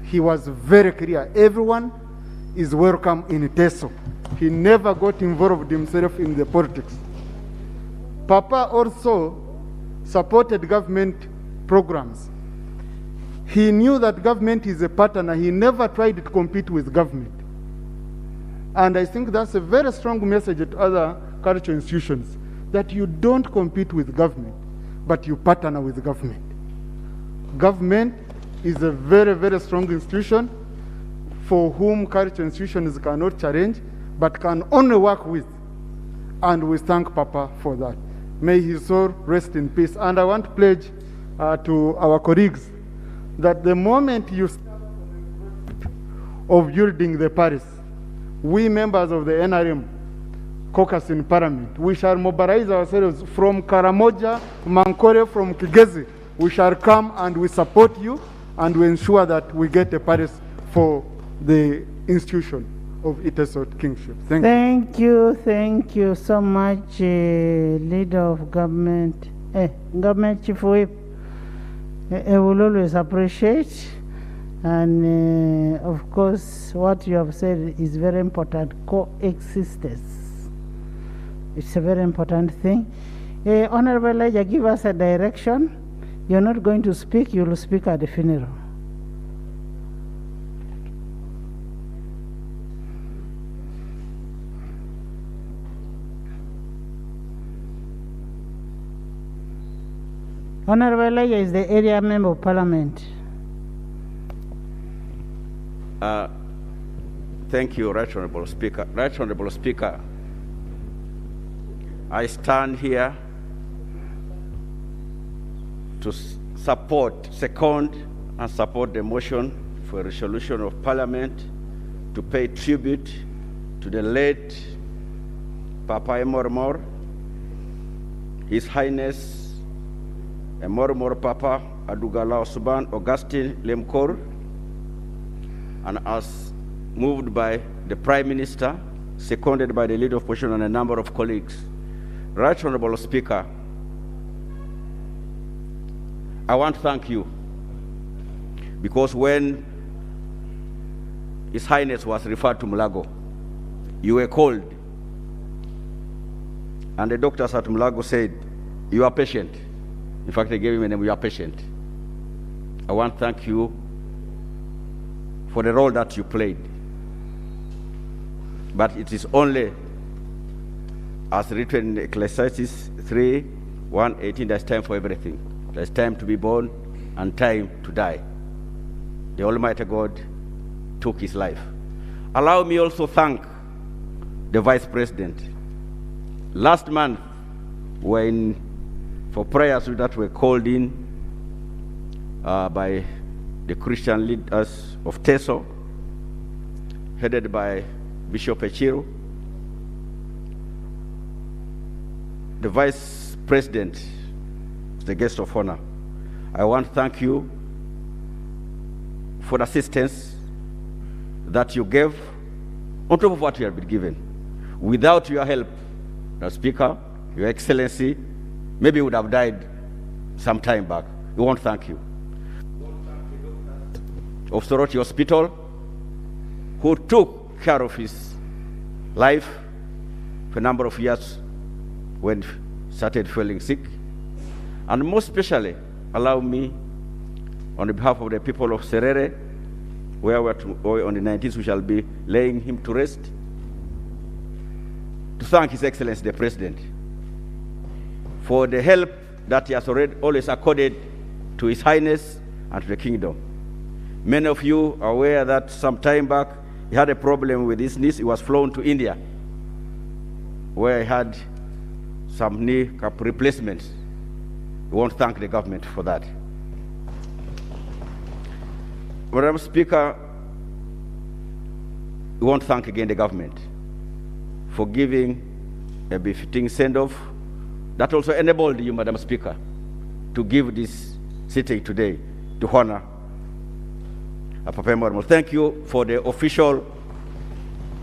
He was very clear. Everyone is welcome in Teso. He never got involved himself in the politics. Papa also supported government programs. He knew that government is a partner. He never tried to compete with government. And I think that's a very strong message to other cultural institutions, that you don't compete with government, but you partner with government. Government is a very, very strong institution for whom cultural institutions cannot challenge, but can only work with. And we thank Papa for that. May his soul rest in peace. And I want to pledge to our colleagues that the moment you start of building the Paris, we members of the NRM caucus in Parliament, we shall mobilize ourselves from Karamoja, Mankore, from Kigezi. We shall come and we support you and we ensure that we get a Paris for the institution of Iteso Kingship.
Thank you so much, Leader of Government, Government Chief Whip. I will always appreciate, and of course, what you have said is very important, coexistence. It's a very important thing. Honorable Elijah, give us a direction. You're not going to speak, you will speak at the funeral. Honorable Elijah is the area member of Parliament.
Thank you, Right Honorable Speaker. Right Honorable Speaker, I stand here to second and support the motion for a resolution of Parliament to pay tribute to the late Papa Imormor, His Highness Imormor Papa Adugala Suban Augustine Lemkor, and as moved by the Prime Minister, seconded by the Leader of Opposition and a number of colleagues. Right Honorable Speaker, I want to thank you, because when His Highness was referred to Mulago, you were called
And the doctors at Mulago said, you are patient. In fact, they gave him a name, you are patient. I want to thank you for the role that you played. But it is only, as written in Ecclesiastes 3:1-18, there's time for everything. There's time to be born and time to die. The Almighty God took his life. Allow me also thank the Vice President. Last month, when for prayers that were called in by the Christian leaders of Teso, headed by Bishop Echiru, the Vice President, the guest of honor, I want to thank you for the assistance that you gave on top of what you have been given. Without your help, the Speaker, Your Excellency, maybe would have died some time back. We want to thank you. Of Soroti Hospital, who took care of his life for a number of years when he started feeling sick. And most especially, allow me, on behalf of the people of Serere, where on the 19th we shall be laying him to rest, to thank His Excellency the President for the help that he has always accorded to His Highness and to the Kingdom. Many of you are aware that some time back he had a problem with his knees. He was flown to India, where he had some knee cap replacements. We want to thank the government for that. Madam Speaker, we want to thank again the government for giving a befitting send-off that also enabled you, Madam Speaker, to give this sitting today to honor Papa Emorimal. Thank you for the official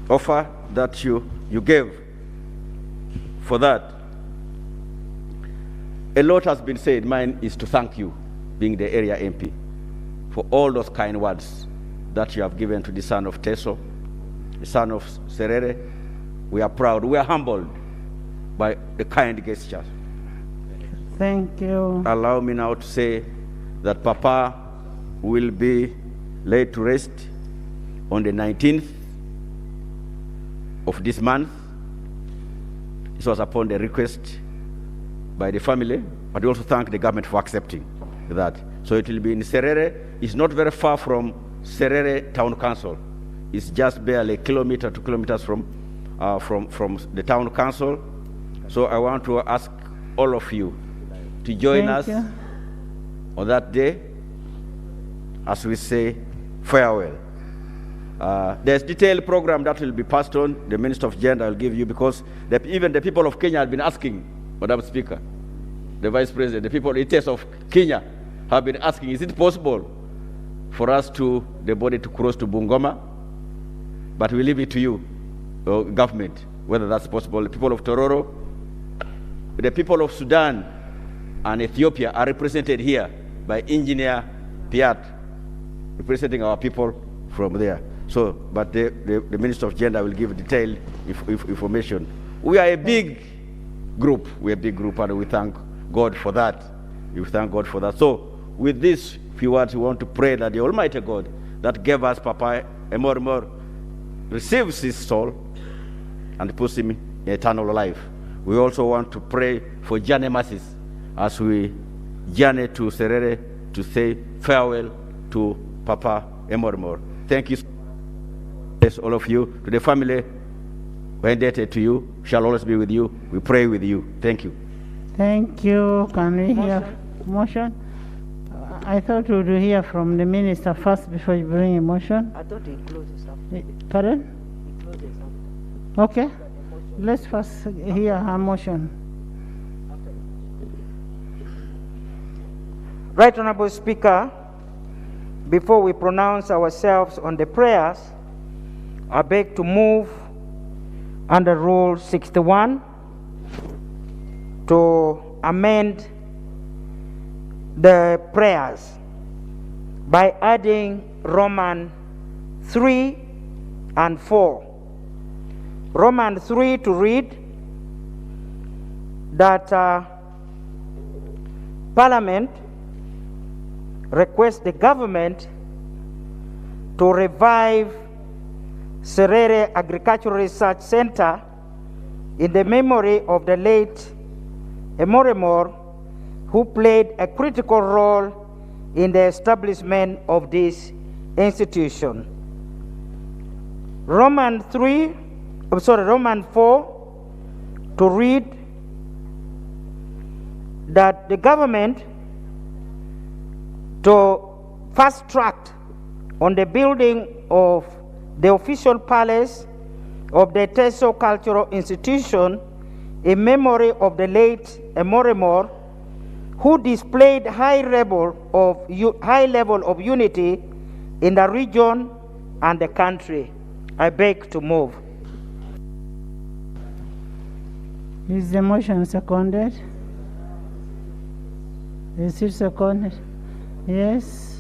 offer that you gave for that. A lot has been said. Mine is to thank you, being the area MP, for all those kind words that you have given to the son of Teso, the son of Serere. We are proud, we are humbled by the kind gestures.
Thank you.
Allow me now to say that Papa will be laid to rest on the 19th of this month. This was upon the request by the family, but we also thank the government for accepting that. So it will be in Serere. It's not very far from Serere Town Council. It's just barely a kilometer, 2 kilometers from the Town Council. So I want to ask all of you to join us on that day as we say farewell. There's detailed program that will be passed on. The Minister of Gender will give you, because even the people of Kenya have been asking, Madam Speaker, the Vice President, the people of Kenya have been asking, is it possible for us the body to cross to Bungoma? But we leave it to you, government, whether that's possible. The people of Tororo, the people of Sudan and Ethiopia are represented here by Engineer Piat, representing our people from there. So, but the Minister of Gender will give detailed information. We are a big group. We're a big group, and we thank God for that. We thank God for that. So, with this few words, we want to pray that the Almighty God that gave us Papa Emorimal receives his soul and puts him in eternal life. We also want to pray for journey mercies as we journey to Serere to say farewell to Papa Emorimal. Thank you, yes, all of you. To the family, we're indebted to you, shall always be with you. We pray with you. Thank you.
Thank you. Can we hear motion? I thought we would hear from the minister first before you bring a motion.
I thought he closes up.
Pardon?
He closes up.
Okay. Let's first hear her motion.
Right Honorable Speaker, before we pronounce ourselves on the prayers, I beg to move under Rule 61 to amend the prayers by adding Roman 3 and 4. Roman 3 to read, that Parliament requests the government to revive Serere Agricultural Research Center in the memory of the late Emorimor, who played a critical role in the establishment of this institution. Roman 4, to read that the government to fast track on the building of the official palace of the Teso Cultural Institution in memory of the late Emorimor, who displayed high level of unity in the region and the country. I beg to move.
Is the motion seconded? Is it seconded? Yes.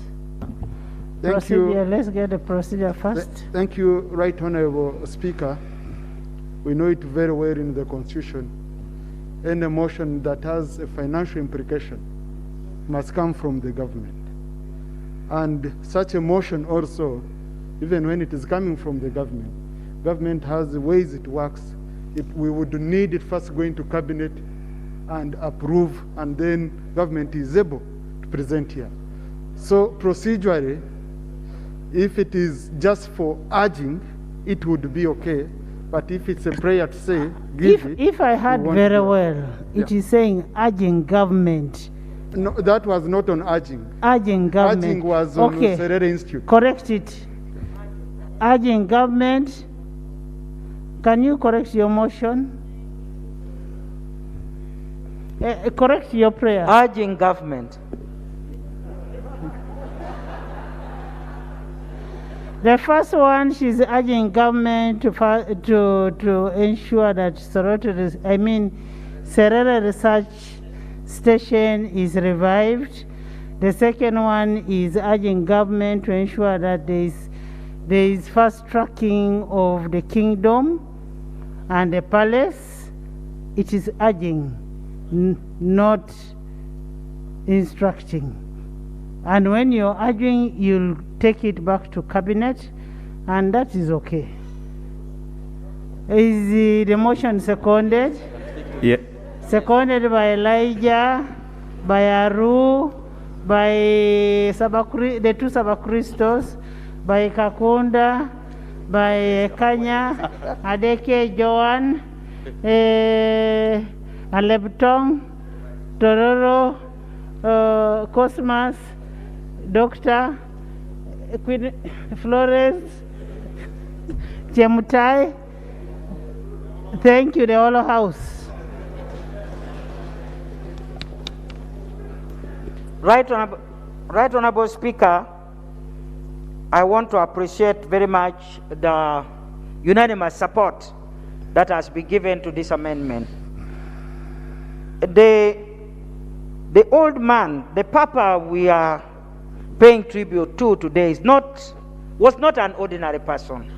Thank
procedure.
you.
Let's get the procedure first.
Thank you, Right Honorable Speaker. We know it very well in the Constitution. Any motion that has a financial implication must come from the government. And such a motion also, even when it is coming from the government has ways it works. If we would need it first going to cabinet and approve, and then government is able to present here. So procedurally, if it is just for urging, it would be okay. But if it's a prayer to say, give it.
If I heard very well, it is saying urging government.
No, that was not on urging.
Urging government.
Urging was on Serere Institute.
Correct it. Urging government. Can you correct your motion? Correct your prayer.
Urging government.
The first one, she's urging government to ensure that Serere Research Station is revived. The second one is urging government to ensure that there is fast tracking of the kingdom and the palace. It is urging, not instructing. And when you're urging, you'll take it back to cabinet, and that is okay. Is the motion seconded?
Yeah.
Seconded by Elijah, by Aru, by the two Sabakristos, by Kakunda, by Kanya, Adeke Joan, Alebtong, Tororo, Cosmas, Doctor Queen Flores, Chemutai. Thank you, the whole house.
Right Honorable Speaker, I want to appreciate very much the unanimous support that has been given to this amendment. The old man, the Papa we are paying tribute to today was not an ordinary person.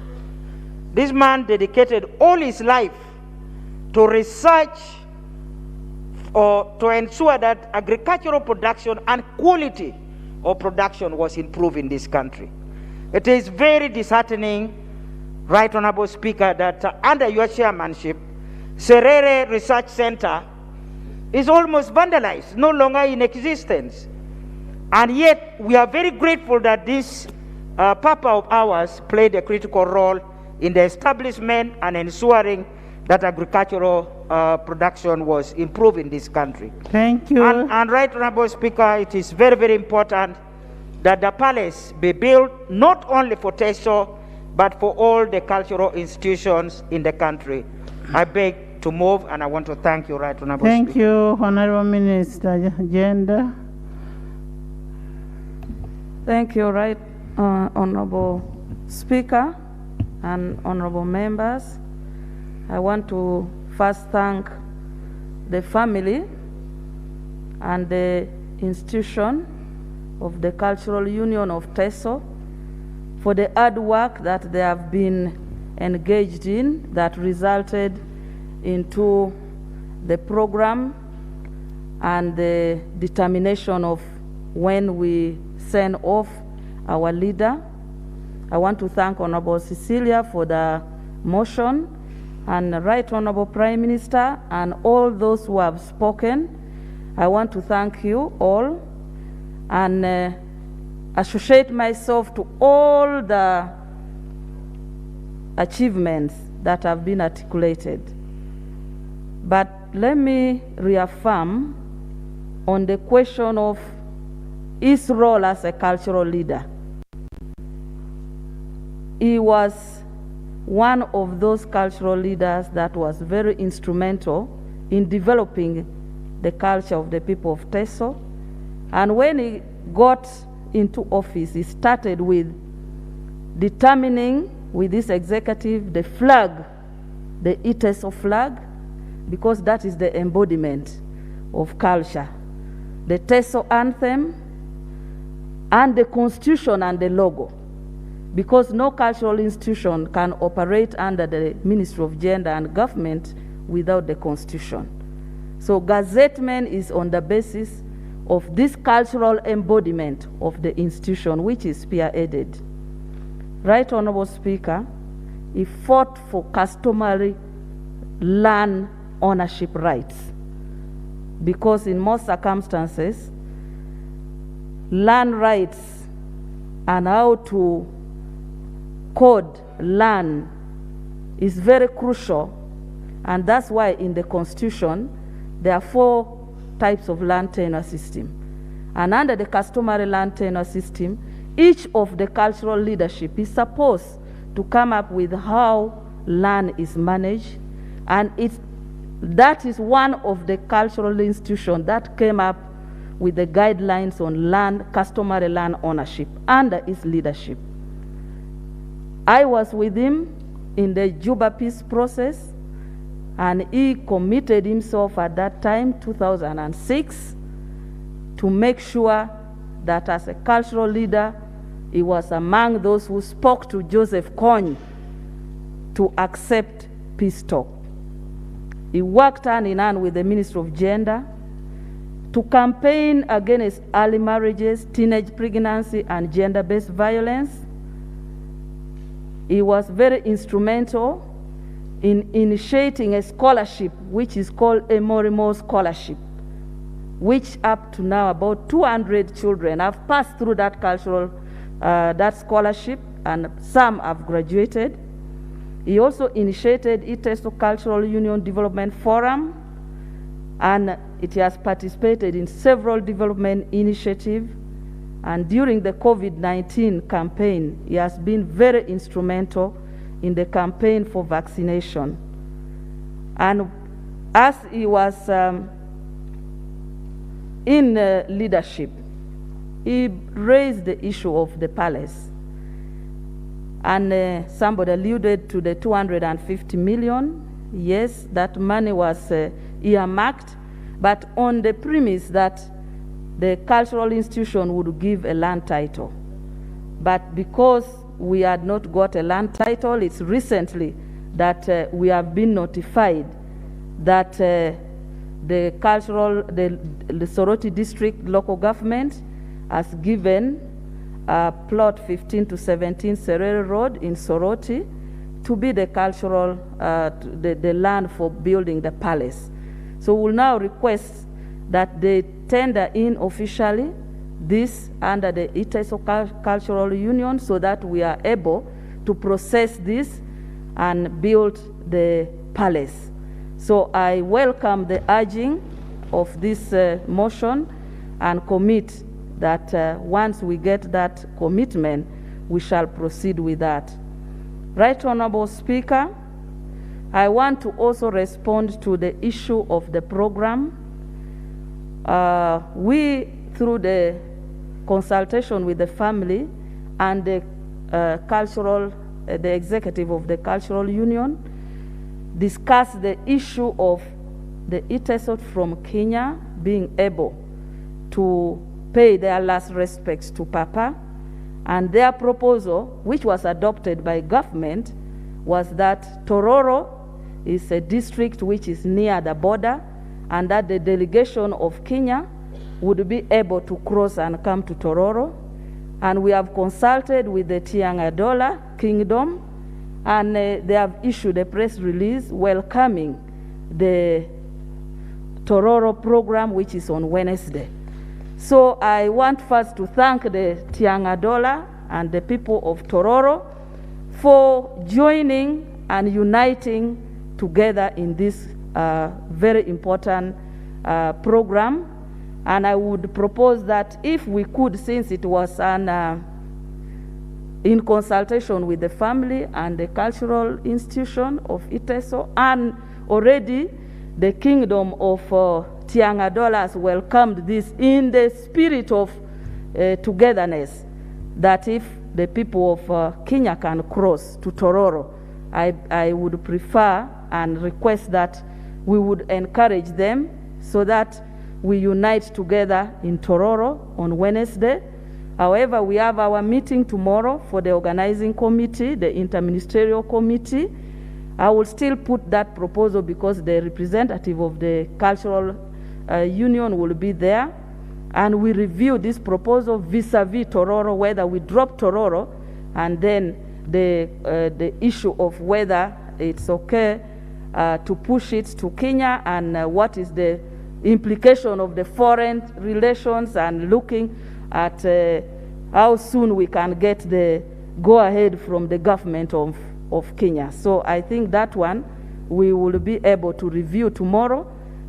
This man dedicated all his life to research or to ensure that agricultural production and quality of production was improved in this country. It is very disheartening, Right Honorable Speaker, that under your chairmanship, Serere Research Center is almost vandalized, no longer in existence. And yet, we are very grateful that this Papa of ours played a critical role in the establishment and ensuring that agricultural production was improved in this country.
Thank you.
And Right Honorable Speaker, it is very, very important that the palace be built not only for Teso, but for all the cultural institutions in the country. I beg to move, and I want to thank you, Right Honorable Speaker.
Thank you, Honorable Minister Gender.
Thank you, Right Honorable Speaker and honorable members. I want to first thank the family and the institution of the Cultural Union of Teso for the hard work that they have been engaged in that resulted into the program and the determination of when we send off our leader. I want to thank Honorable Cecilia for the motion, and Right Honorable Prime Minister and all those who have spoken. I want to thank you all and associate myself to all the achievements that have been articulated. But let me reaffirm on the question of his role as a cultural leader. He was one of those cultural leaders that was very instrumental in developing the culture of the people of Teso. And when he got into office, he started with determining with this executive the flag, the Iteso flag, because that is the embodiment of culture. The Teso anthem and the constitution and the logo, because no cultural institution can operate under the Ministry of Gender and Government without the constitution. So gazettement is on the basis of this cultural embodiment of the institution, which is spearheaded. Right Honorable Speaker, he fought for customary land ownership rights, because in most circumstances, land rights and how to code land is very crucial, and that's why in the Constitution there are 4 types of land tenure system. And under the customary land tenure system, each of the cultural leadership is supposed to come up with how land is managed, and that is one of the cultural institutions that came up with the guidelines on land, customary land ownership under his leadership. I was with him in the Juba peace process, and he committed himself at that time, 2006, to make sure that as a cultural leader, he was among those who spoke to Joseph Kony to accept peace talk. He worked hand in hand with the Ministry of Gender to campaign against early marriages, teenage pregnancy, and gender-based violence. He was very instrumental in initiating a scholarship which is called a Morimo Scholarship, which up to now about 200 children have passed through that that scholarship, and some have graduated. He also initiated Iteso Cultural Union Development Forum, and it has participated in several development initiatives. And during the COVID-19 campaign, he has been very instrumental in the campaign for vaccination. And as he was in leadership, he raised the issue of the palace. And somebody alluded to the 250 million. Yes, that money was earmarked, but on the premise that the cultural institution would give a land title. But because we had not got a land title, it's recently that we have been notified that the Soroti District local government has given plot 15 to 17 Serere Road in Soroti to be the cultural, the land for building the palace. So we'll now request that they tender in officially this under the Iteso Cultural Union, so that we are able to process this and build the palace. So I welcome the urging of this motion and commit that once we get that commitment, we shall proceed with that. Right Honorable Speaker, I want to also respond to the issue of the program. We, through the consultation with the family and the the executive of the Cultural Union, discussed the issue of the Iteso from Kenya being able to pay their last respects to Papa, and their proposal, which was adopted by government, was that Tororo is a district which is near the border, and that the delegation of Kenya would be able to cross and come to Tororo. And we have consulted with the Tiangadola Kingdom, and they have issued a press release welcoming the Tororo program, which is on Wednesday. So I want first to thank the Tiangadola and the people of Tororo for joining and uniting together in this very important program. And I would propose that if we could, since it was in consultation with the family and the cultural institution of Iteso, and already the kingdom of Tiangadola has welcomed this in the spirit of togetherness, that if the people of Kenya can cross to Tororo, I would prefer and request that we would encourage them so that we unite together in Tororo on Wednesday. However, we have our meeting tomorrow for the organizing committee, the interministerial committee. I will still put that proposal because the representative of the cultural union will be there. And we review this proposal vis-a-vis Tororo, whether we drop Tororo, and then the issue of whether it's okay to push it to Kenya, and what is the implication of the foreign relations, and looking at how soon we can get the go-ahead from the government of Kenya. So I think that one we will be able to review tomorrow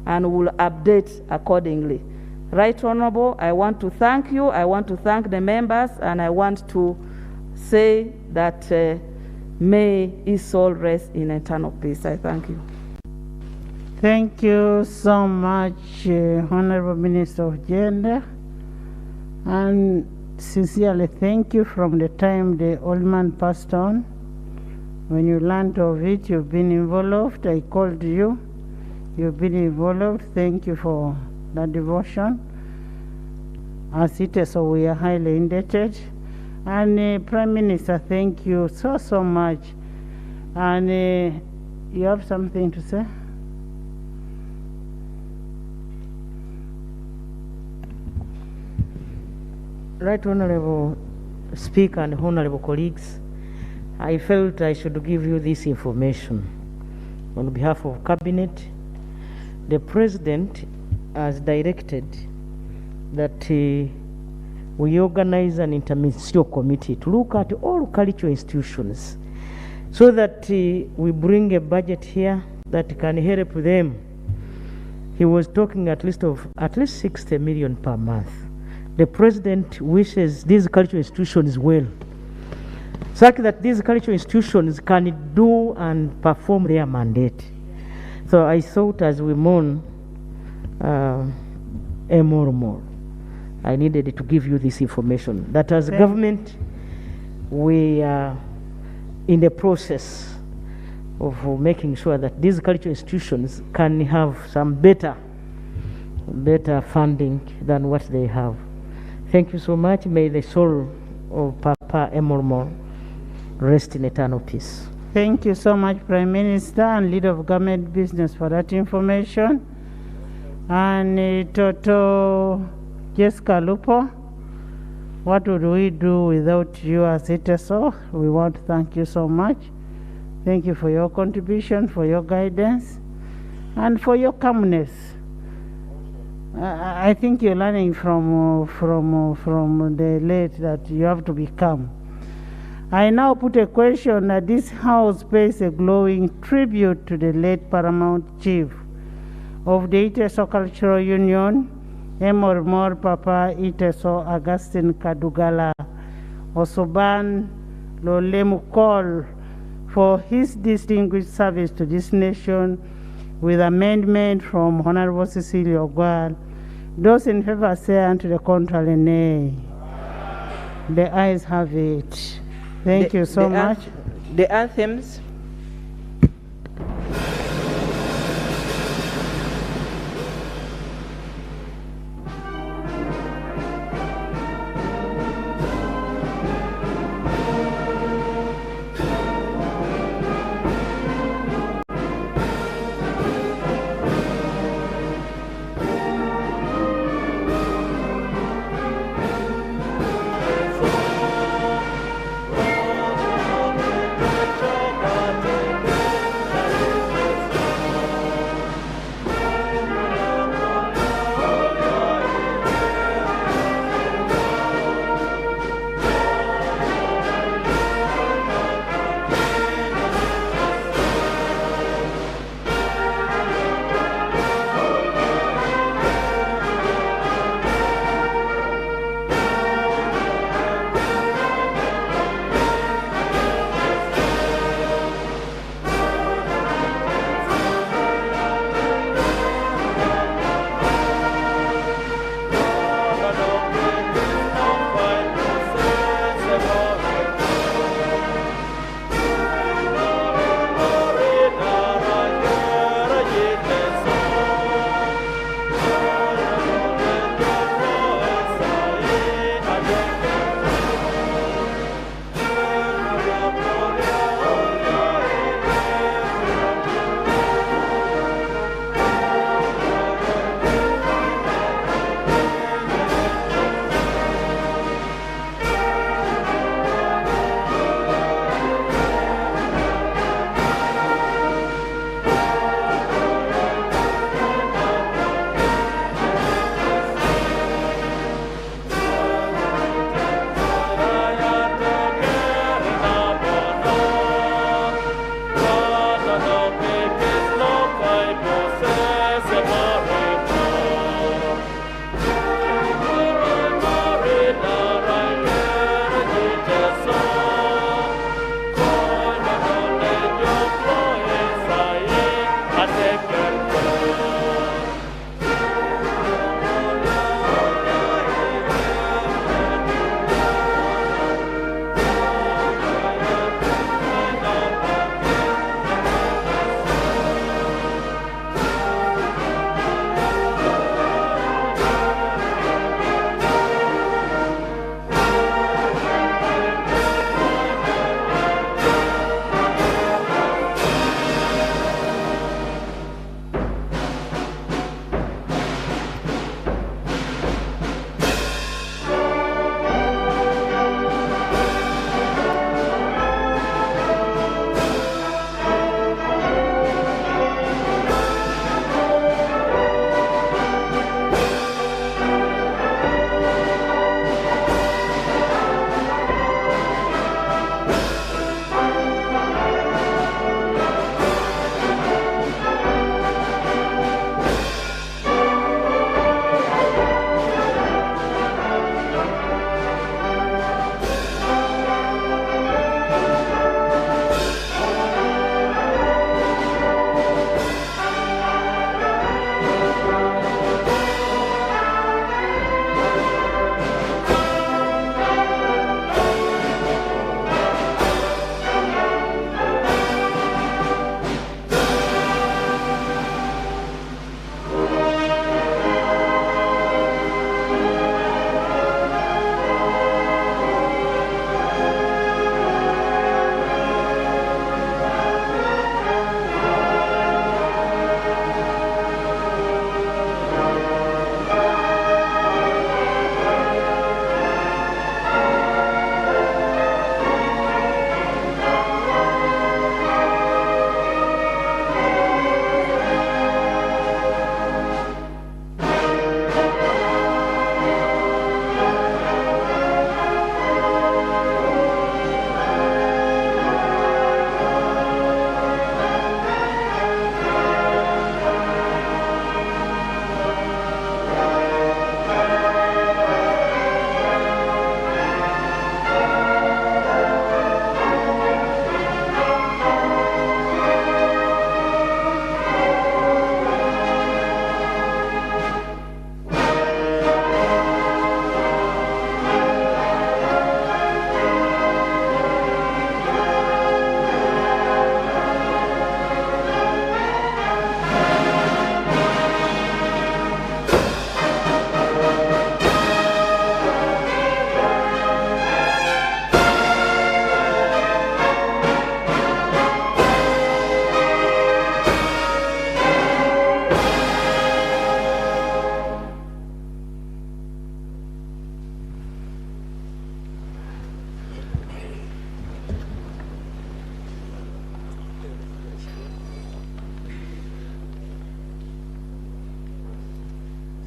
and will update accordingly. Right Honorable, I want to thank you, I want to thank the members, and I want to say that may his soul rest in eternal peace. I thank you.
Thank you so much, Honorable Minister of Gender, and sincerely thank you. From the time the old man passed on, when you learned of it, you've been involved. I called you, you've been involved. Thank you for that devotion. As it is, so we are highly indebted. And Prime Minister, thank you so much. And you have something to say?
Right Honorable Speaker and Honorable colleagues, I felt I should give you this information. On behalf of Cabinet, the President has directed that we organize an interministerial committee to look at all cultural institutions so that we bring a budget here that can help them. He was talking at least 60 million per month. The President wishes these cultural institutions well, such that these cultural institutions can do and perform their mandate. So I thought as we mourn more, I needed to give you this information, that as government, we are in the process of making sure that these cultural institutions can have some better funding than what they have. Thank you so much. May the soul of Papa Emormor rest in eternal peace.
Thank you so much, Prime Minister and Leader of Government Business, for that information. And Toto Jessica Lupo, what would we do without you as ITESO? We want to thank you so much. Thank you for your contribution, for your guidance, and for your calmness. I think you're learning from the late that you have to be calm. I now put a question that this House pays a glowing tribute to the late Paramount Chief of the Iteso Cultural Union, Emormor Papa Iteso Augustine Kadugala Osoban Lolemukol, for his distinguished service to this nation, with amendment from Honorable Cecilia Ogwal. Those in favor say, and to the contrary, nay. The ayes have it. Thank you so much.
The anthems.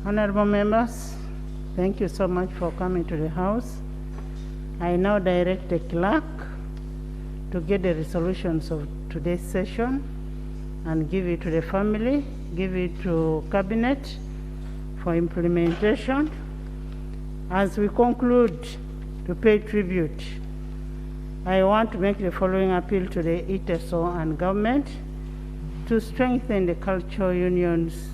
Honorable members, thank you so much for coming to the House. I now direct the clerk to get the resolutions of today's session and give it to the family, give it to cabinet for implementation. As we conclude to pay tribute, I want to make the following appeal to the ITESO and government to strengthen the cultural unions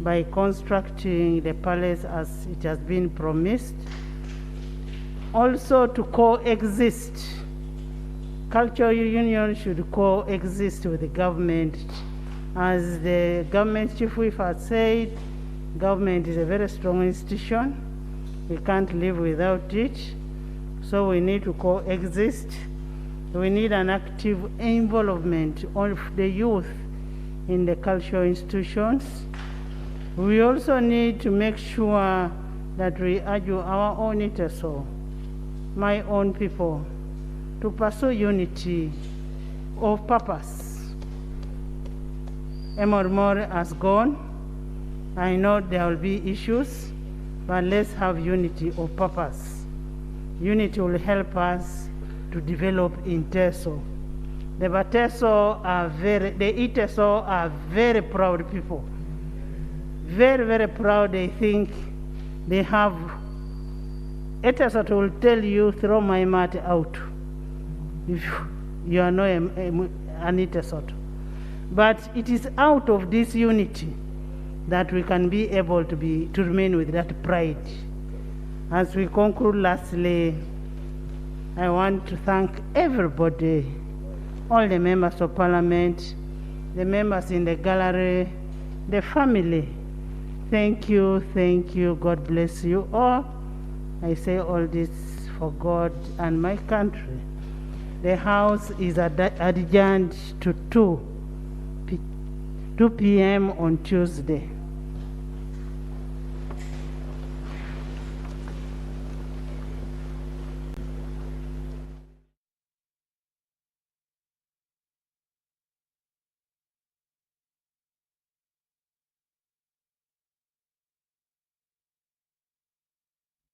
by constructing the palace as it has been promised. Also to coexist. Cultural unions should coexist with the government. As the government chief whip has said, government is a very strong institution. We can't live without it. So we need to coexist. We need an active involvement of the youth in the cultural institutions. We also need to make sure that we urge our own ITESO, my own people, to pursue unity of purpose. Emormore has gone. I know there will be issues, but let's have unity of purpose. Unity will help us to develop in ITESO. The ITESO are very proud people. Very, very proud. They think they have. ITESO will tell you, throw my mat out if you are not an ITESO. But it is out of this unity that we can be able to remain with that pride. As we conclude, lastly, I want to thank everybody, all the members of parliament, the members in the gallery, the family. Thank you, God bless you all. I say all this for God and my country. The House is adjourned to 2 p.m. on Tuesday.